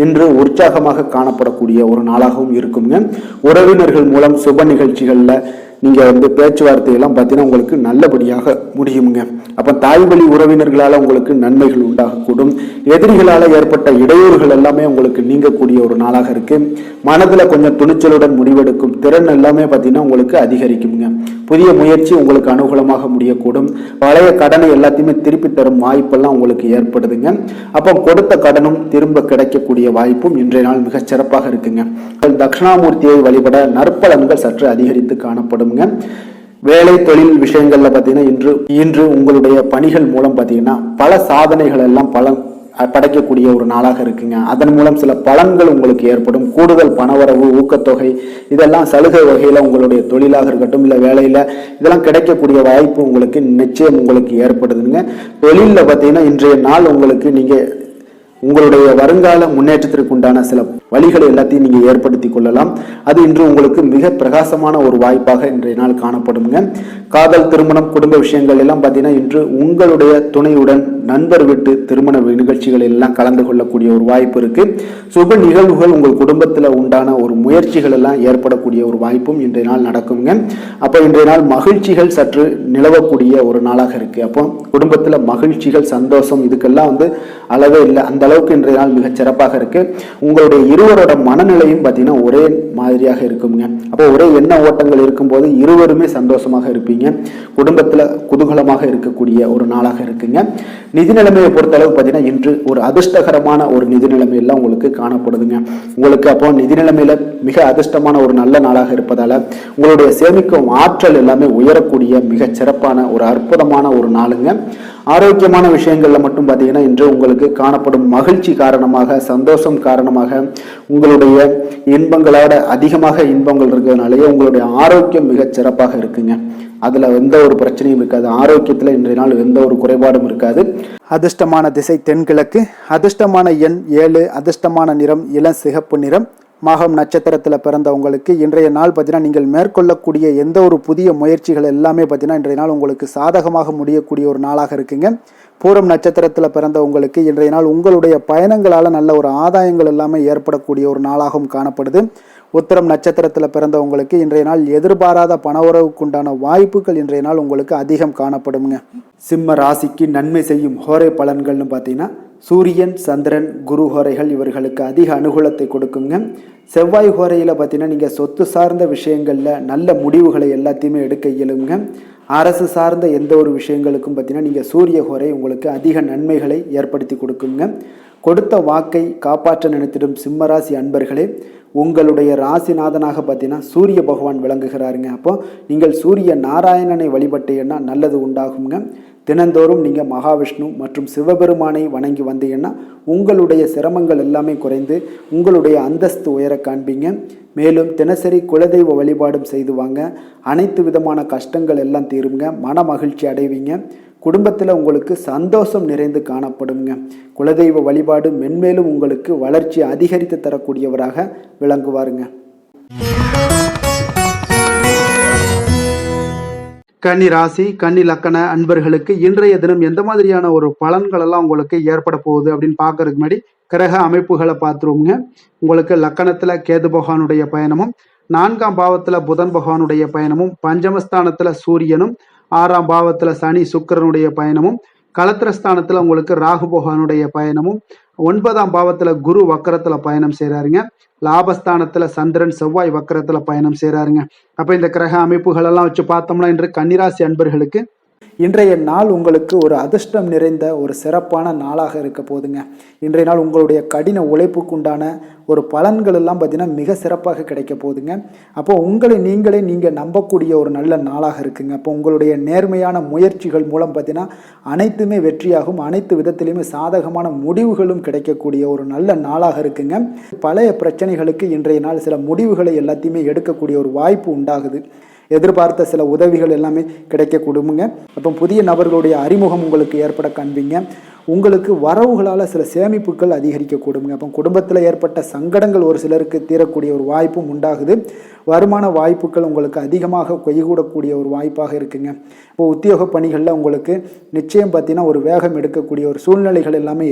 இன்று உற்சாகமாக காணப்படக்கூடிய ஒரு நாளாகவும் இருக்குங்க. உறவினர்கள் மூலம் சுப நிகழ்ச்சிகள்ல நீங்கள் பேச்சுவார்த்தை எல்லாம் பார்த்தீங்கன்னா உங்களுக்கு நல்லபடியாக முடியுங்க. அப்போ தாய் வழி உறவினர்களால் உங்களுக்கு நன்மைகள் உண்டாகக்கூடும். எதிரிகளால் ஏற்பட்ட இடையூறுகள் எல்லாமே உங்களுக்கு நீங்கக்கூடிய ஒரு நாளாக இருக்கு. மனதில் கொஞ்சம் துணிச்சலுடன் முடிவெடுக்கும் திறன் எல்லாமே பார்த்தீங்கன்னா உங்களுக்கு அதிகரிக்குங்க. புதிய முயற்சி உங்களுக்கு அனுகூலமாக முடியக்கூடும். பழைய கடனை எல்லாத்தையுமே திருப்பி தரும் வாய்ப்பெல்லாம் உங்களுக்கு ஏற்படுதுங்க. அப்போ கொடுத்த கடனும் திரும்ப கிடைக்கக்கூடிய வாய்ப்பும் இன்றைய நாள் மிகச் சிறப்பாக இருக்குங்க. தட்சிணாமூர்த்தியை வழிபட நற்பலன்கள் சற்று அதிகரித்து காணப்படுங்க. வேலை தொழில் விஷயங்கள்ல பார்த்தீங்கன்னா இன்று உங்களுடைய பணிகள் மூலம் பார்த்தீங்கன்னா பல சாதனைகள் எல்லாம் படைக்கக்கூடிய ஒரு நாளாக இருக்குங்க. அதன் மூலம் சில பலன்கள் உங்களுக்கு ஏற்படும். கூடுதல் பணவரவு, ஊக்கத்தொகை இதெல்லாம் சலுகை வகையில உங்களுடைய தொழிலாக இருக்கட்டும் இல்லை வேலையில இதெல்லாம் கிடைக்கக்கூடிய வாய்ப்பு உங்களுக்கு நிச்சயம் உங்களுக்கு ஏற்படுதுங்க. தொழிலில் பார்த்தீங்கன்னா இன்றைய நாள் உங்களுக்கு உங்களுடைய வருங்கால முன்னேற்றத்திற்கு உண்டான சில வழிகளை எல்லாத்தையும் நீங்க ஏற்படுத்தி கொள்ளலாம். அது இன்று உங்களுக்கு மிக பிரகாசமான ஒரு வாய்ப்பாக இன்றைய நாள் காணப்படுங்க. காதல், திருமணம், குடும்ப விஷயங்கள் எல்லாம் பார்த்தீங்கன்னா இன்று உங்களுடைய துணையுடன் நண்பர் வீட்டு திருமண நிகழ்ச்சிகள் எல்லாம் கலந்து கொள்ளக்கூடிய ஒரு வாய்ப்பு இருக்கு. சுப நிகழ்வுகள் உங்கள் குடும்பத்தில் உண்டான ஒரு முயற்சிகள் எல்லாம் ஏற்படக்கூடிய ஒரு வாய்ப்பும் இன்றைய நாள் நடக்குங்க. அப்போ இன்றைய நாள் மகிழ்ச்சிகள் சற்று நிலவக்கூடிய ஒரு நாளாக இருக்கு. அப்போ குடும்பத்தில் மகிழ்ச்சிகள், சந்தோஷம் இதுக்கெல்லாம் அளவே இல்லை. அந்த அளவுக்கு இன்றைய நாள் மிகச் சிறப்பாக இருக்கு. உங்களுடைய இருவரோட மனநிலையும் பார்த்தீங்கன்னா ஒரே மாதிரியாக இருக்குங்க. அப்போ ஒரே எண்ண ஓட்டங்கள் இருக்கும்போது இருவருமே சந்தோஷமாக இருப்பீங்க. குடும்பத்தில் குதூகலமாக இருக்கக்கூடிய ஒரு நாளாக இருக்குங்க. நிதி நிலைமையை பொறுத்த அளவுக்கு பார்த்தீங்கன்னா இன்று ஒரு அதிர்ஷ்டகரமான ஒரு நிதி நிலைமையெல்லாம் உங்களுக்கு காணப்படுதுங்க. உங்களுக்கு அப்போ நிதி நிலைமையில மிக அதிர்ஷ்டமான ஒரு நல்ல நாளாக இருப்பதால உங்களுடைய சேமிக்கும் ஆற்றல் எல்லாமே உயரக்கூடிய மிக சிறப்பான ஒரு அற்புதமான ஒரு நாளுங்க. ஆரோக்கியமான விஷயங்கள்ல மட்டும் பார்த்தீங்கன்னா இன்று உங்களுக்கு காணப்படும் மகிழ்ச்சி காரணமாக, சந்தோஷம் காரணமாக உங்களுடைய இன்பங்களோட அதிகமாக இன்பங்கள் இருக்கிறதுனாலேயே உங்களுடைய ஆரோக்கியம் மிகச் சிறப்பாக இருக்குங்க. அதுல எந்த ஒரு பிரச்சனையும் இருக்காது. ஆரோக்கியத்துல இன்றைய நாள் எந்த ஒரு குறைபாடும் இருக்காது. அதிர்ஷ்டமான திசை தென்கிழக்கு, அதிர்ஷ்டமான எண் 7, அதிர்ஷ்டமான நிறம் இளம் சிகப்பு நிறம். மகம் நட்சத்திரத்தில் பிறந்தவங்களுக்கு இன்றைய நாள் பார்த்தீங்கன்னா நீங்கள் மேற்கொள்ளக்கூடிய எந்த ஒரு புதிய முயற்சிகள் எல்லாமே பார்த்தீங்கன்னா இன்றைய நாள் உங்களுக்கு சாதகமாக முடியக்கூடிய ஒரு நாளாக இருக்குங்க. பூரம் நட்சத்திரத்தில் பிறந்தவங்களுக்கு இன்றைய நாள் உங்களுடைய பயணங்களால் நல்ல ஒரு ஆதாயங்கள் எல்லாமே ஏற்படக்கூடிய ஒரு நாளாகவும் காணப்படுது. உத்திரம் நட்சத்திரத்தில் பிறந்தவங்களுக்கு இன்றைய நாள் எதிர்பாராத பணவரவுக்குண்டான வாய்ப்புகள் இன்றைய நாள் உங்களுக்கு அதிகம் காணப்படுங்க. சிம்ம ராசிக்கு நன்மை செய்யும் ஹோரை பலன்கள்னு பார்த்தீங்கன்னா சூரியன், சந்திரன், குரு ஹோரைகள் இவர்களுக்கு அதிக அனுகூலத்தை கொடுக்குங்க. செவ்வாய் ஹோரையில் பார்த்தீங்கன்னா நீங்கள் சொத்து சார்ந்த விஷயங்களில் நல்ல முடிவுகளை எல்லாத்தையுமே எடுக்க இயலுங்க. அரசு சார்ந்த எந்த ஒரு விஷயங்களுக்கும் பார்த்தீங்கன்னா நீங்கள் சூரிய ஹோரை உங்களுக்கு அதிக நன்மைகளை ஏற்படுத்தி கொடுக்குங்க. கொடுத்த வாக்கை காப்பாற்ற நினைத்திடும் சிம்மராசி அன்பர்களே, உங்களுடைய ராசிநாதனாக பார்த்தீங்கன்னா சூரிய பகவான் விளங்குகிறாருங்க. அப்போ நீங்கள் சூரிய நாராயணனை வழிபட்டீங்கன்னா நல்லது உண்டாகுங்க. தினந்தோறும் நீங்கள் மகாவிஷ்ணு மற்றும் சிவபெருமானை வணங்கி வந்தீங்கன்னா உங்களுடைய சிரமங்கள் எல்லாமே குறைந்து உங்களுடைய அந்தஸ்து உயர காண்பீங்க. மேலும் தினசரி குலதெய்வ வழிபாடும் செய்து வாங்க. அனைத்து விதமான கஷ்டங்கள் எல்லாம் தீருங்க. மன மகிழ்ச்சி அடைவீங்க. குடும்பத்தில் உங்களுக்கு சந்தோஷம் நிறைந்து காணப்படுங்க. குலதெய்வ வழிபாடு மென்மேலும் உங்களுக்கு வளர்ச்சி அதிகரித்து தரக்கூடியவராக விளங்குவாருங்க. கன்னி ராசி, கன்னி லக்கண அன்பர்களுக்கு இன்றைய தினம் எந்த மாதிரியான ஒரு பலன்கள் எல்லாம் உங்களுக்கு ஏற்பட போகுது அப்படின்னு பார்க்கறதுக்கு முன்னாடி கிரக அமைப்புகளை பார்த்துருவோங்க. உங்களுக்கு லக்கணத்துல கேது பகவானுடைய பயணமும், 4ஆம் பாவத்துல புதன் பகவானுடைய பயணமும், பஞ்சமஸ்தானத்துல சூரியனும், 6ஆம் பாவத்துல சனி சுக்கிரனுடைய பயணமும், களத்திரஸ்தானத்துல உங்களுக்கு ராகு பகவானுடைய பயணமும், 9ஆம் பாவத்துல குரு வக்கரத்துல பயணம் செய்யறாருங்க. லாபஸ்தானத்துல சந்திரன் செவ்வாய் வக்கரத்துல பயணம் செய்யறாருங்க. அப்ப இந்த கிரக அமைப்புகள் எல்லாம் வச்சு பார்த்தோம்னா இன்று கன்னிராசி அன்பர்களுக்கு இன்றைய நாள் உங்களுக்கு ஒரு அதிர்ஷ்டம் நிறைந்த ஒரு சிறப்பான நாளாக இருக்க போதுங்க. இன்றைய நாள் உங்களுடைய கடின உழைப்புக்குண்டான ஒரு பலன்கள் எல்லாம் பார்த்தீங்கன்னா மிக சிறப்பாக கிடைக்க போகுதுங்க. அப்போ உங்களை நீங்கள் நம்பக்கூடிய ஒரு நல்ல நாளாக இருக்குங்க. அப்போ உங்களுடைய நேர்மையான முயற்சிகள் மூலம் பார்த்தீங்கன்னா அனைத்துமே வெற்றியாகும். அனைத்து விதத்திலையுமே சாதகமான முடிவுகளும் கிடைக்கக்கூடிய ஒரு நல்ல நாளாக இருக்குங்க. பழைய பிரச்சனைகளுக்கு இன்றைய நாள் சில முடிவுகளை எல்லாத்தையுமே எடுக்கக்கூடிய ஒரு வாய்ப்பு உண்டாகுது. எதிர்பார்த்த சில உதவிகள் எல்லாமே கிடைக்க கொடுங்க. அப்போ புதிய நபர்களுடைய அறிமுகம் உங்களுக்கு ஏற்பட காண்பீங்க. உங்களுக்கு வரவுகளால் சில சேமிப்புகள் அதிகரிக்க கொடுங்க. அப்போ குடும்பத்தில் ஏற்பட்ட சங்கடங்கள் ஒரு சிலருக்கு தீரக்கூடிய ஒரு வாய்ப்பும் உண்டாகுது. வருமான வாய்ப்புகள் உங்களுக்கு அதிகமாக கைகூடக்கூடிய ஒரு வாய்ப்பாக இருக்குங்க. இப்போ உத்தியோக பணிகளில் உங்களுக்கு நிச்சயம் பார்த்தீங்கன்னா ஒரு வேகம் எடுக்கக்கூடிய ஒரு சூழ்நிலைகள் எல்லாமே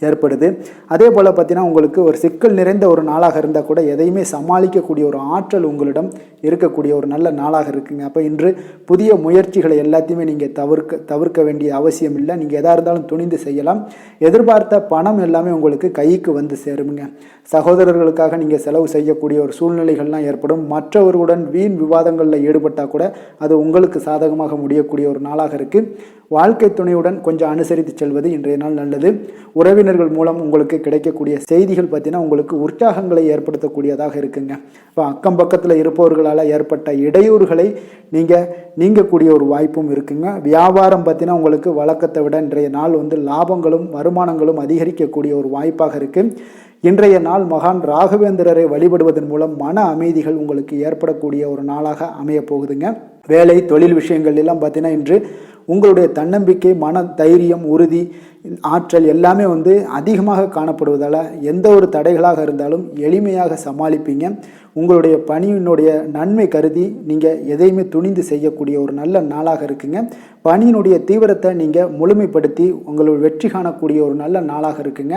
ஏற்படுது. அதே போல் பார்த்தீங்கன்னா உங்களுக்கு ஒரு சிக்கல் நிறைந்த ஒரு நாளாக இருந்தால் கூட எதையுமே சமாளிக்கக்கூடிய ஒரு ஆற்றல் உங்களிடம் இருக்கக்கூடிய ஒரு நல்ல நாளாக இருக்குங்க. அப்போ இன்று புதிய முயற்சிகளை எல்லாத்தையுமே நீங்கள் தவிர்க்க வேண்டிய அவசியம் இல்லை. நீங்கள் எதாக இருந்தாலும் துணிந்து செய்யலாம். எதிர்பார்த்த பணம் எல்லாமே உங்களுக்கு கைக்கு வந்து சேருங்க. சகோதரர்களுக்காக நீங்கள் செலவு செய்யக்கூடிய ஒரு சூழ்நிலைகள்லாம் ஏற்படும். மற்றவர்களுடன் வீண் விவாதங்களில் ஈடுபட்டால் கூட அது உங்களுக்கு சாதகமாக முடியக்கூடிய ஒரு நாளாக இருக்குது. வாழ்க்கை துணையுடன் கொஞ்சம் அனுசரித்து செல்வது இன்றைய நாள் நல்லது. உறவினர்கள் மூலம் உங்களுக்கு கிடைக்கக்கூடிய செய்திகள் பார்த்தீங்கன்னா உங்களுக்கு உற்சாகங்களை ஏற்படுத்தக்கூடியதாக இருக்குங்க. இப்போ அக்கம் பக்கத்தில் இருப்பவர்களால் ஏற்பட்ட இடையூறுகளை நீங்கக்கூடிய ஒரு வாய்ப்பும் இருக்குங்க. வியாபாரம் பார்த்தீங்கன்னா உங்களுக்கு வழக்கத்தை விட இன்றைய நாள் லாபங்களும் வருமானங்களும் அதிகரிக்கக்கூடிய ஒரு வாய்ப்பாக இருக்குது. இன்றைய நாள் மகான் ராகவேந்திரரை வழிபடுவதன் மூலம் மன அமைதிகள் உங்களுக்கு ஏற்படக்கூடிய ஒரு நாளாக அமைய போகுதுங்க. வேலை தொழில் விஷயங்கள் எல்லாம் பார்த்தீங்கன்னா இன்று உங்களுடைய தன்னம்பிக்கை, மன தைரியம், உறுதி, ஆற்றல் எல்லாமே அதிகமாக காணப்படுவதால் எந்த ஒரு தடைகளாக இருந்தாலும் எளிமையாக சமாளிப்பீங்க. உங்களுடைய பணியினுடைய நன்மை கருதி நீங்கள் எதையுமே துணிந்து செய்யக்கூடிய ஒரு நல்ல நாளாக இருக்குங்க. பணியினுடைய தீவிரத்தை நீங்கள் முழுமைப்படுத்தி உங்களுடைய வெற்றி காணக்கூடிய ஒரு நல்ல நாளாக இருக்குங்க.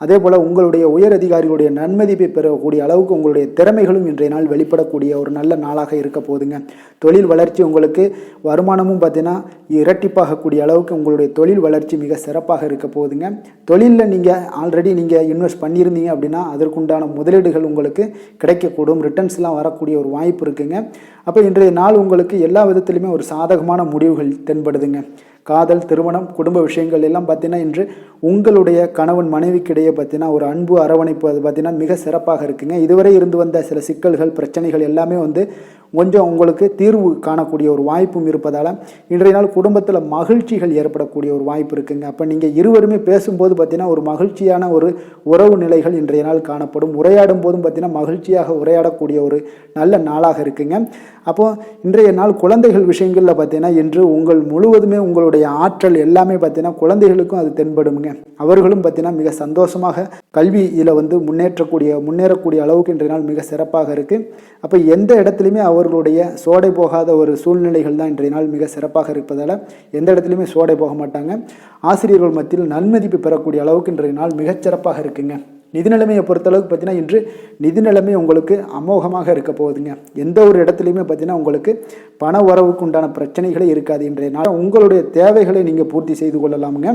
அதே போல் உங்களுடைய உயர் அதிகாரிகளுடைய நன்மதிப்பை பெறக்கூடிய அளவுக்கு உங்களுடைய திறமைகளும் இன்றைய நாள் வெளிப்படக்கூடிய ஒரு நல்ல நாளாக இருக்க போகுதுங்க. தொழில் வளர்ச்சி உங்களுக்கு வருமானமும் பார்த்தீங்கன்னா இரட்டிப்பாகக்கூடிய அளவுக்கு உங்களுடைய தொழில் வளர்ச்சி மிக சிறப்பாக இருக்க போகுதுங்க. தொழிலில் நீங்கள் ஆல்ரெடி இன்வெஸ்ட் பண்ணியிருந்தீங்க அப்படின்னா அதற்குண்டான முதலீடுகள் உங்களுக்கு கிடைக்கக்கூடும். ரிட்டர்ன்ஸ்லாம் வரக்கூடிய ஒரு வாய்ப்பு இருக்குங்க. அப்போ இன்றைய நாள் உங்களுக்கு எல்லா விதத்திலுமே ஒரு சாதகமான முடிவுகள் தென்படுதுங்க. காதல், திருமணம், குடும்ப விஷயங்கள் எல்லாம் பார்த்தீங்கன்னா இன்று உங்களுடைய கணவன் மனைவிக்கிடையே பார்த்தீங்கன்னா ஒரு அன்பு அரவணைப்பு அது பார்த்தீங்கன்னா மிக சிறப்பாக இருக்குங்க. இதுவரை இருந்து வந்த சில சிக்கல்கள் பிரச்சனைகள் எல்லாமே கொஞ்சம் உங்களுக்கு தீர்வு காணக்கூடிய ஒரு வாய்ப்பும் இருப்பதால் இன்றைய நாள் குடும்பத்தில் மகிழ்ச்சிகள் ஏற்படக்கூடிய ஒரு வாய்ப்பு இருக்குங்க. அப்போ நீங்கள் இருவருமே பேசும்போது பார்த்தீங்கன்னா ஒரு மகிழ்ச்சியான ஒரு உறவு நிலைகள் இன்றைய நாள் காணப்படும். உரையாடும் போதும் பார்த்தீங்கன்னா மகிழ்ச்சியாக உரையாடக்கூடிய ஒரு நல்ல நாளாக இருக்குங்க. அப்போது இன்றைய நாள் குழந்தைகள் விஷயங்களில் பார்த்தீங்கன்னா இன்று முழுவதுமே உங்களுடைய ஆற்றல் எல்லாமே பார்த்தீங்கன்னா குழந்தைகளுக்கும் அது தென்படுங்க. அவர்களும் பார்த்தீங்கன்னா மிக சந்தோஷமாக கல்வியில் முன்னேறக்கூடிய அளவுக்கு இன்றைய நாள் மிக சிறப்பாக இருக்குது. அப்போ எந்த இடத்துலையுமே அவர்களுடைய சோடை போகாத ஒரு சூழ்நிலைகள் தான் இன்றைய நாள் மிக சிறப்பாக இருப்பதால் எந்த இடத்துலையுமே சோடை போக மாட்டாங்க. ஆசிரியர்கள் மத்தியில் நன்மதிப்பு பெறக்கூடிய அளவுக்கு இன்றைய நாள் மிகச்சிறப்பாக இருக்குங்க. நிதி நிலைமையை பொறுத்தளவுக்கு பார்த்தீங்கன்னா இன்று நிதி நிலைமை உங்களுக்கு அமோகமாக இருக்க போகுதுங்க. எந்த ஒரு இடத்துலையுமே பார்த்தீங்கன்னா உங்களுக்கு பண வரவுக்கு உண்டான பிரச்சனைகளே இருக்காது. இன்றைய நாள் உங்களுடைய தேவைகளை நீங்கள் பூர்த்தி செய்து கொள்ளலாமுங்க.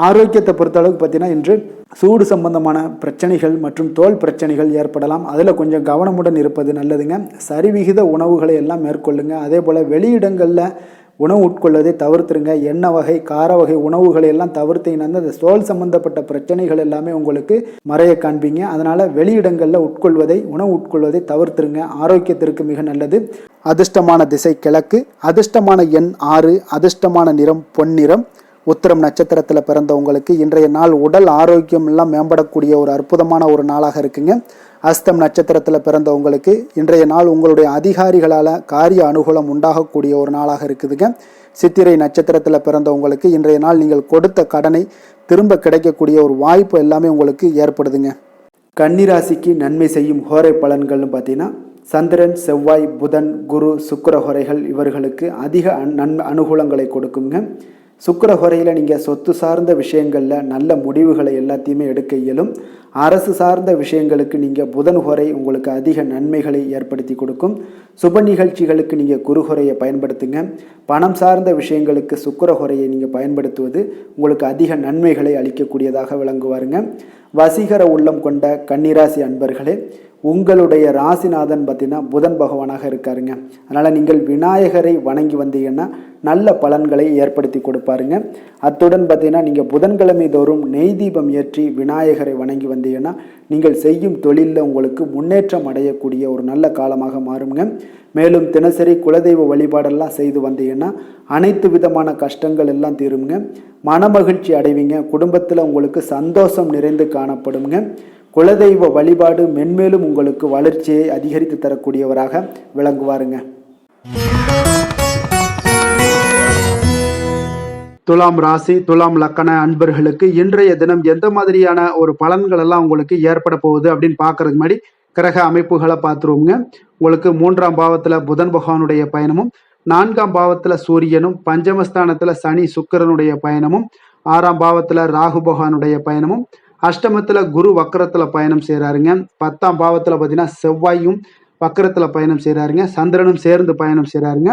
ஆரோக்கியத்தை பொறுத்தளவுக்கு பார்த்தீங்கன்னா இன்று சூடு சம்பந்தமான பிரச்சனைகள் மற்றும் தோல் பிரச்சனைகள் ஏற்படலாம். அதில் கொஞ்சம் கவனமுடன் இருப்பது நல்லதுங்க. சரிவிகித உணவுகளை எல்லாம் மேற்கொள்ளுங்க. அதே போல் வெளியிடங்களில் உணவு உட்கொள்வதை தவிர்த்துருங்க. எண்ணெய் வகை, கார வகை உணவுகளை எல்லாம் தவிர்த்தீங்கன்னா அந்த தோல் சம்பந்தப்பட்ட பிரச்சனைகள் எல்லாமே உங்களுக்கு மறைய காண்பீங்க. அதனால் வெளியிடங்களில் உணவு உட்கொள்வதை தவிர்த்துருங்க. ஆரோக்கியத்திற்கு மிக நல்லது. அதிர்ஷ்டமான திசை கிழக்கு, அதிர்ஷ்டமான எண் 6, அதிர்ஷ்டமான நிறம் பொன்னிறம். உத்திரம் நட்சத்திரத்தில் பிறந்தவங்களுக்கு இன்றைய நாள் உடல் ஆரோக்கியம் எல்லாம் மேம்படக்கூடிய ஒரு அற்புதமான ஒரு நாளாக இருக்குங்க. அஸ்தம் நட்சத்திரத்தில் பிறந்தவங்களுக்கு இன்றைய நாள் உங்களுடைய அதிகாரிகளால் காரிய அனுகூலம் உண்டாகக்கூடிய ஒரு நாளாக இருக்குதுங்க. சித்திரை நட்சத்திரத்தில் பிறந்தவங்களுக்கு இன்றைய நாள் நீங்கள் கொடுத்த கடனை திரும்ப கிடைக்கக்கூடிய ஒரு வாய்ப்பு எல்லாமே உங்களுக்கு ஏற்படுதுங்க. கன்னிராசிக்கு நன்மை செய்யும் ஹோரை பலன்கள்னு பார்த்தீங்கன்னா சந்திரன், செவ்வாய், புதன், குரு, சுக்கிர ஹோரைகள் இவர்களுக்கு அதிக அனுகூலங்களை கொடுக்குங்க. சுக்கிர ஹோரையில் நீங்கள் சொத்து சார்ந்த விஷயங்களில் நல்ல முடிவுகளை எல்லாத்தையுமே எடுக்க இயலும். அரசு சார்ந்த விஷயங்களுக்கு நீங்கள் புதன் ஹோரை உங்களுக்கு அதிக நன்மைகளை ஏற்படுத்தி கொடுக்கும். சுப நிகழ்ச்சிகளுக்கு நீங்கள் குரு ஹோரையை பயன்படுத்துங்க. பணம் சார்ந்த விஷயங்களுக்கு சுக்கிர ஹோரையை நீங்கள் பயன்படுத்துவது உங்களுக்கு அதிக நன்மைகளை அளிக்கக்கூடியதாக விளங்குவாருங்க. வசீகர உள்ளம் கொண்ட கன்னிராசி அன்பர்களே, உங்களுடைய ராசிநாதன் பார்த்தீங்கன்னா புதன் பகவானாக இருக்காருங்க. அதனால் நீங்கள் விநாயகரை வணங்கி வந்தீங்கன்னா நல்ல பலன்களை ஏற்படுத்தி கொடுப்பாருங்க. அத்துடன் பார்த்தீங்கன்னா நீங்கள் புதன்கிழமை தோறும் நெய் தீபம் ஏற்றி விநாயகரை வணங்கி வந்தீங்கன்னா நீங்கள் செய்யும் தொழிலில் உங்களுக்கு முன்னேற்றம் அடையக்கூடிய ஒரு நல்ல காலமாக மாறுங்க. மேலும் தினசரி குலதெய்வ வழிபாடெல்லாம் செய்து வந்தீங்கன்னா அனைத்து விதமான கஷ்டங்கள் எல்லாம் தீருங்க. மனமகிழ்ச்சி அடைவீங்க. குடும்பத்தில் உங்களுக்கு சந்தோஷம் நிறைந்து காணப்படுங்க. குலதெய்வ வழிபாடு மென்மேலும் உங்களுக்கு வளர்ச்சியை அதிகரித்து தரக்கூடியவராக விளங்குவாருங்க. துலாம் ராசி, துலாம் லக்கண அன்பர்களுக்கு இன்றைய தினம் எந்த மாதிரியான ஒரு பலன்கள் எல்லாம் உங்களுக்கு ஏற்பட போகுது அப்படின்னு பார்க்கறதுக்கு முன்னாடி கிரக அமைப்புகளை பார்த்துருவோங்க. உங்களுக்கு 3ஆம் பாவத்துல புதன் பகவானுடைய பயணமும், 4ஆம் பாவத்துல சூரியனும், பஞ்சமஸ்தானத்துல சனி சுக்கிரனுடைய பயணமும், 6ஆம் பாவத்துல ராகு பகவானுடைய பயணமும், அஷ்டமத்தில் குரு வக்கரத்தில் பயணம் செய்கிறாருங்க. 10ஆம் பாவத்தில் பார்த்தீங்கன்னா செவ்வாயும் வக்கரத்தில் பயணம் செய்கிறாருங்க. சந்திரனும் சேர்ந்து பயணம் செய்கிறாருங்க.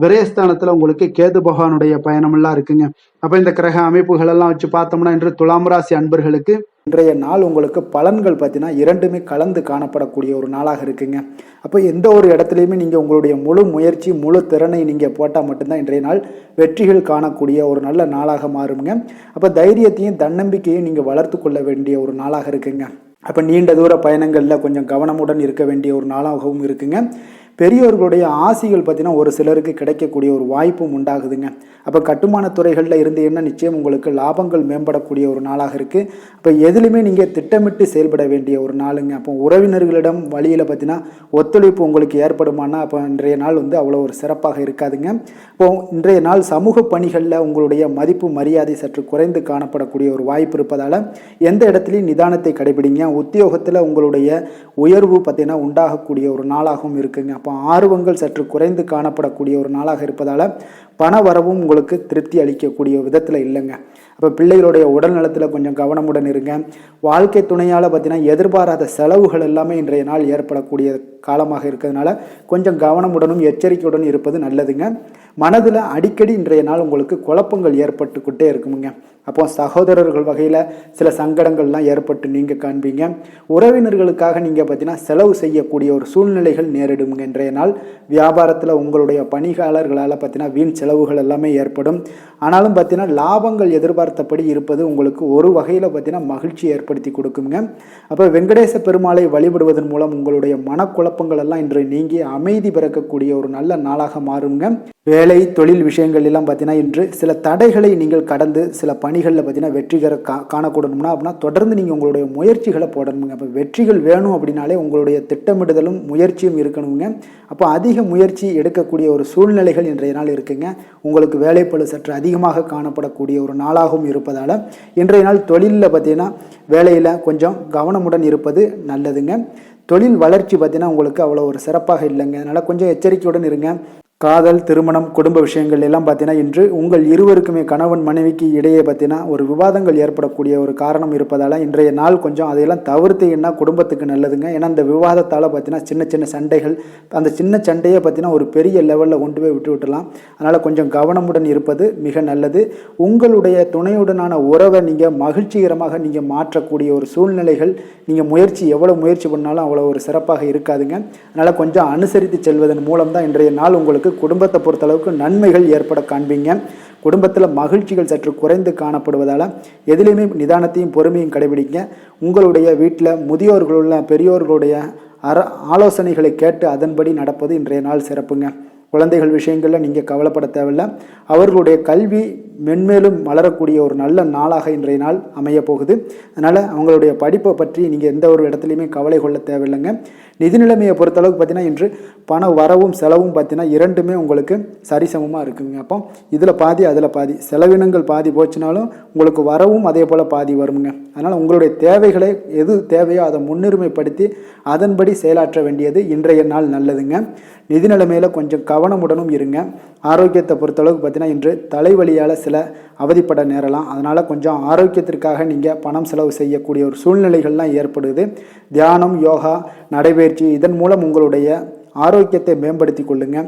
விரயஸ்தானத்தில் உங்களுக்கு கேது பகவானுடைய பயணமெல்லாம் இருக்குங்க. அப்போ இந்த கிரக அமைப்புகள் எல்லாம் வச்சு பார்த்தோம்னா இன்று துலாம் ராசி அன்பர்களுக்கு இன்றைய நாள் உங்களுக்கு பலன்கள் பார்த்தீங்கன்னா இரண்டுமே கலந்து காணப்படக்கூடிய ஒரு நாளாக இருக்குங்க. அப்போ எந்த ஒரு இடத்துலையுமே நீங்கள் உங்களுடைய முழு முயற்சி முழு திறனை நீங்கள் போட்டால் மட்டும்தான் இன்றைய நாள் வெற்றிகள் காணக்கூடிய ஒரு நல்ல நாளாக மாறுங்க. அப்போ தைரியத்தையும் தன்னம்பிக்கையும் நீங்கள் வளர்த்து கொள்ள வேண்டிய ஒரு நாளாக இருக்குங்க. அப்போ நீண்ட தூர பயணங்களில் கொஞ்சம் கவனமுடன் இருக்க வேண்டிய ஒரு நாளாகவும் இருக்குங்க. பெரியோர்களுடைய ஆசிகள் பார்த்தீங்கன்னா ஒரு சிலருக்கு கிடைக்கக்கூடிய ஒரு வாய்ப்பும் உண்டாகுதுங்க. அப்போ கட்டுமான துறைகளில் இருந்தீங்கன்னா நிச்சயம் உங்களுக்கு லாபங்கள் மேம்படக்கூடிய ஒரு நாளாக இருக்குது. அப்போ எதுலையுமே நீங்கள் திட்டமிட்டு செயல்பட வேண்டிய ஒரு நாளுங்க. அப்போ உறவினர்களிடம் வழியில் பார்த்தீங்கன்னா ஒத்துழைப்பு உங்களுக்கு ஏற்படுமானா அப்போ இன்றைய நாள் அவ்வளோ ஒரு சிறப்பாக இருக்காதுங்க. இப்போது இன்றைய நாள் சமூக பணிகளில் உங்களுடைய மதிப்பு மரியாதை சற்று குறைந்து காணப்படக்கூடிய ஒரு வாய்ப்பு இருப்பதால் எந்த இடத்துலையும் நிதானத்தை கடைபிடிங்க. உத்தியோகத்தில் உங்களுடைய உயர்வு பார்த்தீங்கன்னா உண்டாகக்கூடிய ஒரு நாளாகவும் இருக்குங்க. அப்போ ஆர்வங்கள் சற்று குறைந்து காணப்படக்கூடிய ஒரு நாளாக இருப்பதால் பண வரவும் உங்களுக்கு திருப்தி அளிக்கக்கூடிய விதத்தில் இல்லைங்க. அப்போ பிள்ளைகளுடைய உடல் நலத்தில் கொஞ்சம் கவனமுடன் இருங்க. வாழ்க்கை துணையால் பார்த்தீங்கன்னா எதிர்பாராத செலவுகள் எல்லாமே இன்றைய நாள் ஏற்படக்கூடிய காலமாக இருக்கிறதுனால கொஞ்சம் கவனமுடனும் எச்சரிக்கையுடன் இருப்பது நல்லதுங்க. மனதில் அடிக்கடி இன்றைய நாள் உங்களுக்கு குழப்பங்கள் ஏற்பட்டுக்கிட்டே இருக்குமுங்க. அப்போ சகோதரர்கள் வகையில் சில சங்கடங்கள்லாம் ஏற்பட்டு நீங்கள் காண்பீங்க. உறவினர்களுக்காக நீங்கள் பார்த்தீங்கன்னா செலவு செய்யக்கூடிய ஒரு சூழ்நிலைகள் நேரிடுங்க. இன்றைய நாள் வியாபாரத்தில் உங்களுடைய பணியாளர்களால் பார்த்தீங்கன்னா வீண் செலவுகள் எல்லாமே ஏற்படும். ஆனாலும் பார்த்தீங்கன்னா லாபங்கள் எதிர்பார்த்தபடி இருப்பது உங்களுக்கு ஒரு வகையில் பார்த்தீங்கன்னா மகிழ்ச்சி ஏற்படுத்தி கொடுக்குங்க. அப்போ வெங்கடேச பெருமாளை வழிபடுவதன் மூலம் உங்களுடைய மனக்குழப்பங்கள் எல்லாம் இன்று நீங்கி அமைதி பிறக்கக்கூடிய ஒரு நல்ல நாளாக மாறுங்க. வேலை தொழில் விஷயங்கள் எல்லாம் பார்த்தீங்கன்னா இன்று சில தடைகளை நீங்கள் கடந்து சில பணிகளில் பார்த்தீங்கன்னா வெற்றிகர காணக்கூடணும்னா அப்படின்னா தொடர்ந்து நீங்கள் உங்களுடைய முயற்சிகளை போடணுங்க. அப்போ வெற்றிகள் வேணும் அப்படின்னாலே உங்களுடைய திட்டமிடுதலும் முயற்சியும் இருக்கணுங்க. அப்போ அதிக முயற்சி எடுக்கக்கூடிய ஒரு சூழ்நிலைகள் இன்றைய நாள் இருக்குங்க. உங்களுக்கு வேலைப்பளு சற்று அதிகமாக காணப்படக்கூடிய ஒரு நாளாகவும் இருப்பதால் இன்றைய நாள் தொழிலில் பார்த்தீங்கன்னா வேலையில் கொஞ்சம் கவனமுடன் இருப்பது நல்லதுங்க. தொழில் வளர்ச்சி பார்த்தீங்கன்னா உங்களுக்கு அவ்வளோ ஒரு சிறப்பாக இல்லைங்க. அதனால் கொஞ்சம் எச்சரிக்கையுடன் இருங்க. காதல் திருமணம் குடும்ப விஷயங்கள் எல்லாம் பார்த்தீங்கன்னா இன்று உங்கள் இருவருக்குமே கணவன் மனைவிக்கு இடையே பார்த்தீங்கன்னா ஒரு விவாதங்கள் ஏற்படக்கூடிய ஒரு காரணம் இருப்பதால் இன்றைய நாள் கொஞ்சம் அதையெல்லாம் தவிர்த்தீங்கன்னா குடும்பத்துக்கு நல்லதுங்க. ஏன்னா அந்த விவாதத்தால் பார்த்தீங்கன்னா சின்ன சின்ன சண்டைகள் அந்த சின்ன சண்டையை பார்த்தீங்கன்னா ஒரு பெரிய லெவலில் கொண்டு போய் விட்டுலாம். அதனால் கொஞ்சம் கவனமுடன் இருப்பது மிக நல்லது. உங்களுடைய துணையுடனான உறவை நீங்கள் மகிழ்ச்சிகரமாக நீங்கள் மாற்றக்கூடிய ஒரு சூழ்நிலைகள் நீங்கள் எவ்வளோ முயற்சி பண்ணாலும் அவ்வளோ ஒரு சிறப்பாக இருக்காதுங்க. அதனால் கொஞ்சம் அனுசரித்து செல்வதன் மூலம் தான் இன்றைய நாள் உங்களுக்கு குடும்பத்தை பொறுத்தளவுக்கு நன்மைகள் ஏற்பட காண்பீங்க. குடும்பத்தில் மகிழ்ச்சிகள் சற்று குறைந்து காணப்படுவதால் எதிலையுமே நிதானத்தையும் பொறுமையும் கடைபிடிங்க. உங்களுடைய வீட்டில் முதியோர்களுள்ள பெரியோர்களுடைய ஆலோசனைகளை கேட்டு அதன்படி நடப்பது இன்றைய நாள் சிறப்புங்க. குழந்தைகள் விஷயங்களில் நீங்கள் கவலைப்பட தேவையில்லை. அவர்களுடைய கல்வி மென்மேலும் வளரக்கூடிய ஒரு நல்ல நாளாக இன்றைய நாள் அமைய போகுது. அதனால் அவங்களுடைய படிப்பை பற்றி நீங்கள் எந்த ஒரு இடத்துலையுமே கவலை கொள்ள தேவையில்லைங்க. நிதி நிலைமையை பொறுத்தளவுக்கு பார்த்தீங்கன்னா இன்று பண வரவும் செலவும் பார்த்தீங்கன்னா இரண்டுமே உங்களுக்கு சரிசமமாக இருக்குங்க. அப்போ இதில் பாதி அதில் பாதி செலவினங்கள் பாதி போச்சுனாலும் உங்களுக்கு வரவும் அதே போல் பாதி வருங்க. அதனால் உங்களுடைய தேவைகளை எது தேவையோ அதை முன்னுரிமைப்படுத்தி அதன்படி செயலாற்ற வேண்டியது இன்றைய நாள் நல்லதுங்க. நிதி நிலைமையில் கொஞ்சம் கவனமுடனும் இருங்க. ஆரோக்கியத்தை பொறுத்தளவுக்கு பார்த்தீங்கன்னா இன்று தலைவலியால் சில அவதிப்பட நேரலாம். அதனால் கொஞ்சம் ஆரோக்கியத்திற்காக நீங்கள் பணம் செலவு செய்யக்கூடிய ஒரு சூழ்நிலைகள்லாம் ஏற்படுது. தியானம் யோகா நடைபயிற்சி இதன் மூலம் உங்களுடைய ஆரோக்கியத்தை மேம்படுத்தி கொள்ளுங்க.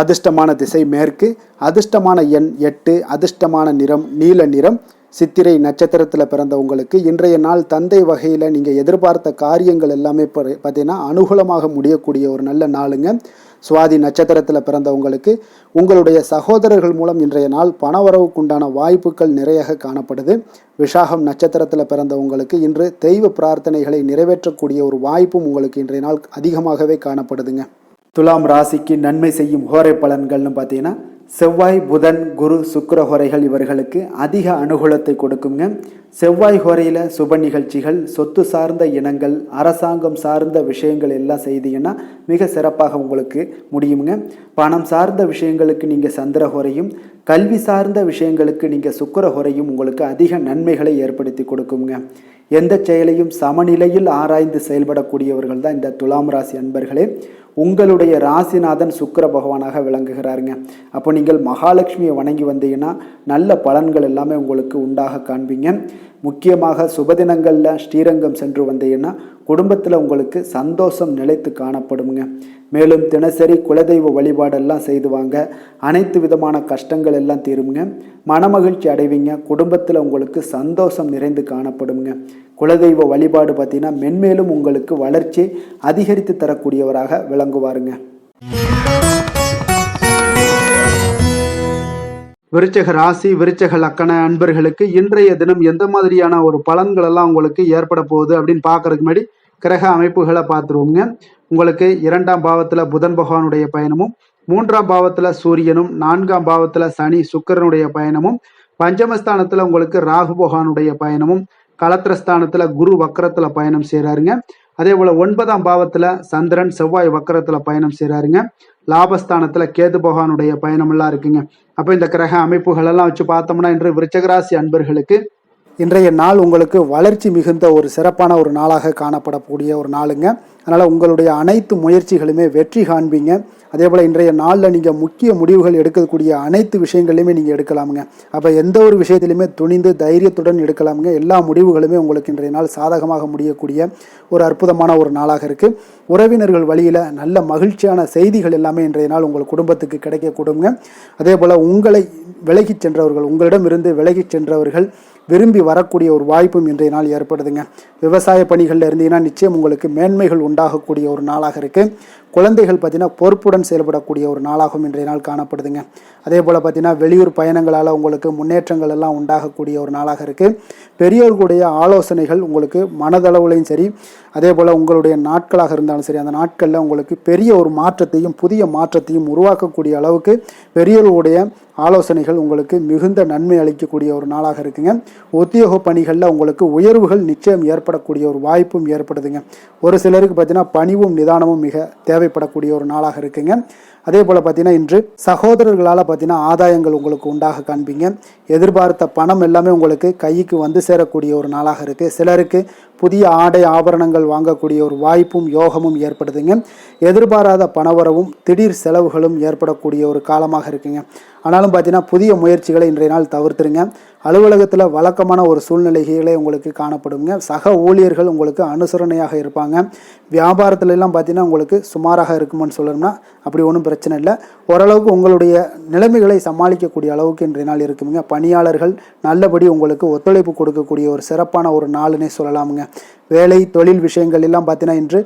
அதிர்ஷ்டமான திசை மேற்கு, அதிர்ஷ்டமான எண் 8, அதிர்ஷ்டமான நிறம் நீல நிறம். சித்திரை நட்சத்திரத்தில் பிறந்தவங்களுக்கு இன்றைய நாள் தந்தை வகையில் நீங்கள் எதிர்பார்த்த காரியங்கள் எல்லாமே பார்த்தீங்கன்னா அனுகூலமாக முடியக்கூடிய ஒரு நல்ல நாளுங்க. சுவாதி நட்சத்திரத்தில் பிறந்தவங்களுக்கு உங்களுடைய சகோதரர்கள் மூலம் இன்றைய நாள் பணவரவுக்குண்டான வாய்ப்புகள் நிறைய காணப்படுது. விஷாகம் நட்சத்திரத்தில் பிறந்தவங்களுக்கு இன்று தெய்வ பிரார்த்தனைகளை நிறைவேற்றக்கூடிய ஒரு வாய்ப்பும் உங்களுக்கு இன்றைய நாள் அதிகமாகவே காணப்படுதுங்க. துலாம் ராசிக்கு நன்மை செய்யும் ஹோரை பலன்கள்னு பார்த்தீங்கன்னா செவ்வாய் புதன் குரு சுக்கிர ஹோரைகள் இவர்களுக்கு அதிக அனுகூலத்தை கொடுக்குங்க. செவ்வாய் ஹோரையில் சுப நிகழ்ச்சிகள் சொத்து சார்ந்த இனங்கள் அரசாங்கம் சார்ந்த விஷயங்கள் எல்லாம் செய்தீங்கன்னா மிக சிறப்பாக உங்களுக்கு முடியுங்க. பணம் சார்ந்த விஷயங்களுக்கு நீங்கள் சந்திர ஹோரையும் கல்வி சார்ந்த விஷயங்களுக்கு நீங்கள் சுக்கிர ஹோரையும் உங்களுக்கு அதிக நன்மைகளை ஏற்படுத்தி கொடுக்குங்க. எந்த செயலையும் சமநிலையில் ஆராய்ந்து செயல்படக்கூடியவர்கள் தான் இந்த துலாம் ராசி அன்பர்களே. உங்களுடைய ராசிநாதன் சுக்கிர பகவானாக விளங்குகிறாருங்க. அப்போ நீங்கள் மகாலட்சுமியை வணங்கி வந்தீங்கன்னா நல்ல பலன்கள் எல்லாமே உங்களுக்கு உண்டாக காண்பீங்க. முக்கியமாக சுபதினங்களில் ஸ்ரீரங்கம் சென்று வந்தீங்கன்னா குடும்பத்தில் உங்களுக்கு சந்தோஷம் நிலைத்து காணப்படுங்க. மேலும் தினசரி குலதெய்வ வழிபாடெல்லாம் செய்து வாங்க, அனைத்து விதமான கஷ்டங்கள் எல்லாம் தீருங்க, மனமகிழ்ச்சி அடைவீங்க, குடும்பத்தில் உங்களுக்கு சந்தோஷம் நிறைந்து காணப்படுங்க. குலதெய்வ வழிபாடு பார்த்தீங்கன்னா மென்மேலும் உங்களுக்கு வளர்ச்சி அதிகரித்து தரக்கூடியவராக விளங்குவாருங்க. விருச்சக ராசி விருச்சக லக்கண அன்பர்களுக்கு இன்றைய தினம் எந்த மாதிரியான ஒரு பலன்கள் எல்லாம் உங்களுக்கு ஏற்பட போகுது அப்படின்னு பார்க்கறதுக்கு முன்னாடி கிரக அமைப்புகளை பார்த்துருவோங்க. உங்களுக்கு 2ஆம் பாவத்தில் புதன் பகவானுடைய பயணமும், 3ஆம் பாவத்தில் சூரியனும், 4ஆம் பாவத்தில் சனி சுக்கிரனுடைய பயணமும், பஞ்சமஸ்தானத்தில் உங்களுக்கு ராகு பகவானுடைய பயணமும், களத்திரஸ்தானத்தில் குரு வக்கரத்தில் பயணம் செய்கிறாருங்க. அதே போல் 9ஆம் பாவத்தில் சந்திரன் செவ்வாய் வக்கரத்தில் பயணம் செய்கிறாருங்க. லாபஸ்தானத்தில் கேது பகவானுடைய பயணமெல்லாம் இருக்குங்க. அப்போ இந்த கிரக அமைப்புகள் எல்லாம் வச்சு பார்த்தோம்னா இன்று விருச்சகராசி அன்பர்களுக்கு இன்றைய நாள் உங்களுக்கு வளர்ச்சி மிகுந்த ஒரு சிறப்பான ஒரு நாளாக காணப்படக்கூடிய ஒரு நாளுங்க. அதனால் உங்களுடைய அனைத்து முயற்சிகளுமே வெற்றி காண்பீங்க. அதே போல் இன்றைய நாளில் நீங்கள் முக்கிய முடிவுகள் எடுக்கக்கூடிய அனைத்து விஷயங்களையுமே நீங்கள் எடுக்கலாமுங்க. அப்போ எந்த ஒரு விஷயத்திலையுமே துணிந்து தைரியத்துடன் எடுக்கலாமுங்க. எல்லா முடிவுகளுமே உங்களுக்கு இன்றைய நாள் சாதகமாக முடியக்கூடிய ஒரு அற்புதமான ஒரு நாளாக இருக்குது. உறவினர்கள் வழியில் நல்ல மகிழ்ச்சியான செய்திகள் எல்லாமே இன்றைய நாள் உங்கள் குடும்பத்துக்கு கிடைக்கக்கூடுங்க. அதே போல் உங்களை விலகிச் சென்றவர்கள், உங்களிடமிருந்து விலகிச் சென்றவர்கள் விரும்பி வரக்கூடிய ஒரு வாய்ப்பும் இன்றைய நாள் ஏற்படுதுங்க. விவசாய பணிகளில் இருந்தீங்கன்னா நிச்சயம் உங்களுக்கு மேன்மைகள் உண்டாகக்கூடிய ஒரு நாளாக இருக்குது. குழந்தைகள் பார்த்தீங்கன்னா பொறுப்புடன் செயல்படக்கூடிய ஒரு நாளாகவும் இன்றைய நாள் காணப்படுதுங்க. அதே போல் பார்த்தீங்கன்னா வெளியூர் பயணங்களால் உங்களுக்கு முன்னேற்றங்கள் எல்லாம் உண்டாகக்கூடிய ஒரு நாளாக இருக்குது. பெரியோர்களுடைய ஆலோசனைகள் உங்களுக்கு மனதளவுலையும் சரி, அதே போல் உங்களுடைய நாட்களாக இருந்தாலும் சரி, அந்த நாட்களில் உங்களுக்கு பெரிய ஒரு மாற்றத்தையும் புதிய மாற்றத்தையும் உருவாக்கக்கூடிய அளவுக்கு பெரியோர்களுடைய ஆலோசனைகள் உங்களுக்கு மிகுந்த நன்மை அளிக்கக்கூடிய ஒரு நாளாக இருக்குங்க. உத்தியோக பணிகளில் உங்களுக்கு உயர்வுகள் நிச்சயம் ஏற்படக்கூடிய ஒரு வாய்ப்பும் ஏற்படுதுங்க. ஒரு சிலருக்கு பார்த்தீங்கன்னா பணிவும் நிதானமும் மிக தேவைப்படக்கூடிய ஒரு நாளாக இருக்குங்க. அதே போல் பார்த்தீங்கன்னா இன்று சகோதரர்களால் பார்த்தீங்கன்னா ஆதாயங்கள் உங்களுக்கு உண்டாக காண்பீங்க. எதிர்பார்த்த பணம் எல்லாமே உங்களுக்கு கைக்கு வந்து சேரக்கூடிய ஒரு நாளாக இருக்குது. சிலருக்கு புதிய ஆடை ஆபரணங்கள் வாங்கக்கூடிய ஒரு வாய்ப்பும் யோகமும் ஏற்படுதுங்க. எதிர்பாராத பணவரவும் திடீர் செலவுகளும் ஏற்படக்கூடிய ஒரு காலமாக இருக்குங்க. ஆனாலும் பார்த்தீங்கன்னா புதிய முயற்சிகளை இன்றைய நாள் தவிர்த்துருங்க. அலுவலகத்தில் வழக்கமான ஒரு சூழ்நிலைகளே உங்களுக்கு காணப்படுங்க. சக ஊழியர்கள் உங்களுக்கு அனுசரணையாக இருப்பாங்க. வியாபாரத்துலலாம் பார்த்தீங்கன்னா உங்களுக்கு சுமாராக இருக்குமான்னு சொல்லணும்னா அப்படி ஒன்றும் பிரச்சனை இல்லை. ஓரளவுக்கு உங்களுடைய நிலைமைகளை சமாளிக்கக்கூடிய அளவுக்கு இன்றைய நாள் இருக்குங்க. பணியாளர்கள் நல்லபடி உங்களுக்கு ஒத்துழைப்பு கொடுக்கக்கூடிய ஒரு சிறப்பான ஒரு நாளுன்னே சொல்லலாமுங்க. வேலை தொழில் விஷயங்கள் எல்லாம் பார்த்தீங்கன்னா இன்று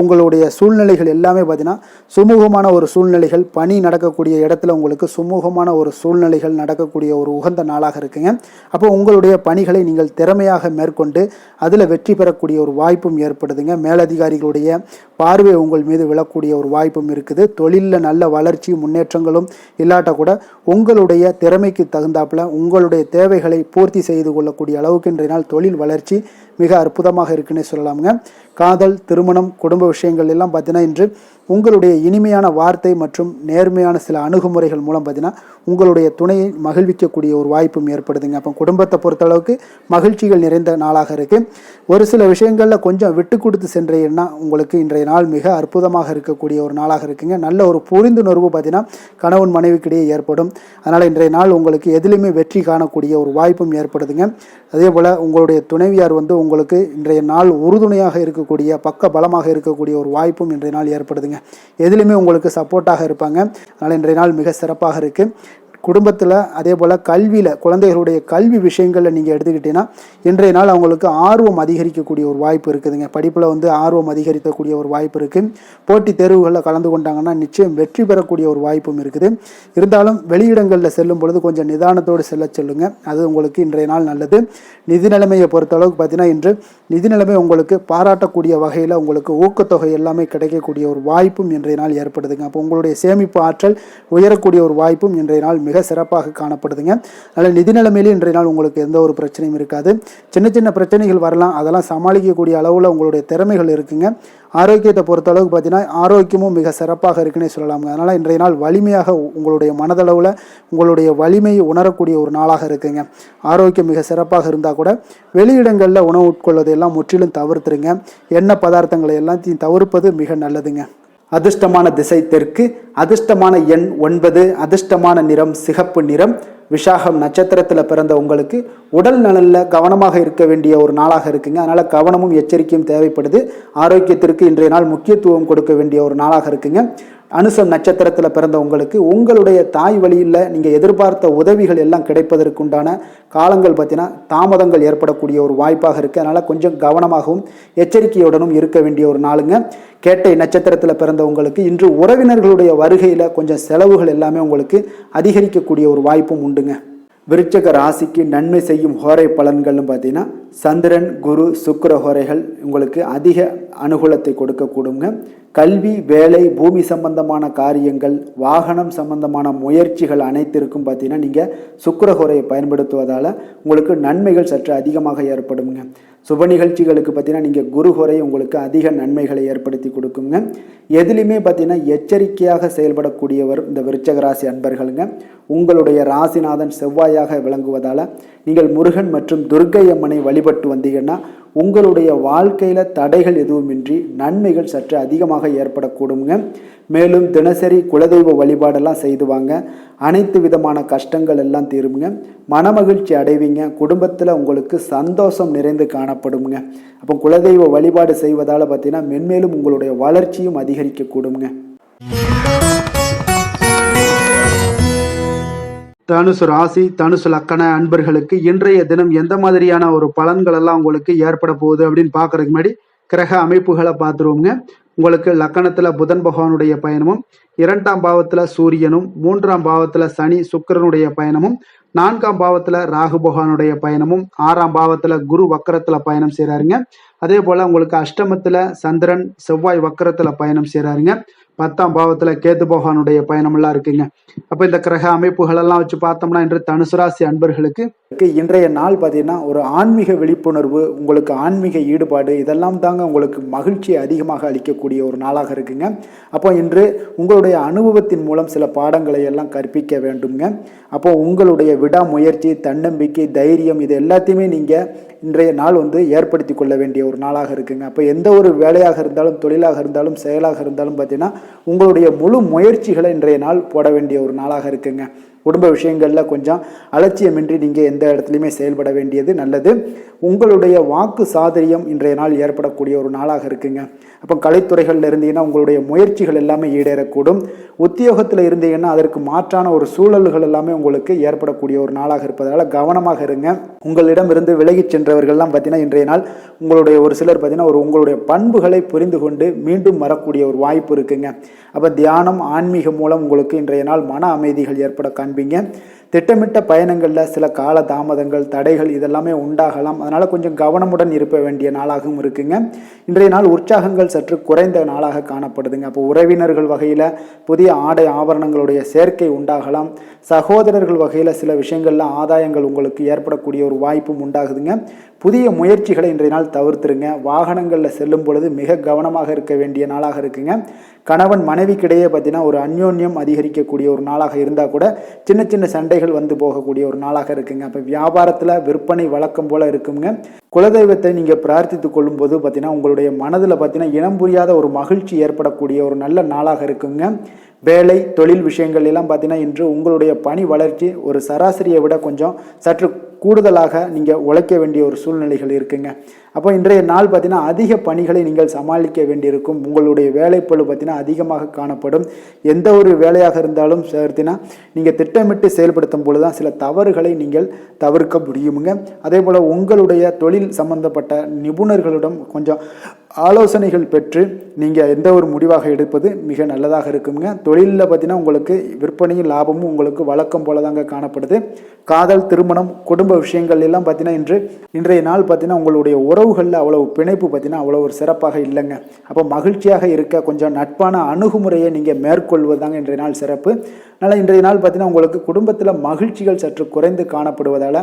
உங்களுடைய சூழ்நிலைகள் எல்லாமே பார்த்தீங்கன்னா சுமூகமான ஒரு சூழ்நிலைகள், பணி நடக்கக்கூடிய இடத்துல உங்களுக்கு சுமூகமான ஒரு சூழ்நிலைகள் நடக்கக்கூடிய ஒரு உகந்த நாளாக இருக்குங்க. அப்போ உங்களுடைய பணிகளை நீங்கள் திறமையாக மேற்கொண்டு அதில் வெற்றி பெறக்கூடிய ஒரு வாய்ப்பும் ஏற்படுதுங்க. மேலதிகாரிகளுடைய பார்வை உங்கள் மீது விழக்கூடிய ஒரு வாய்ப்பும் இருக்குது. தொழிலில் நல்ல வளர்ச்சி முன்னேற்றங்களும் இல்லாட்ட கூட உங்களுடைய திறமைக்கு தகுந்தாப்புல உங்களுடைய தேவைகளை பூர்த்தி செய்து கொள்ளக்கூடிய அளவுக்கு இன்றைய நாள் தொழில் வளர்ச்சி மிக அற்புதமாக இருக்குன்னே சொல்லலாமுங்க. காதல், திருமணம், குடும்ப விஷயங்கள் எல்லாம் பார்த்தீங்கன்னா இன்று உங்களுடைய இனிமையான வார்த்தை மற்றும் நேர்மையான சில அணுகுமுறைகள் மூலம் பார்த்தீங்கன்னா உங்களுடைய துணையை மகிழ்விக்கக்கூடிய ஒரு வாய்ப்பும் ஏற்படுதுங்க. அப்போ குடும்பத்தை பொறுத்தளவுக்கு மகிழ்ச்சிகள் நிறைந்த நாளாக இருக்குது. ஒரு சில விஷயங்களில் கொஞ்சம் விட்டு கொடுத்து சென்றீங்கன்னா உங்களுக்கு இன்றைய நாள் மிக அற்புதமாக இருக்கக்கூடிய ஒரு நாளாக இருக்குங்க. நல்ல ஒரு புரிந்துணர்வு பார்த்தீங்கன்னா கணவன் மனைவிக்கிடையே ஏற்படும். அதனால் இன்றைய நாள் உங்களுக்கு எதிலுமே வெற்றி காணக்கூடிய ஒரு வாய்ப்பும் ஏற்படுதுங்க. அதே போல் உங்களுடைய துணைவியார் உங்களுக்கு இன்றைய நாள் உறுதுணையாக இருக்கக்கூடிய பக்க பலமாக இருக்கக்கூடிய ஒரு வாய்ப்பும் இன்றைய நாள் ஏற்படுதுங்க. எதிலுமே உங்களுக்கு சப்போர்ட்டாக இருப்பாங்க. அதனால் இன்றைய நாள் மிக சிறப்பாக இருக்குது. குடும்பத்தில் அதே போல் கல்வியில் குழந்தைகளுடைய கல்வி விஷயங்களில் நீங்கள் எடுத்துக்கிட்டீங்கன்னா இன்றைய நாள் அவங்களுக்கு ஆர்வம் அதிகரிக்கக்கூடிய ஒரு வாய்ப்பு இருக்குதுங்க. படிப்பில் ஆர்வம் அதிகரிக்கக்கூடிய ஒரு வாய்ப்பு இருக்குது. போட்டித் தேர்வுகளில் கலந்து கொண்டாங்கன்னா நிச்சயம் வெற்றி பெறக்கூடிய ஒரு வாய்ப்பும் இருக்குது. இருந்தாலும் வெளியிடங்களில் செல்லும் பொழுது கொஞ்சம் நிதானத்தோடு செல்ல சொல்லுங்கள். அது உங்களுக்கு இன்றைய நாள் நல்லது. நிதி நிலைமையை பொறுத்தளவுக்கு பார்த்தீங்கன்னா இன்று நிதி நிலைமை உங்களுக்கு பாராட்டக்கூடிய வகையில் உங்களுக்கு ஊக்கத்தொகை எல்லாமே கிடைக்கக்கூடிய ஒரு வாய்ப்பும் இன்றைய நாள் ஏற்படுதுங்க. அப்போ உங்களுடைய சேமிப்பு ஆற்றல் உயரக்கூடிய ஒரு வாய்ப்பும் இன்றைய நாள் மிக சிறப்பாக காணப்படுதுங்க. அதனால் நிதி நிலைமையிலே இன்றைய நாள் உங்களுக்கு எந்த ஒரு பிரச்சனையும் இருக்காது. சின்ன சின்ன பிரச்சனைகள் வரலாம், அதெல்லாம் சமாளிக்கக்கூடிய அளவில் உங்களுடைய திறமைகள் இருக்குங்க. ஆரோக்கியத்தை பொறுத்தளவுக்கு பார்த்தீங்கன்னா ஆரோக்கியமும் மிக சிறப்பாக இருக்குன்னே சொல்லலாமுங்க. அதனால் இன்றைய நாள் வலிமையாக உங்களுடைய மனதளவில் உங்களுடைய வலிமையை உணரக்கூடிய ஒரு நாளாக இருக்குங்க. ஆரோக்கியம் மிக சிறப்பாக இருந்தால் கூட வெளியிடங்களில் உணவு உட்கொள்வதையெல்லாம் முற்றிலும் தவிர்த்துருங்க. எண்ணெய் பதார்த்தங்களை எல்லாத்தையும் தவிர்ப்பது மிக நல்லதுங்க. அதிர்ஷ்டமான திசை தெற்கு, அதிர்ஷ்டமான எண் 9, அதிர்ஷ்டமான நிறம் சிகப்பு நிறம். விசாகம் நட்சத்திரத்தில் பிறந்த உங்களுக்கு உடல் நலனில் கவனமாக இருக்க வேண்டிய ஒரு நாளாக இருக்குங்க. அதனால் கவனமும் எச்சரிக்கையும் தேவைப்படுது. ஆரோக்கியத்திற்கு இன்றைய நாள் முக்கியத்துவம் கொடுக்க வேண்டிய ஒரு நாளாக இருக்குங்க. அனுசம் நட்சத்திரத்தில் பிறந்த உங்களுக்கு உங்களுடைய தாய் வழியில் நீங்கள் எதிர்பார்த்த உதவிகள் எல்லாம் கிடைப்பதற்குண்டான காலங்கள் பார்த்தீங்கன்னா தாமதங்கள் ஏற்படக்கூடிய ஒரு வாய்ப்பாக இருக்குது. அதனால் கொஞ்சம் கவனமாகவும் எச்சரிக்கையுடனும் இருக்க வேண்டிய ஒரு நாளுங்க. கேட்டை நட்சத்திரத்தில் பிறந்த உங்களுக்கு இன்று உறவினர்களுடைய வருகையில் கொஞ்சம் செலவுகள் எல்லாமே உங்களுக்கு அதிகரிக்கக்கூடிய ஒரு வாய்ப்பும் உண்டுங்க. விருச்சக ராசிக்கு நன்மை செய்யும் ஹோரை பலன்கள்னு பார்த்தீங்கன்னா சந்திரன், குரு, சுக்கிர ஹோரைகள் உங்களுக்கு அதிக அனுகூலத்தை கொடுக்கக்கூடுங்க. கல்வி, வேலை, பூமி சம்பந்தமான காரியங்கள், வாகனம் சம்பந்தமான முயற்சிகள் அனைத்திற்கும் பார்த்தீங்கன்னா நீங்கள் சுக்கிர ஹோரையை பயன்படுத்துவதால் உங்களுக்கு நன்மைகள் சற்று அதிகமாக ஏற்படுங்க. சுப நிகழ்ச்சிகளுக்கு பார்த்தீங்கன்னா நீங்கள் குரு ஹோரை உங்களுக்கு அதிக நன்மைகளை ஏற்படுத்தி கொடுக்குங்க. எதுலையுமே பார்த்தீங்கன்னா எச்சரிக்கையாக செயல்படக்கூடியவர் இந்த விருச்சக ராசி அன்பர்களுங்க. உங்களுடைய ராசிநாதன் செவ்வாயாக விளங்குவதால் நீங்கள் முருகன் மற்றும் துர்க்கை அம்மனை வழிபட்டு வந்தீங்கன்னா உங்களுடைய வாழ்க்கையில் தடைகள் எதுவுமின்றி நன்மைகள் சற்று அதிகமாக ஏற்படக்கூடுங்க. மேலும் தினசரி குலதெய்வ வழிபாடெல்லாம் செய்து வாங்க. அனைத்து விதமான கஷ்டங்கள் எல்லாம் தீருங்க. மனமகிழ்ச்சி அடைவீங்க. குடும்பத்தில் உங்களுக்கு சந்தோஷம் நிறைந்து காணப்படுங்க. அப்போ குலதெய்வ வழிபாடு செய்வதால் பார்த்தீங்கன்னா மென்மேலும் உங்களுடைய வளர்ச்சியும் அதிகரிக்கக்கூடுங்க. தனுசு ராசி, தனுசு லக்கண அன்பர்களுக்கு இன்றைய தினம் எந்த மாதிரியான ஒரு பலன்கள் எல்லாம் உங்களுக்கு ஏற்பட போகுது அப்படின்னு பார்க்கறதுக்கு முன்னாடி கிரக அமைப்புகளை பார்த்துருவோங்க. உங்களுக்கு லக்கணத்துல புதன் பகவானுடைய பயணமும், 2ஆம் பாவத்துல சூரியனும், 3ஆம் பாவத்துல சனி சுக்கிரனுடைய பயணமும், 4ஆம் பாவத்துல ராகு பகவானுடைய பயணமும், 6ஆம் பாவத்துல குரு வக்கரத்துல பயணம் செய்யறாருங்க. அதே போல உங்களுக்கு அஷ்டமத்துல சந்திரன் செவ்வாய் வக்கரத்துல பயணம் செய்யறாருங்க. 10ஆம் பாவத்துல கேது பகவானுடைய பயணம் எல்லாம் இருக்குங்க. அப்ப இந்த கிரக அமைப்புகள் எல்லாம் வச்சு பார்த்தோம்னா இன்று தனுசு ராசி அன்பர்களுக்கு இன்றைய நாள் பார்த்தீங்கன்னா ஒரு ஆன்மீக விழிப்புணர்வு, உங்களுக்கு ஆன்மீக ஈடுபாடு இதெல்லாம் தாங்க உங்களுக்கு மகிழ்ச்சியை அதிகமாக அளிக்கக்கூடிய ஒரு நாளாக இருக்குங்க. அப்போ இன்று உங்களுடைய அனுபவத்தின் மூலம் சில பாடங்களை எல்லாம் கற்பிக்க வேண்டுங்க. அப்போ உங்களுடைய விடாமுயற்சி, தன்னம்பிக்கை, தைரியம் இது எல்லாத்தையுமே நீங்கள் இன்றைய நாள் ஏற்படுத்தி கொள்ள வேண்டிய ஒரு நாளாக இருக்குங்க. அப்போ எந்த ஒரு வேலையாக இருந்தாலும், தொழிலாக இருந்தாலும், செயலாக இருந்தாலும் பார்த்தீங்கன்னா உங்களுடைய முழு முயற்சிகளை இன்றைய நாள் போட வேண்டிய ஒரு நாளாக இருக்குங்க. குடும்ப விஷயங்களில் கொஞ்சம் அலட்சியமின்றி நீங்கள் எந்த இடத்துலையுமே செயல்பட வேண்டியது நல்லது. உங்களுடைய வாக்கு சாதுரியம் இன்றைய நாள் ஏற்படக்கூடிய ஒரு நாளாக இருக்குங்க. அப்போ கலைத்துறைகளில் இருந்தீங்கன்னா உங்களுடைய முயற்சிகள் எல்லாமே ஈடேறக்கூடும். உத்தியோகத்தில் இருந்தீங்கன்னா அதற்கு மாற்றான ஒரு சூழல்கள் எல்லாமே உங்களுக்கு ஏற்படக்கூடிய ஒரு நாளாக இருப்பதால் கவனமாக இருங்க. உங்களிடம் இருந்து விலகி சென்றவர்கள்லாம் பார்த்தீங்கன்னா இன்றைய நாள் உங்களுடைய ஒரு சிலர் பார்த்தீங்கன்னா உங்களுடைய பண்புகளை புரிந்து கொண்டு மீண்டும் வரக்கூடிய ஒரு வாய்ப்பு இருக்குங்க. அப்போ தியானம், ஆன்மீகம் மூலம் உங்களுக்கு இன்றைய நாள் மன அமைதிகள் ஏற்பட காண்பீங்க. திட்டமிட்ட பயணங்களில் சில கால தாமதங்கள், தடைகள் இதெல்லாமே உண்டாகலாம். அதனால் கொஞ்சம் கவனமுடன் இருக்க வேண்டிய நாளாகவும் இருக்குங்க. இன்றைய நாள் உற்சாகங்கள் சற்று குறைந்த நாளாக காணப்படுதுங்க. அப்போ உறவினர்கள் வகையில் புதிய ஆடை ஆபரணங்களுடைய சேர்க்கை உண்டாகலாம். சகோதரர்கள் வகையில் சில விஷயங்களில் ஆதாயங்கள் உங்களுக்கு ஏற்படக்கூடிய ஒரு வாய்ப்பும் உண்டாகுதுங்க. புதிய முயற்சிகளை இன்றைய நாள் தவிர்த்துருங்க. வாகனங்களில் செல்லும் பொழுது மிக கவனமாக இருக்க வேண்டிய நாளாக இருக்குங்க. கணவன் மனைவிக்கிடையே பார்த்தீங்கன்னா ஒரு அந்யோன்யம் அதிகரிக்கக்கூடிய ஒரு நாளாக இருந்தால் கூட சின்ன சின்ன சண்டைகள் போகக்கூடிய ஒரு நாளாக இருக்குங்க. அப்போ வியாபாரத்தில் விற்பனை வழக்கம் போல இருக்குங்க. குலதெய்வத்தை நீங்கள் பிரார்த்தித்து கொள்ளும் போது பார்த்தீங்கன்னா உங்களுடைய மனதில் பார்த்தீங்கன்னா இனம் புரியாத ஒரு மகிழ்ச்சி ஏற்படக்கூடிய ஒரு நல்ல நாளாக இருக்குங்க. வேலை, தொழில் விஷயங்கள் எல்லாம் பார்த்தீங்கன்னா இன்று உங்களுடைய பணி வளர்ச்சி ஒரு சராசரியை விட கொஞ்சம் சற்று கூடுதலாக நீங்கள் உழைக்க வேண்டிய ஒரு சூழ்நிலைகள் இருக்குங்க. அப்போ இன்றைய நாள் பார்த்தீங்கன்னா அதிக பணிகளை நீங்கள் சமாளிக்க வேண்டியிருக்கும். உங்களுடைய வேலைப்பளு பார்த்தீங்கன்னா அதிகமாக காணப்படும். எந்த ஒரு வேலையாக இருந்தாலும் பார்த்தீங்கன்னா நீங்கள் திட்டமிட்டு செயல்படுத்தும் பொழுது தான் சில தவறுகளை நீங்கள் தவிர்க்க முடியுங்க. அதே போல் உங்களுடைய தொழில் சம்பந்தப்பட்ட நிபுணர்களிடம் கொஞ்சம் ஆலோசனைகள் பெற்று நீங்கள் எந்த ஒரு முடிவாக எடுப்பது மிக நல்லதாக இருக்குங்க. தொழிலில் பார்த்தீங்கன்னா உங்களுக்கு விற்பனையும் லாபமும் உங்களுக்கு வழக்கம் போல தாங்க காணப்படுது. காதல், திருமணம், குடும்ப விஷயங்கள் எல்லாம் பார்த்தீங்கன்னா இன்றைய நாள் பார்த்தீங்கன்னா உங்களுடைய உறவுகளில் அவ்வளவு பிணைப்பு பார்த்தீங்கன்னா அவ்வளோ ஒரு சிறப்பாக இல்லைங்க. அப்போ மகிழ்ச்சியாக இருக்க கொஞ்சம் நட்பான அணுகுமுறையை நீங்கள் மேற்கொள்வதாங்க இன்றைய நாள் சிறப்பு. அதனால் இன்றைய நாள் பார்த்தீங்கன்னா உங்களுக்கு குடும்பத்தில் மகிழ்ச்சிகள் சற்று குறைந்து காணப்படுவதால்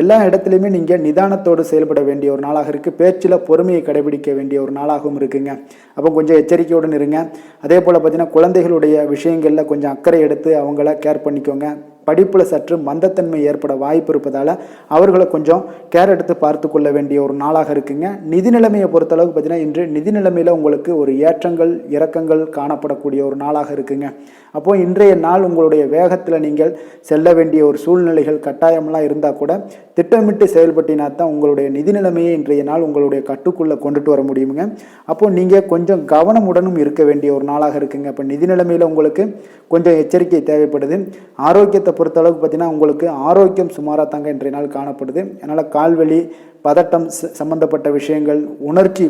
எல்லா இடத்துலையுமே நீங்கள் நிதானத்தோடு செயல்பட வேண்டிய ஒரு நாளாக இருக்குது. பேச்சில் பொறுமையை கடைபிடிக்க வேண்டிய ஒரு நாளாகவும் இருக்குங்க. அப்போ கொஞ்சம் எச்சரிக்கையுடன் இருங்க. அதே போல் பார்த்தீங்கன்னா குழந்தைகளுடைய விஷயங்களில் கொஞ்சம் அக்கறை எடுத்து அவங்கள கேர் பண்ணிக்கோங்க. படிப்பில் சற்று மந்தத்தன்மை ஏற்பட வாய்ப்பு இருப்பதால் அவர்களை கொஞ்சம் கேர் எடுத்து பார்த்து கொள்ள வேண்டிய ஒரு நாளாக இருக்குங்க. நிதி நிலைமையை பொறுத்தளவுக்கு பார்த்தீங்கன்னா இன்று நிதி நிலைமையில் உங்களுக்கு ஒரு ஏற்றங்கள் இறக்கங்கள் காணப்படக்கூடிய ஒரு நாளாக இருக்குங்க. அப்போது இன்றைய நாள் உங்களுடைய வேகத்தில் நீங்கள் செல்ல வேண்டிய ஒரு சூழ்நிலைகள் கட்டாயம்லாம் இருந்தால் கூட திட்டமிட்டு செயல்பட்டினா தான் உங்களுடைய நிதி நிலைமையை இன்றைய நாள் உங்களுடைய கட்டுக்குள்ளே கொண்டுட்டு வர முடியுங்க. அப்போது நீங்கள் கொஞ்சம் கவனமுடனும் இருக்க வேண்டிய ஒரு நாளாக இருக்குங்க. இப்போ நிதி நிலைமையில் உங்களுக்கு கொஞ்சம் எச்சரிக்கை தேவைப்படுது. ஆரோக்கியத்தை பொறுத்தளவுக்கு பார்த்தீங்கன்னா உங்களுக்கு ஆரோக்கியம் சுமாராக தாங்க இன்றைய நாள் காணப்படுது. அதனால் கால்வலி பதட்டம் சம்பந்தப்பட்ட விஷயங்கள் உணர்ச்சி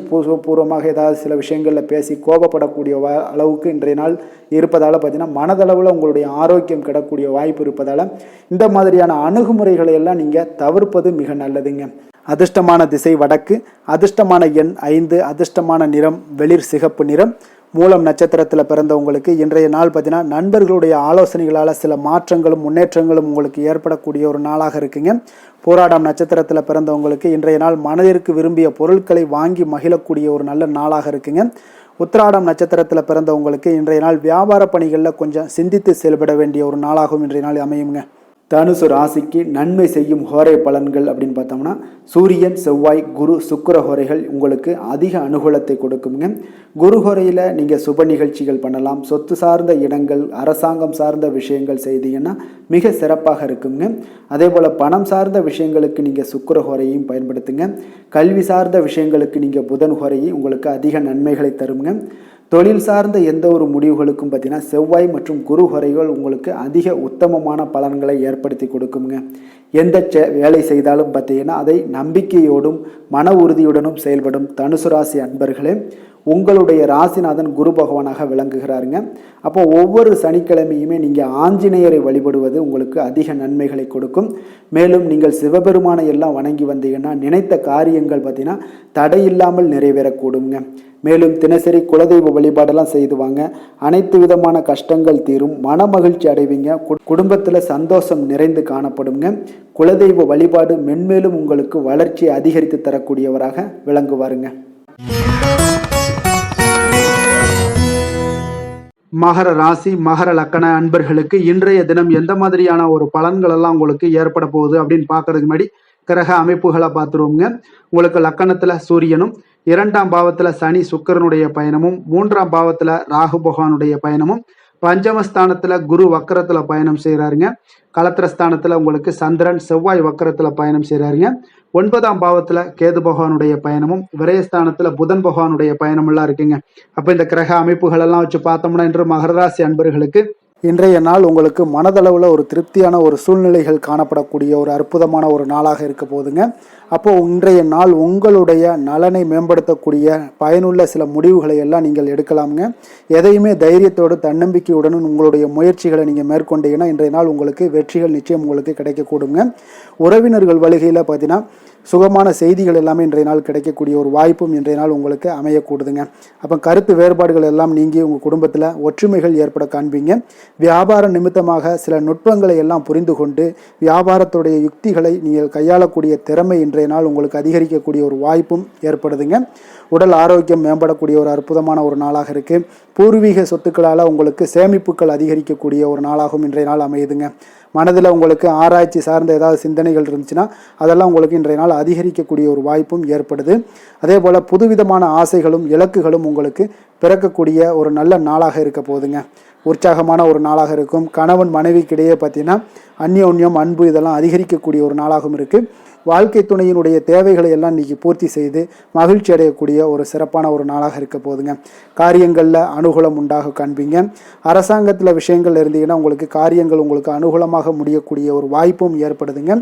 பூர்வமாக ஏதாவது சில விஷயங்களில் பேசி கோபப்படக்கூடிய அளவுக்கு இன்றைய நாள் இருப்பதால் பார்த்தீங்கன்னா மனதளவில் உங்களுடைய ஆரோக்கியம் கிடக்கூடிய வாய்ப்பு இருப்பதால் இந்த மாதிரியான அணுகுமுறைகளை எல்லாம் நீங்கள் தவிர்ப்பது மிக நல்லதுங்க. அதிர்ஷ்டமான திசை வடக்கு, அதிர்ஷ்டமான எண் 5, அதிர்ஷ்டமான நிறம் வெளிர் சிகப்பு நிறம். மூலம் நட்சத்திரத்தில் பிறந்தவங்களுக்கு இன்றைய நாள் பார்த்தீங்கன்னா நண்பர்களுடைய ஆலோசனைகளால் சில மாற்றங்களும் முன்னேற்றங்களும் உங்களுக்கு ஏற்படக்கூடிய ஒரு நாளாக இருக்குங்க. போராடம் நட்சத்திரத்தில் பிறந்தவங்களுக்கு இன்றைய நாள் மனதிற்கு விரும்பிய பொருட்களை வாங்கி மகிழக்கூடிய ஒரு நல்ல நாளாக இருக்குங்க. உத்திராடம் நட்சத்திரத்தில் பிறந்தவங்களுக்கு இன்றைய நாள் வியாபார பணிகளில் கொஞ்சம் சிந்தித்து செயல்பட வேண்டிய ஒரு நாளாகவும் இன்றைய நாள் அமையுங்க. தனுசு ராசிக்கு நன்மை செய்யும் ஹோரை பலன்கள் அப்படின்னு பார்த்தோம்னா சூரியன் செவ்வாய் குரு சுக்கிர ஹோரைகள் உங்களுக்கு அதிக அனுகூலத்தை கொடுக்குங்க. குரு ஹோரையில் நீங்கள் சுப நிகழ்ச்சிகள் பண்ணலாம். சொத்து சார்ந்த இடங்கள் அரசாங்கம் சார்ந்த விஷயங்கள் செய்தீங்கன்னா மிக சிறப்பாக இருக்குங்க. அதே போல் பணம் சார்ந்த விஷயங்களுக்கு நீங்கள் சுக்கிர ஹோரையும் பயன்படுத்துங்க. கல்வி சார்ந்த விஷயங்களுக்கு நீங்கள் புதன் ஹோரையும் உங்களுக்கு அதிக நன்மைகளை தருங்க. தொழில் சார்ந்த எந்த ஒரு முடிவுகளுக்கும் பார்த்தீங்கன்னா செவ்வாய் மற்றும் குரு ஹோரைகள் உங்களுக்கு அதிக உத்தமமான பலன்களை ஏற்படுத்தி கொடுக்குங்க. எந்த வேலை செய்தாலும் பார்த்தீங்கன்னா அதை நம்பிக்கையோடும் மன உறுதியுடனும் செயல்படும் தனுசு ராசி அன்பர்களே உங்களுடைய ராசிநாதன் குரு பகவானாக விளங்குகிறாருங்க. அப்போ ஒவ்வொரு சனிக்கிழமையுமே நீங்கள் ஆஞ்சநேயரை வழிபடுவது உங்களுக்கு அதிக நன்மைகளை கொடுக்கும். மேலும் நீங்கள் சிவபெருமானை எல்லாம் வணங்கி வந்தீங்கன்னா நினைத்த காரியங்கள் பார்த்தீங்கன்னா தடையில்லாமல் நிறைவேறக்கூடுங்க. மேலும் தினசரி குலதெய்வ வழிபாடெல்லாம் செய்துவாங்க. அனைத்து விதமான கஷ்டங்கள் தீரும், மன மகிழ்ச்சி அடைவீங்க, குடும்பத்தில் சந்தோஷம் நிறைந்து காணப்படுங்க. குலதெய்வ வழிபாடு மென்மேலும் உங்களுக்கு வளர்ச்சியை அதிகரித்து தரக்கூடியவராக விளங்குவாருங்க. மகர ராசி மகர லக்கண அன்பர்களுக்கு இன்றைய தினம் எந்த மாதிரியான ஒரு பலன்கள் எல்லாம் உங்களுக்கு ஏற்பட போகுது அப்படின்னு பார்க்கறதுக்கு முன்னாடி கிரக அமைப்புகளை பார்த்துருவோங்க. உங்களுக்கு லக்கணத்துல சூரியனும், 2ஆம் பாவத்துல சனி சுக்கிரனுடைய பயணமும், 3ஆம் பாவத்துல ராகு பகவானுடைய பயணமும், பஞ்சமஸ்தானத்துல குரு வக்கரத்துல பயணம் செய்யறாருங்க. களத்திரஸ்தானத்துல உங்களுக்கு சந்திரன் செவ்வாய் வக்கரத்துல பயணம் செய்யறாருங்க. 9ஆம் பாவத்துல கேது பகவானுடைய பயணமும், விரயஸ்தானத்துல புதன் பகவானுடைய பயணம் எல்லாம் இருக்குங்க. அப்ப இந்த கிரக அமைப்புகள் எல்லாம் வச்சு பார்த்தோம்னா இன்று மகர ராசி அன்பர்களுக்கு இன்றைய நாள் உங்களுக்கு மனதளவில் ஒரு திருப்தியான ஒரு சூழ்நிலைகள் காணப்படக்கூடிய ஒரு அற்புதமான ஒரு நாளாக இருக்க போதுங்க. அப்போது இன்றைய நாள் உங்களுடைய நலனை மேம்படுத்தக்கூடிய பயனுள்ள சில முடிவுகளை எல்லாம் நீங்கள் எடுக்கலாமுங்க. எதையுமே தைரியத்தோடு தன்னம்பிக்கையுடனும் உங்களுடைய முயற்சிகளை நீங்கள் மேற்கொண்டீங்கன்னா இன்றைய நாள் உங்களுக்கு வெற்றிகள் நிச்சயம் உங்களுக்கு கிடைக்கக்கூடுங்க. உறவினர்கள் வழிகையில் பார்த்தீங்கன்னா சுகமான செய்திகள் எல்லாமே இன்றைய நாள் கிடைக்கக்கூடிய ஒரு வாய்ப்பும் இன்றைய நாள் உங்களுக்கு அமையக்கூடுதுங்க. அப்போ கருத்து வேறுபாடுகள் எல்லாம் நீங்கி உங்கள் குடும்பத்தில் ஒற்றுமைகள் ஏற்பட காண்பீங்க. வியாபார நிமித்தமாக சில நுட்பங்களை எல்லாம் புரிந்து கொண்டு வியாபாரத்துடைய யுக்திகளை நீங்கள் கையாளக்கூடிய திறமை இன்றைய நாள் உங்களுக்கு அதிகரிக்கக்கூடிய ஒரு வாய்ப்பும் ஏற்படுதுங்க. உடல் ஆரோக்கியம் மேம்படக்கூடிய ஒரு அற்புதமான ஒரு நாளாக இருக்குது. பூர்வீக சொத்துக்களால் உங்களுக்கு சேமிப்புகள் அதிகரிக்கக்கூடிய ஒரு நாளாகவும் இன்றைய நாள் அமையுதுங்க. மனதில் உங்களுக்கு ஆராய்ச்சி சார்ந்த ஏதாவது சிந்தனைகள் இருந்துச்சுன்னா அதெல்லாம் உங்களுக்கு இன்றைய நாள் அதிகரிக்கக்கூடிய ஒரு வாய்ப்பும் ஏற்படுது. அதே போல் புதுவிதமான ஆசைகளும் இலக்குகளும் உங்களுக்கு பிறக்கக்கூடிய ஒரு நல்ல நாளாக இருக்க போகுதுங்க. உற்சாகமான ஒரு நாளாக இருக்கும். கணவன் மனைவிக்கிடையே பார்த்தீங்கன்னா அந்யோன்யம் அன்பு இதெல்லாம் அதிகரிக்கக்கூடிய ஒரு நாளாகவும் இருக்குது. வாழ்க்கை துணையினுடைய தேவைகளை எல்லாம் இன்றைக்கி பூர்த்தி செய்து மகிழ்ச்சி அடையக்கூடிய ஒரு சிறப்பான ஒரு நாளாக இருக்க போகுதுங்க. காரியங்களில் அனுகூலம் உண்டாக காண்பீங்க. அரசாங்கத்தில் விஷயங்கள் இருந்தீங்கன்னா உங்களுக்கு காரியங்கள் உங்களுக்கு அனுகூலமாக முடியக்கூடிய ஒரு வாய்ப்பும் ஏற்படுதுங்க.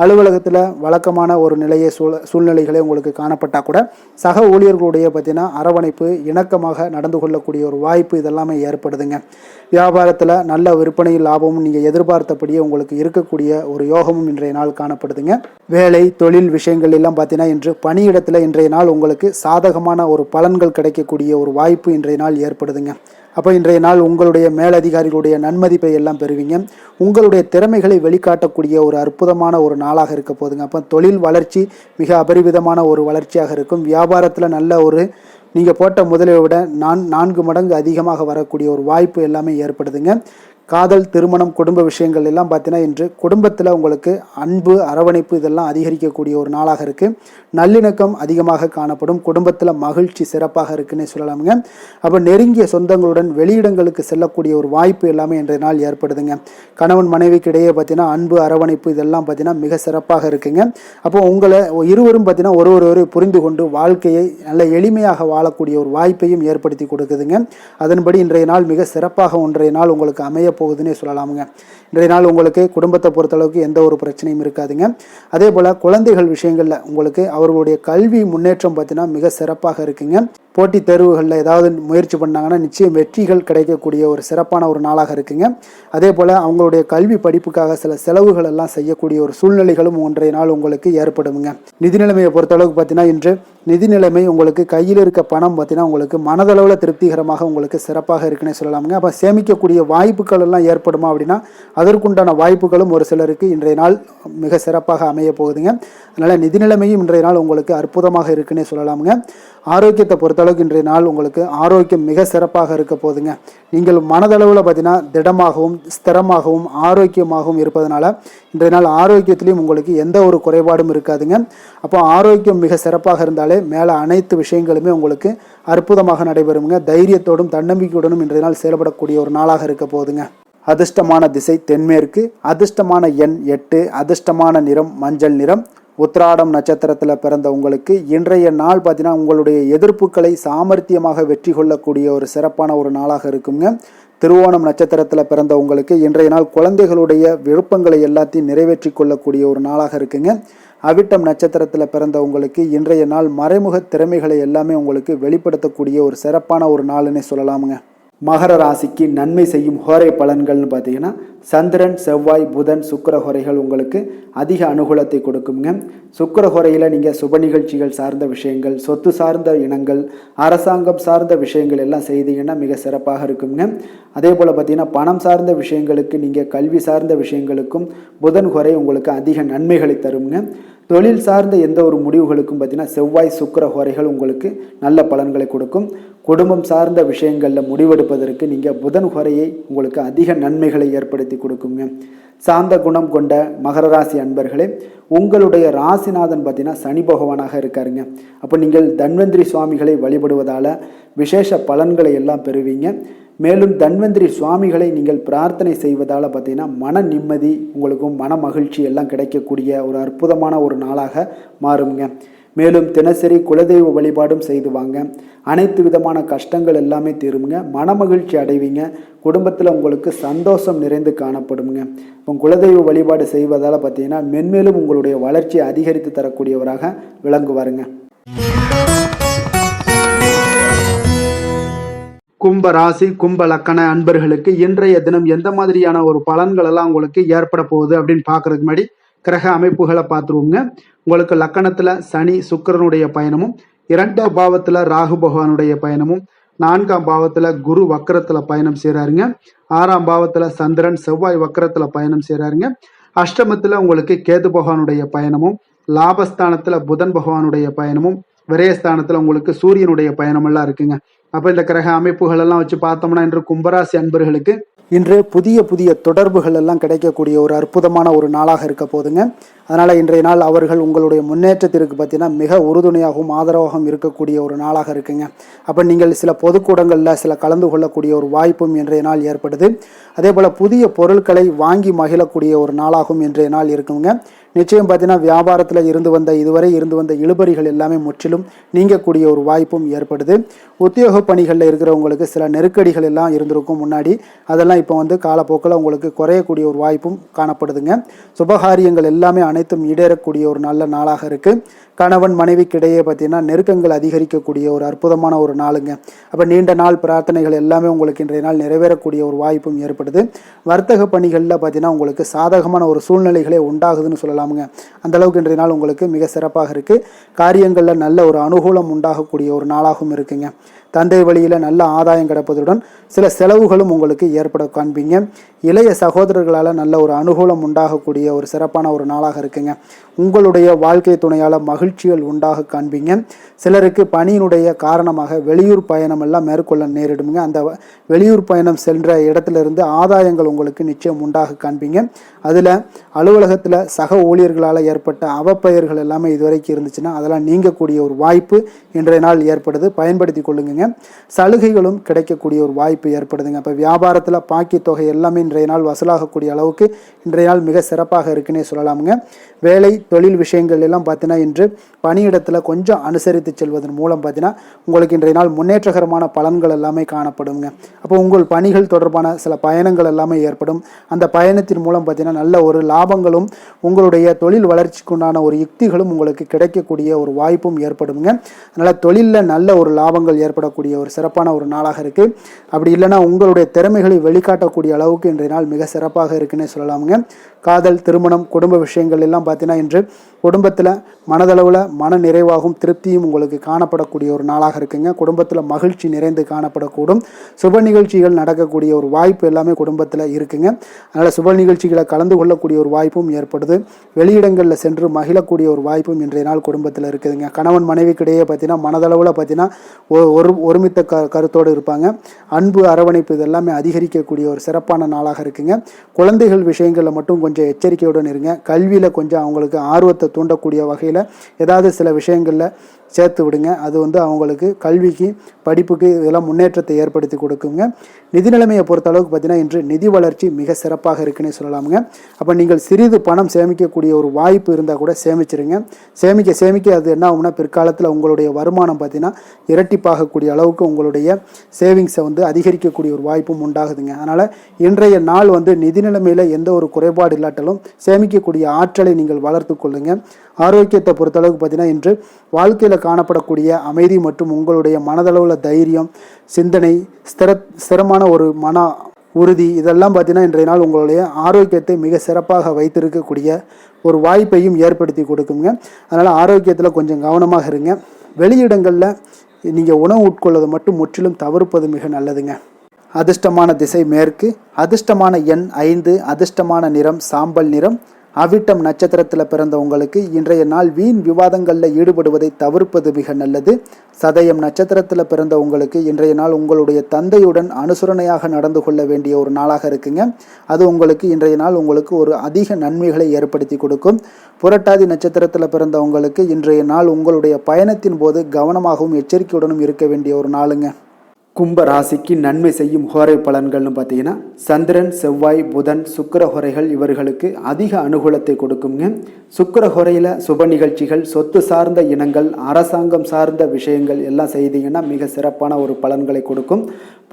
அலுவலகத்தில் வழக்கமான ஒரு நிலையை சூழ்நிலைகளே உங்களுக்கு காணப்பட்டால் கூட சக ஊழியர்களுடைய பார்த்தீங்கன்னா அரவணைப்பு இணக்கமாக நடந்து கொள்ளக்கூடிய ஒரு வாய்ப்பு இதெல்லாமே ஏற்படுதுங்க. வியாபாரத்தில் நல்ல விற்பனையில் லாபமும் நீங்கள் எதிர்பார்த்தபடியே உங்களுக்கு இருக்கக்கூடிய ஒரு யோகமும் இன்றைய நாள் காணப்படுதுங்க. வேலை தொழில் விஷயங்கள் எல்லாம் பார்த்தீங்கன்னா இன்று பணியிடத்தில் இன்றைய நாள் உங்களுக்கு சாதகமான ஒரு பலன்கள் கிடைக்கக்கூடிய ஒரு வாய்ப்பு இன்றைய நாள் ஏற்படுதுங்க. அப்போ இன்றைய நாள் உங்களுடைய மேலதிகாரிகளுடைய நன்மதிப்பை எல்லாம் பெறுவீங்க. உங்களுடைய திறமைகளை வெளிக்காட்டக்கூடிய ஒரு அற்புதமான ஒரு நாளாக இருக்க போதுங்க. அப்போ தொழில் வளர்ச்சி மிக அபரிவிதமான ஒரு வளர்ச்சியாக இருக்கும். வியாபாரத்தில் நல்ல ஒரு நீங்கள் போட்ட முதலை விட 4 மடங்கு அதிகமாக வரக்கூடிய ஒரு வாய்ப்பு எல்லாமே ஏற்படுதுங்க. காதல், திருமணம், குடும்ப விஷயங்கள் எல்லாம் பார்த்தீங்கன்னா இன்று குடும்பத்தில் உங்களுக்கு அன்பு, அரவணைப்பு இதெல்லாம் அதிகரிக்கக்கூடிய ஒரு நாளாக இருக்குது. நல்லிணக்கம் அதிகமாக காணப்படும். குடும்பத்தில் மகிழ்ச்சி சிறப்பாக இருக்குன்னு சொல்லலாமுங்க. அப்போ நெருங்கிய சொந்தங்களுடன் வெளியிடங்களுக்கு செல்லக்கூடிய ஒரு வாய்ப்பு எல்லாமே இன்றைய நாள் ஏற்படுதுங்க. கணவன் மனைவிக்கு இடையே பார்த்தீங்கன்னா அன்பு, அரவணைப்பு இதெல்லாம் பார்த்தீங்கன்னா மிக சிறப்பாக இருக்குங்க. அப்போ உங்களை இருவரும் பார்த்தீங்கன்னா ஒருவரை புரிந்து கொண்டு வாழ்க்கையை நல்ல எளிமையாக வாழக்கூடிய ஒரு வாய்ப்பையும் ஏற்படுத்தி கொடுக்குதுங்க. அதன்படி இன்றைய நாள் மிக சிறப்பாக ஒன்றைய நாள் உங்களுக்கு அமைய போகுதுன்னே சொல்லலாமுங்க. இன்றைய நாள் உங்களுக்கு குடும்பத்தை பொறுத்தளவுக்கு எந்த ஒரு பிரச்சனையும் இருக்காதுங்க. அதே போல் குழந்தைகள் விஷயங்களில் உங்களுக்கு அவர்களுடைய கல்வி முன்னேற்றம் பார்த்தீங்கன்னா மிக சிறப்பாக இருக்குங்க. போட்டித் தேர்வுகளில் ஏதாவது முயற்சி பண்ணாங்கன்னா நிச்சயம் வெற்றிகள் கிடைக்கக்கூடிய ஒரு சிறப்பான ஒரு நாளாக இருக்குங்க. அதே போல் அவங்களுடைய கல்வி படிப்புக்காக சில செலவுகள் எல்லாம் செய்யக்கூடிய ஒரு சூழ்நிலைகளும் ஒன்றைய நாள் உங்களுக்கு ஏற்படுங்க. நிதி நிலைமையை பொறுத்தளவுக்கு பார்த்தீங்கன்னா இன்று நிதி நிலைமை உங்களுக்கு கையில் இருக்க பணம் பார்த்தீங்கன்னா உங்களுக்கு மனதளவில் திருப்திகரமாக உங்களுக்கு சிறப்பாக இருக்குன்னே சொல்லலாமுங்க. அப்போ சேமிக்கக்கூடிய வாய்ப்புகள் எல்லாம் ஏற்படுமா அப்படின்னா அதற்குண்டான வாய்ப்புகளும் ஒரு சிலருக்கு இன்றைய நாள் மிக சிறப்பாக அமைய போகுதுங்க. அதனால் நிதி நிலைமையும் இன்றைய நாள் உங்களுக்கு அற்புதமாக இருக்குன்னே சொல்லலாமுங்க. ஆரோக்கியத்தை பொறுத்தளவுக்கு இன்றைய நாள் உங்களுக்கு ஆரோக்கியம் மிக சிறப்பாக இருக்க போகுதுங்க. நீங்கள் மனதளவில் பார்த்தீங்கன்னா திடமாகவும் ஸ்திரமாகவும் ஆரோக்கியமாகவும் இருப்பதனால இன்றைய நாள் ஆரோக்கியத்திலையும் உங்களுக்கு எந்த ஒரு குறைபாடும் இருக்காதுங்க. அப்போ ஆரோக்கியம் மிக சிறப்பாக இருந்தாலே மேலே அனைத்து விஷயங்களுமே உங்களுக்கு அற்புதமாக நடைபெறுங்க. தைரியத்தோடும் தன்னம்பிக்கையுடனும் இன்றைய நாள் செயல்படக்கூடிய ஒரு நாளாக இருக்க போகுதுங்க. அதிர்ஷ்டமான திசை தென்மேற்கு, அதிர்ஷ்டமான எண் 8, அதிர்ஷ்டமான நிறம் மஞ்சள் நிறம். உத்திராடம் நட்சத்திரத்தில் பிறந்த உங்களுக்கு இன்றைய நாள் பார்த்தீங்கன்னா உங்களுடைய எதிர்ப்புகளை சாமர்த்தியமாக வெற்றி கொள்ளக்கூடிய ஒரு சிறப்பான ஒரு நாளாக இருக்குங்க. திருவோணம் நட்சத்திரத்தில் பிறந்த உங்களுக்கு இன்றைய நாள் குழந்தைகளுடைய விருப்பங்களை எல்லாத்தையும் நிறைவேற்றி கொள்ளக்கூடிய ஒரு நாளாக இருக்குங்க. அவிட்டம் நட்சத்திரத்தில் பிறந்த உங்களுக்கு இன்றைய நாள் மறைமுக திறமைகளை எல்லாமே உங்களுக்கு வெளிப்படுத்தக்கூடிய ஒரு சிறப்பான ஒரு நாள்னே சொல்லலாமுங்க. மகர ராசிக்கு நன்மை செய்யும் ஹோரை பலன்கள்னு பார்த்தீங்கன்னா சந்திரன், செவ்வாய், புதன், சுக்கிர ஹோரைகள் உங்களுக்கு அதிக அனுகூலத்தை கொடுக்குங்க. சுக்கிர ஹோரையில் நீங்கள் சுப நிகழ்ச்சிகள் சார்ந்த விஷயங்கள், சொத்து சார்ந்த இனங்கள், அரசாங்கம் சார்ந்த விஷயங்கள் எல்லாம் செய்தீங்கன்னா மிக சிறப்பாக இருக்குங்க. அதே போல் பார்த்தீங்கன்னா பணம் சார்ந்த விஷயங்களுக்கு, நீங்கள் கல்வி சார்ந்த விஷயங்களுக்கும் புதன் ஹோரை உங்களுக்கு அதிக நன்மைகளை தருங்க. தொழில் சார்ந்த எந்த ஒரு முடிவுகளுக்கும் பார்த்தீங்கன்னா செவ்வாய், சுக்கிர ஹோரைகள் உங்களுக்கு நல்ல பலன்களை கொடுக்கும். குடும்பம் சார்ந்த விஷயங்களில் முடிவெடுப்பதற்கு நீங்கள் புதன் ஹோரையை உங்களுக்கு அதிக நன்மைகளை ஏற்படுத்தி கொடுக்குங்க. சாந்த குணம் கொண்ட மகர ராசி அன்பர்களே, உங்களுடைய ராசிநாதன் பார்த்தீங்கன்னா சனி பகவானாக இருக்காருங்க. அப்போ நீங்கள் தன்வந்திரி சுவாமிகளை வழிபடுவதால் விசேஷ பலன்களை எல்லாம் பெறுவீங்க. மேலும் தன்வந்திரி சுவாமிகளை நீங்கள் பிரார்த்தனை செய்வதால் பார்த்தீங்கன்னா மன நிம்மதி உங்களுக்கும் மன மகிழ்ச்சி எல்லாம் கிடைக்கக்கூடிய ஒரு அற்புதமான ஒரு நாளாக மாறுங்க. மேலும் தினசரி குலதெய்வ வழிபாடும் செய்து வாங்க. அனைத்து விதமான கஷ்டங்கள் எல்லாமே தீருங்க. மனமகிழ்ச்சி அடைவீங்க. குடும்பத்தில் உங்களுக்கு சந்தோஷம் நிறைந்து காணப்படுங்க. இப்போ குலதெய்வ வழிபாடு செய்வதால் பார்த்தீங்கன்னா மென்மேலும் உங்களுடைய வளர்ச்சி அதிகரித்து தரக்கூடியவராக விளங்குவாருங்க. கும்ப ராசி, கும்ப லக்கண அன்பர்களுக்கு இன்றைய தினம் எந்த மாதிரியான ஒரு பலன்கள் எல்லாம் உங்களுக்கு ஏற்பட போகுது அப்படின்னு பார்க்கறதுக்கு முன்னாடி கிரக அமைப்புகளை பார்த்துருவோங்க. உங்களுக்கு லக்கணத்துல சனி சுக்கிரனுடைய பயணமும், 2ஆம் பாவத்துல ராகு பகவானுடைய பயணமும், 4ஆம் பாவத்துல குரு வக்கரத்துல பயணம் செய்யறாருங்க. 6ஆம் பாவத்துல சந்திரன் செவ்வாய் வக்கரத்துல பயணம் செய்யறாருங்க. அஷ்டமத்துல உங்களுக்கு கேது பகவானுடைய பயணமும், லாபஸ்தானத்துல புதன் பகவானுடைய பயணமும், விரயஸ்தானத்துல உங்களுக்கு சூரியனுடைய பயணம் எல்லாம் இருக்குங்க. அப்ப இந்த கிரக அமைப்புகள் எல்லாம் வச்சு பார்த்தோம்னா இன்று கும்பராசி அன்பர்களுக்கு இன்று புதிய புதிய தொடர்புகள் எல்லாம் கிடைக்கக்கூடிய ஒரு அற்புதமான ஒரு நாளாக இருக்க போதுங்க. அதனால் இன்றைய நாள் அவர்கள் உங்களுடைய முன்னேற்றத்திற்கு பார்த்தீங்கன்னா மிக உறுதுணையாகவும் ஆதரவாகவும் இருக்கக்கூடிய ஒரு நாளாக இருக்குங்க. அப்போ நீங்கள் சில பொதுக்கூடங்களில் சில கலந்து கொள்ளக்கூடிய ஒரு வாய்ப்பும் இன்றைய நாள் ஏற்படுது. அதே போல் புதிய பொருட்களை வாங்கி மகிழக்கூடிய ஒரு நாளாகவும் இன்றைய நாள் இருக்குங்க. நிச்சயம் பார்த்தீங்கன்னா வியாபாரத்தில் இதுவரை இருந்து வந்த இழுபறிகள் எல்லாமே முற்றிலும் நீங்கக்கூடிய ஒரு வாய்ப்பும் ஏற்படுது. உத்தியோக பணிகளில் இருக்கிறவங்களுக்கு சில நெருக்கடிகள் எல்லாம் இருந்திருக்கும் முன்னாடி, அதெல்லாம் இப்போ காலப்போக்கில் உங்களுக்கு குறையக்கூடிய ஒரு வாய்ப்பும் காணப்படுதுங்க. சுபகாரியங்கள் எல்லாமே அனைத்தும் ஈடேறக்கூடிய ஒரு நல்ல நாளாக இருக்குது. கணவன் மனைவிக்கு இடையே பார்த்தீங்கன்னா நெருக்கங்கள் அதிகரிக்கக்கூடிய ஒரு அற்புதமான ஒரு நாளுங்க. அப்போ நீண்ட நாள் பிரார்த்தனைகள் எல்லாமே உங்களுக்கு இன்றைய நாள் நிறைவேறக்கூடிய ஒரு வாய்ப்பும் ஏற்படுது. வர்த்தக பணிகளில் பார்த்தீங்கன்னா உங்களுக்கு சாதகமான ஒரு சூழ்நிலைகளே உண்டாகுதுன்னு சொல்லலாமுங்க. அந்த அளவுக்கு இன்றைய நாள் உங்களுக்கு மிக சிறப்பாக இருக்குது. காரியங்களில் நல்ல ஒரு அனுகூலம் உண்டாகக்கூடிய ஒரு நாளாகவும் இருக்குங்க. தந்தை வழியில் நல்ல ஆதாயம் கிடைப்பதுடன் சில செலவுகளும் உங்களுக்கு ஏற்பட காண்பீங்க. இளைய சகோதரர்களால் நல்ல ஒரு அனுகூலம் உண்டாகக்கூடிய ஒரு சிறப்பான ஒரு நாளாக இருக்குங்க. உங்களுடைய வாழ்க்கை துணையால் மகிழ்ச்சிகள் உண்டாக காண்பீங்க. சிலருக்கு பணியினுடைய காரணமாக வெளியூர் பயணம் எல்லாம் மேற்கொள்ள நேரிடுங்க. அந்த வெளியூர் பயணம் சென்ற இடத்திலிருந்து ஆதாயங்கள் உங்களுக்கு நிச்சயம் உண்டாக காண்பீங்க. அதில் அலுவலகத்தில் சக ஊழியர்களால் ஏற்பட்ட அவப்பெயர்கள் எல்லாமே இதுவரைக்கும் இருந்துச்சுன்னா அதெல்லாம் நீங்கக்கூடிய ஒரு வாய்ப்பு இன்றைய நாள் ஏற்படுது. பயன்படுத்தி கொள்ளுங்க. சலுகைகளும் கிடைக்கக்கூடிய ஒரு வாய்ப்பு ஏற்படுதுங்க. இப்போ வியாபாரத்தில் பாக்கி தொகை எல்லாமே இன்றைய நாள் வசூலாகக்கூடிய அளவுக்கு இன்றைய நாள் மிக சிறப்பாக இருக்குன்னே சொல்லலாமுங்க. வேலை தொழில் விஷயங்கள் எல்லாம் பார்த்தீங்கன்னா இன்று பணியிடத்தில் கொஞ்சம் அனுசரித்து செல்வதன் மூலம் பார்த்தீங்கன்னா உங்களுக்கு இன்றைய நாள் முன்னேற்றகரமான பலன்கள் எல்லாமே காணப்படுங்க. அப்போ உங்கள் பணிகள் தொடர்பான சில பயணங்கள் எல்லாமே ஏற்படும். அந்த பயணத்தின் மூலம் பார்த்தீங்கன்னா நல்ல ஒரு லாபங்களும் உங்களுடைய தொழில் வளர்ச்சிக்குண்டான ஒரு யுக்திகளும் உங்களுக்கு கிடைக்கக்கூடிய ஒரு வாய்ப்பும் ஏற்படுங்க. அதனால் தொழிலில் நல்ல ஒரு லாபங்கள் ஏற்படக்கூடிய ஒரு சிறப்பான ஒரு நாளாக இருக்குது. அப்படி இல்லைன்னா உங்களுடைய திறமைகளை வெளிக்காட்டக்கூடிய அளவுக்கு இன்றைய நாள் மிக சிறப்பாக இருக்குன்னே சொல்லலாமுங்க. காதல், திருமணம், குடும்ப விஷயங்கள் எல்லாம் பார்த்தீங்கன்னா இன்று குடும்பத்தில் மனதளவில் மன நிறைவாகவும் திருப்தியும் உங்களுக்கு காணப்படக்கூடிய ஒரு நாளாக இருக்குங்க. குடும்பத்தில் மகிழ்ச்சி நிறைந்து காணப்படக்கூடும். சுப நிகழ்ச்சிகள் நடக்கக்கூடிய ஒரு வாய்ப்பு எல்லாமே குடும்பத்தில் இருக்குங்க. அதனால் சுப நிகழ்ச்சிகளை கலந்து கொள்ளக்கூடிய ஒரு வாய்ப்பும் ஏற்படுது. வெளியிடங்களில் சென்று மகிழக்கூடிய ஒரு வாய்ப்பும் இன்றைய நாள் குடும்பத்தில் இருக்குதுங்க. கணவன் மனைவிக்கிடையே பார்த்தீங்கன்னா மனதளவில் பார்த்தீங்கன்னா ஒருமித்த கருத்தோடு இருப்பாங்க. அன்பு, அரவணைப்பு இதெல்லாமே அதிகரிக்கக்கூடிய ஒரு சிறப்பான நாளாக இருக்குங்க. குழந்தைகள் விஷயங்களில் மட்டும் கொஞ்சம் எச்சரிக்கையுடன் இருங்க. கல்வியில் கொஞ்சம் அவங்களுக்கு ஆர்வத்தை தூண்டக்கூடிய வகையில் ஏதாவது சில விஷயங்களில் சேர்த்து விடுங்க. அது அவங்களுக்கு கல்விக்கு, படிப்புக்கு இதெல்லாம் முன்னேற்றத்தை ஏற்படுத்தி கொடுக்குங்க. நிதி நிலைமையை பொறுத்த அளவுக்கு பார்த்தீங்கன்னா இன்று நிதி வளர்ச்சி மிக சிறப்பாக இருக்குன்னே சொல்லலாமுங்க. அப்போ நீங்கள் சிறிது பணம் சேமிக்கக்கூடிய ஒரு வாய்ப்பு இருந்தால் கூட சேமிச்சிருங்க. சேமிக்க அது என்ன ஆகும்னா பிற்காலத்தில் உங்களுடைய வருமானம் பார்த்தீங்கன்னா இரட்டிப்பாகக்கூடிய அளவுக்கு உங்களுடைய சேவிங்ஸை அதிகரிக்கக்கூடிய ஒரு வாய்ப்பும் உண்டாகுதுங்க. அதனால் இன்றைய நாள் நிதி நிலைமையில் எந்த ஒரு குறைபாடு இல்லாட்டாலும் சேமிக்கக்கூடிய ஆற்றலை நீங்கள் வளர்த்து கொள்ளுங்க. ஆரோக்கியத்தை பொறுத்தளவுக்கு பார்த்தீங்கன்னா இன்று வாழ்க்கையில் காணப்படக்கூடிய அமைதி மற்றும் உங்களுடைய மனதளவில் தைரியம், சிந்தனை, ஸ்திரமான ஒரு மன உறுதி இதெல்லாம் பார்த்தீங்கன்னா இன்றைய நாள் உங்களுடைய ஆரோக்கியத்தை மிக சிறப்பாக வைத்திருக்கக்கூடிய ஒரு வாய்ப்பையும் ஏற்படுத்தி கொடுக்குங்க. அதனால் ஆரோக்கியத்தில் கொஞ்சம் கவனமாக இருங்க. வெளியிடங்களில் நீங்கள் உணவு உட்கொள்வதை மட்டும் முற்றிலும் தவிர்ப்பது மிக நல்லதுங்க. அதிர்ஷ்டமான திசை மேற்கு, அதிர்ஷ்டமான எண் 5, அதிர்ஷ்டமான நிறம் சாம்பல் நிறம். அவிட்டம் நட்சத்திரத்தில் பிறந்த உங்களுக்கு இன்றைய நாள் வீண் விவாதங்களில் ஈடுபடுவதை தவிர்ப்பது மிக நல்லது. சதயம் நட்சத்திரத்தில் பிறந்த உங்களுக்கு இன்றைய நாள் உங்களுடைய தந்தையுடன் அனுசரணையாக நடந்து கொள்ள வேண்டிய ஒரு நாளாக இருக்குங்க. அது உங்களுக்கு இன்றைய நாள் உங்களுக்கு ஒரு அதிக நன்மைகளை ஏற்படுத்தி கொடுக்கும். புரட்டாதி நட்சத்திரத்தில் பிறந்த உங்களுக்கு இன்றைய நாள் உங்களுடைய பயணத்தின் போது கவனமாகவும் எச்சரிக்கையுடனும் இருக்க வேண்டிய ஒரு நாளுங்க. கும்ப ராசிக்கு நன்மை செய்யும் ஹோரை பலன்கள்னு பார்த்தீங்கன்னா சந்திரன், செவ்வாய், புதன், சுக்கிர ஹோரைகள் இவர்களுக்கு அதிக அனுகூலத்தை கொடுக்குங்க. சுக்கிர ஹோரையில் சுப நிகழ்ச்சிகள், சொத்து சார்ந்த இனங்கள், அரசாங்கம் சார்ந்த விஷயங்கள் எல்லாம் செய்தீங்கன்னா மிக சிறப்பான ஒரு பலன்களை கொடுக்கும்.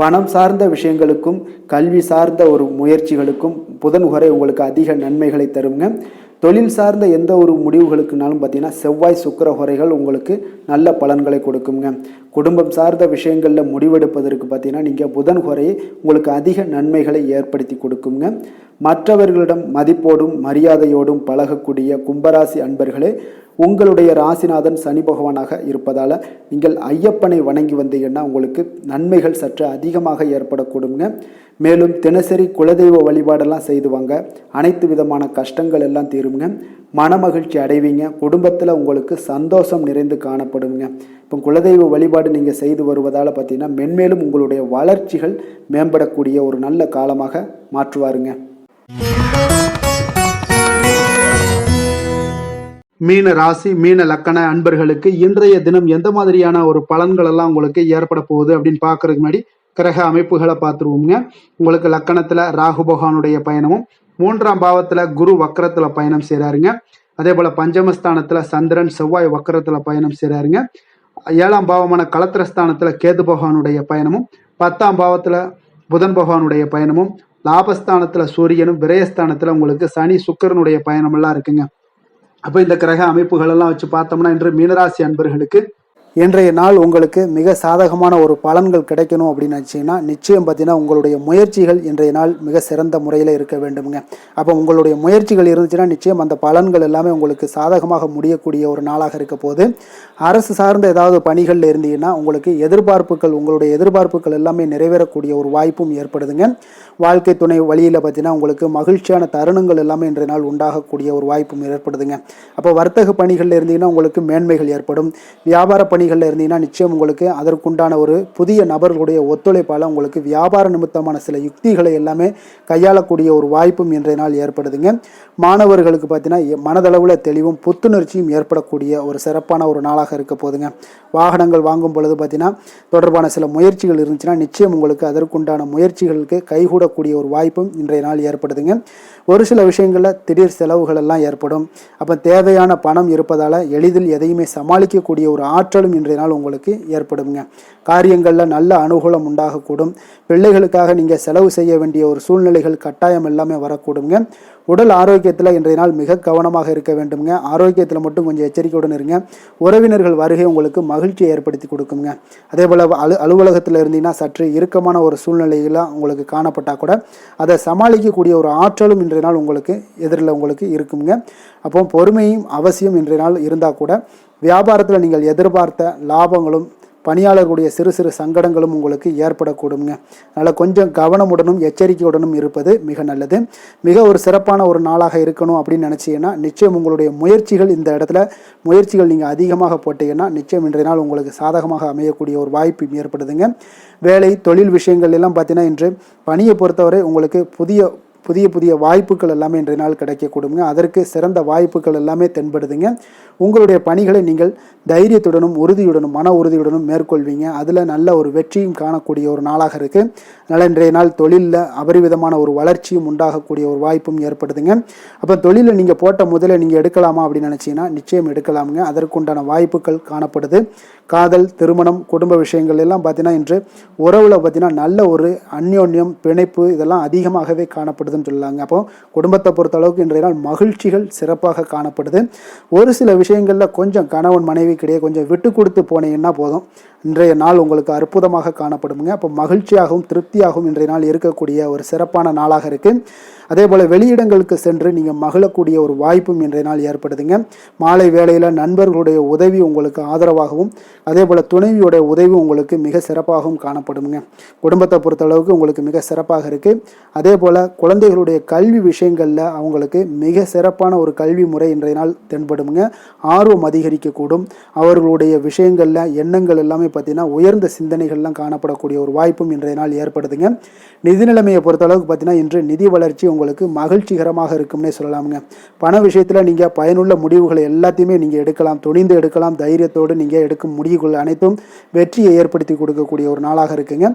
பணம் சார்ந்த விஷயங்களுக்கும் கல்வி சார்ந்த ஒரு முயற்சிகளுக்கும் புதன் ஹோரை உங்களுக்கு அதிக நன்மைகளை தருங்க. தொழில் சார்ந்த எந்த ஒரு முடிவுகளுக்குனாலும் பார்த்தீங்கன்னா செவ்வாய், சுக்கிர ஹோரைகள் உங்களுக்கு நல்ல பலன்களை கொடுக்குங்க. குடும்பம் சார்ந்த விஷயங்களில் முடிவெடுப்பதற்கு பார்த்தீங்கன்னா நீங்கள் புதன் ஹோரையை உங்களுக்கு அதிக நன்மைகளை ஏற்படுத்தி கொடுக்குங்க. மற்றவர்களிடம் மதிப்போடும் மரியாதையோடும் பழகக்கூடிய கும்பராசி அன்பர்களே, உங்களுடைய ராசிநாதன் சனி பகவானாக இருப்பதால் நீங்கள் ஐயப்பனை வணங்கி வந்தீங்கன்னா உங்களுக்கு நன்மைகள் சற்று அதிகமாக ஏற்படக்கூடுங்க. மேலும் தினசரி குலதெய்வ வழிபாடெல்லாம் செய்து வாங்க. அனைத்து விதமான கஷ்டங்கள் எல்லாம் தீருங்க. மனமகிழ்ச்சி அடைவீங்க. குடும்பத்தில் உங்களுக்கு சந்தோஷம் நிறைந்து காணப்படுங்க. இப்போ குலதெய்வ வழிபாடு நீங்கள் செய்து வருவதால் பார்த்தீங்கன்னா மென்மேலும் உங்களுடைய வளர்ச்சிகள் மேம்படக்கூடிய ஒரு நல்ல காலமாக மாற்றுவாருங்க. மீன ராசி, மீன லக்கண அன்பர்களுக்கு இன்றைய தினம் எந்த மாதிரியான ஒரு பலன்கள் எல்லாம் உங்களுக்கு ஏற்பட போகுது அப்படின்னு பார்க்கறதுக்கு முன்னாடி கிரக அமைப்புகளை பார்த்துருவோங்க. உங்களுக்கு லக்கணத்துல ராகு பகவானுடைய பயணமும், 3ஆம் பாவத்துல குரு வக்கரத்துல பயணம் செய்றாருங்க. அதே போல பஞ்சமஸ்தானத்துல சந்திரன், செவ்வாய் வக்கரத்துல பயணம் செய்றாருங்க. 7ஆம் பாவமான களத்திரஸ்தானத்துல கேது பகவானுடைய பயணமும், 10ஆம் பாவத்துல புதன் பகவானுடைய பயணமும், லாபஸ்தானத்துல சூரியனும், விரயஸ்தானத்துல உங்களுக்கு சனி சுக்கிரனுடைய பயணம் எல்லாம் இருக்குங்க. அப்போ இந்த கிரக அமைப்புகள் எல்லாம் வச்சு பார்த்தோம்னா இன்று மீனராசி அன்பர்களுக்கு இன்றைய நாள் உங்களுக்கு மிக சாதகமான ஒரு பலன்கள் கிடைக்கணும் அப்படின்னு நினச்சிங்கன்னா நிச்சயம் பார்த்தீங்கன்னா உங்களுடைய முயற்சிகள் இன்றைய நாள் மிக சிறந்த முறையில் இருக்க வேண்டுமுங்க. அப்போ உங்களுடைய முயற்சிகள் இருந்துச்சுன்னா நிச்சயம் அந்த பலன்கள் எல்லாமே உங்களுக்கு சாதகமாக முடியக்கூடிய ஒரு நாளாக இருக்க போது. அரசு சார்ந்த ஏதாவது பணிகளில் இருந்தீங்கன்னா உங்களுக்கு உங்களுடைய எதிர்பார்ப்புகள் எல்லாமே நிறைவேறக்கூடிய ஒரு வாய்ப்பும் ஏற்படுதுங்க. வாழ்க்கை துணை வழியில் பார்த்தீங்கன்னா உங்களுக்கு மகிழ்ச்சியான தருணங்கள் எல்லாமே இன்றைய நாள் உண்டாகக்கூடிய ஒரு வாய்ப்பும் ஏற்படுதுங்க. அப்போ வர்த்தக பணிகளில் இருந்தீங்கன்னா உங்களுக்கு மேன்மைகள் ஏற்படும். வியாபார பணிகளில் இருந்தீங்கன்னா நிச்சயம் உங்களுக்கு அதற்குண்டான ஒரு புதிய நபர்களுடைய ஒத்துழைப்பால் உங்களுக்கு வியாபார நிமித்தமான சில யுக்திகளை எல்லாமே கையாளக்கூடிய ஒரு வாய்ப்பும் இன்றைய நாள் ஏற்படுதுங்க. மாணவர்களுக்கு பார்த்தீங்கன்னா மனதளவில் தெளிவும் புத்துணர்ச்சியும் ஏற்படக்கூடிய ஒரு சிறப்பான ஒரு நாளாக இருக்க போதுங்க. வாகனங்கள் வாங்கும் பொழுது பார்த்தீங்கன்னா தொடர்பான சில முயற்சிகள் இருந்துச்சுன்னா நிச்சயம் உங்களுக்கு அதற்குண்டான முயற்சிகளுக்கு கைகூடக்கூடிய ஒரு வாய்ப்பும் இன்றைய நாள் ஏற்படுதுங்க. ஒரு சில விஷயங்களில் திடீர் செலவுகள் எல்லாம் ஏற்படும். அப்போ தேவையான பணம் இருப்பதால் எளிதில் எதையுமே சமாளிக்கக்கூடிய ஒரு ஆற்றலும் இன்றைய நாள் உங்களுக்கு ஏற்படுங்க. காரியங்களில் நல்ல அனுகூலம் உண்டாகக்கூடும். பிள்ளைகளுக்காக நீங்கள் செலவு செய்ய வேண்டிய ஒரு சூழ்நிலைகள் கட்டாயம் எல்லாமே வரக்கூடுங்க. உடல் ஆரோக்கியத்தில் இன்றைய நாள் மிக கவனமாக இருக்க வேண்டுங்க. ஆரோக்கியத்தில் மட்டும் கொஞ்சம் எச்சரிக்கையுடன் இருங்க. உறவினர்கள் வருகை உங்களுக்கு மகிழ்ச்சியை ஏற்படுத்தி கொடுக்குங்க. அதே போல் அலுவலகத்தில் இருந்தீங்கன்னா சற்று இறுக்கமான ஒரு சூழ்நிலையில் உங்களுக்கு காணப்பட்டால் கூட அதை சமாளிக்கக்கூடிய ஒரு ஆற்றலும் இன்றைய நாள் உங்களுக்கு எதிரில் உங்களுக்கு இருக்குங்க. அப்போ பொறுமையும் அவசியம் இன்றைய நாள் இருந்தால் கூட வியாபாரத்தில் நீங்கள் எதிர்பார்த்த லாபங்களும் பணியாளர்களுடைய சிறு சிறு சங்கடங்களும் உங்களுக்கு ஏற்படக்கூடுங்க. அதனால் கொஞ்சம் கவனமுடனும் எச்சரிக்கையுடனும் இருப்பது மிக நல்லது. மிக ஒரு சிறப்பான ஒரு நாளாக இருக்கணும் அப்படின்னு நினச்சிங்கன்னா நிச்சயம் உங்களுடைய முயற்சிகள் இந்த இடத்துல நீங்கள் அதிகமாக போட்டீங்கன்னா நிச்சயம் இன்றைய நாள் உங்களுக்கு சாதகமாக அமையக்கூடிய ஒரு வாய்ப்பு ஏற்படுதுங்க. வேலை தொழில் விஷயங்கள் எல்லாம் பார்த்தீங்கன்னா இன்று பணியை பொறுத்தவரை உங்களுக்கு புதிய வாய்ப்புகள் எல்லாமே இன்றைய நாள் கிடைக்கக்கூடுங்க. அதற்கு சிறந்த வாய்ப்புகள் எல்லாமே தென்படுதுங்க. உங்களுடைய பணிகளை நீங்கள் தைரியத்துடனும் உறுதியுடனும் மன உறுதியுடனும் மேற்கொள்வீங்க. அதில் நல்ல ஒரு வெற்றியும் காணக்கூடிய ஒரு நாளாக இருக்குது. அதனால் இன்றைய நாள் தொழிலில் அபரிவிதமான ஒரு வளர்ச்சியும் உண்டாகக்கூடிய ஒரு வாய்ப்பும் ஏற்படுதுங்க. அப்போ தொழிலில் நீங்கள் போட்ட முதல்ல நீங்கள் எடுக்கலாமா அப்படின்னு நினச்சிங்கன்னா நிச்சயம் எடுக்கலாமுங்க. அதற்குண்டான வாய்ப்புகள் காணப்படுது. காதல், திருமணம், குடும்ப விஷயங்கள் எல்லாம் பார்த்தீங்கன்னா இன்று உறவில் பார்த்தீங்கன்னா நல்ல ஒரு அந்யோன்யம், பிணைப்பு இதெல்லாம் அதிகமாகவே காணப்படுதுன்னு சொல்லலாங்க. அப்போ குடும்பத்தை பொறுத்த அளவுக்கு இன்றைய நாள் மகிழ்ச்சிகள் சிறப்பாக காணப்படுது. ஒரு சில விஷயங்களில் கொஞ்சம் கணவன் மனைவி கிடையாது கொஞ்சம் விட்டு கொடுத்து போனீங்கன்னா போதும், இன்றைய நாள் உங்களுக்கு அற்புதமாக காணப்படுங்க. அப்போ மகிழ்ச்சியாகவும் திருப்தியாகவும் இன்றைய நாள் இருக்கக்கூடிய ஒரு சிறப்பான நாளாக இருக்குது. அதே போல் வெளியிடங்களுக்கு சென்று நீங்கள் மகிழக்கூடிய ஒரு வாய்ப்பும் இன்றைய நாள் ஏற்படுதுங்க. மாலை வேளையில் நண்பர்களுடைய உதவி உங்களுக்கு ஆதரவாகவும் அதே போல் துணைவியோடைய உதவி உங்களுக்கு மிக சிறப்பாகவும் காணப்படுங்க. குடும்பத்தை பொறுத்தளவுக்கு உங்களுக்கு மிக சிறப்பாக இருக்குது. அதே போல் குழந்தைகளுடைய கல்வி விஷயங்களில் அவங்களுக்கு மிக சிறப்பான ஒரு கல்வி முறை இன்றைய நாள் தென்படுங்க. ஆர்வம் அதிகரிக்கக்கூடும். அவர்களுடைய விஷயங்களில் எண்ணங்கள் எல்லாமே பார்த்தீங்கன்னா உயர்ந்த சிந்தனைகள்லாம் காணப்படக்கூடிய ஒரு வாய்ப்பும் இன்றைய நாள் ஏற்படுதுங்க. நிதி நிலைமையை பொறுத்தளவுக்கு பார்த்தீங்கன்னா இன்று நிதி வளர்ச்சி உங்களுக்கு மகிழ்ச்சிகரமாக இருக்கும்னே சொல்லலாமுங்க. பண விஷயத்தில் நீங்கள் பயனுள்ள முடிவுகளை எல்லாத்தையுமே நீங்கள் எடுக்கலாம், துணிந்து எடுக்கலாம். தைரியத்தோடு நீங்கள் எடுக்கும் முடிவுகள் அனைத்தும் வெற்றியை ஏற்படுத்தி கொடுக்கக்கூடிய ஒரு நாளாக இருக்குங்க.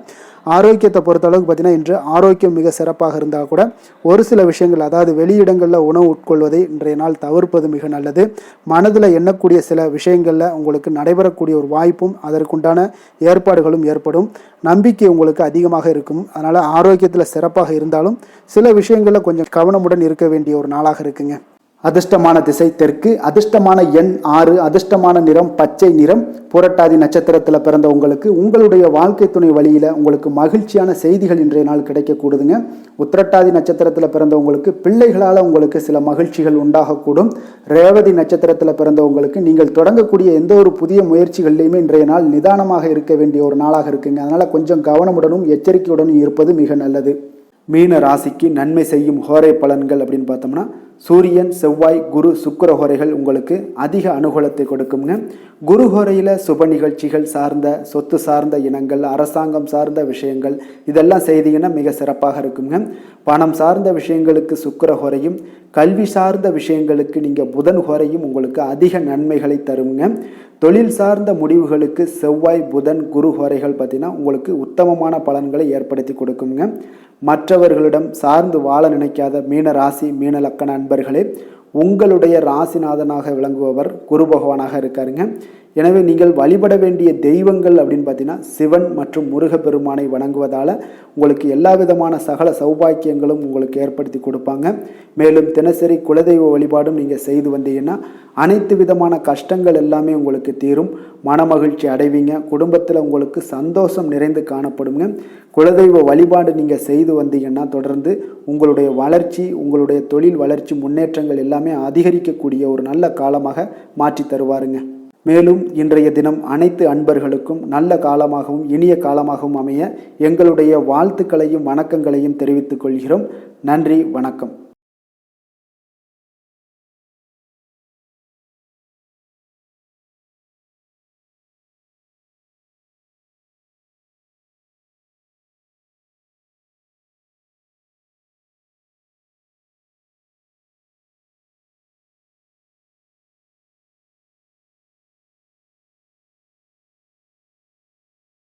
ஆரோக்கியத்தை பொறுத்தளவுக்கு பார்த்தீங்கன்னா இன்று ஆரோக்கியம் மிக சிறப்பாக இருந்தால் கூட ஒரு சில விஷயங்கள் அதாவது வெளியிடங்களில் உணவு உட்கொள்வதை இன்றைய நாள் தவிர்ப்பது மிக நல்லது. மனதில் எண்ணக்கூடிய சில விஷயங்களில் உங்களுக்கு நடைபெறக்கூடிய ஒரு வாய்ப்பும் அதற்குண்டான ஏற்பாடுகளும் ஏற்படும். நம்பிக்கை உங்களுக்கு அதிகமாக இருக்கும். அதனால் ஆரோக்கியத்தில் சிறப்பாக இருந்தாலும் சில விஷயங்களில் கொஞ்சம் கவனமுடன் இருக்க வேண்டிய ஒரு நாளாக இருக்குங்க. அதிர்ஷ்டமான திசை தெற்கு, அதிர்ஷ்டமான எண் 6, அதிர்ஷ்டமான நிறம் பச்சை நிறம். புரட்டாதி நட்சத்திரத்தில் பிறந்த உங்களுக்கு உங்களுடைய வாழ்க்கை துணை வழியில் உங்களுக்கு மகிழ்ச்சியான செய்திகள் இன்றைய நாள் கிடைக்கக்கூடுதுங்க. உத்திரட்டாதி நட்சத்திரத்தில் பிறந்தவங்களுக்கு பிள்ளைகளால் உங்களுக்கு சில மகிழ்ச்சிகள் உண்டாகக்கூடும். ரேவதி நட்சத்திரத்தில் பிறந்தவங்களுக்கு நீங்கள் தொடங்கக்கூடிய எந்த ஒரு புதிய முயற்சிகள்லையுமே இன்றைய நாள் நிதானமாக இருக்க வேண்டிய ஒரு நாளாக இருக்குங்க. அதனால் கொஞ்சம் கவனமுடனும் எச்சரிக்கையுடனும் இருப்பது மிக நல்லது. மீன ராசிக்கு நன்மை செய்யும் ஹோரை பலன்கள் அப்படின்னு பார்த்தோம்னா சூரியன், செவ்வாய், குரு, சுக்கிர ஹோரைகள் உங்களுக்கு அதிக அனுகூலத்தை கொடுக்குங்க. குரு ஹோரையில் சுப நிகழ்ச்சிகள் சார்ந்த சொத்து சார்ந்த இனங்கள், அரசாங்கம் சார்ந்த விஷயங்கள் இதெல்லாம் செய்தீங்கன்னா மிக சிறப்பாக இருக்குங்க. பணம் சார்ந்த விஷயங்களுக்கு சுக்கிர ஹோரையும், கல்வி சார்ந்த விஷயங்களுக்கு நீங்கள் புதன் ஹோரையும் உங்களுக்கு அதிக நன்மைகளை தருங்க. தொழில் சார்ந்த முடிவுகளுக்கு செவ்வாய், புதன், குரு ஹோரைகள் பார்த்தீங்கன்னா உங்களுக்கு உத்தமமான பலன்களை ஏற்படுத்தி கொடுக்குங்க. மற்றவர்களிடம் சார்ந்து வாழ நினைக்காத மீன ராசி மீன லக்கண அன்பர்களே, உங்களுடைய ராசிநாதனாக விளங்குபவர் குரு பகவானாக இருக்காருங்க. எனவே நீங்கள் வழிபட வேண்டிய தெய்வங்கள் அப்படின்னு பார்த்தீங்கன்னா சிவன் மற்றும் முருகப்பெருமானை வணங்குவதால் உங்களுக்கு எல்லா விதமான சகல சௌபாக்கியங்களும் உங்களுக்கு ஏற்படுத்தி கொடுப்பாங்க. மேலும் தினசரி குலதெய்வ வழிபாடும் நீங்கள் செய்து வந்தீங்கன்னா அனைத்து விதமான கஷ்டங்கள் எல்லாமே உங்களுக்கு தீரும், மனமகிழ்ச்சி அடைவீங்க, குடும்பத்தில் உங்களுக்கு சந்தோஷம் நிறைந்து காணப்படுங்க. குலதெய்வ வழிபாடு நீங்கள் செய்து வந்தீங்கன்னா தொடர்ந்து உங்களுடைய வளர்ச்சி, உங்களுடைய தொழில் வளர்ச்சி, முன்னேற்றங்கள் எல்லாமே அதிகரிக்கக்கூடிய ஒரு நல்ல காலமாக மாற்றி தருவாருங்க. மேலும் இன்றைய தினம் அனைத்து அன்பர்களுக்கும் நல்ல காலமாகவும் இனிய காலமாகவும் அமைய எங்களுடைய வாழ்த்துக்களையும் வணக்கங்களையும் தெரிவித்துக் கொள்கிறோம். நன்றி, வணக்கம்.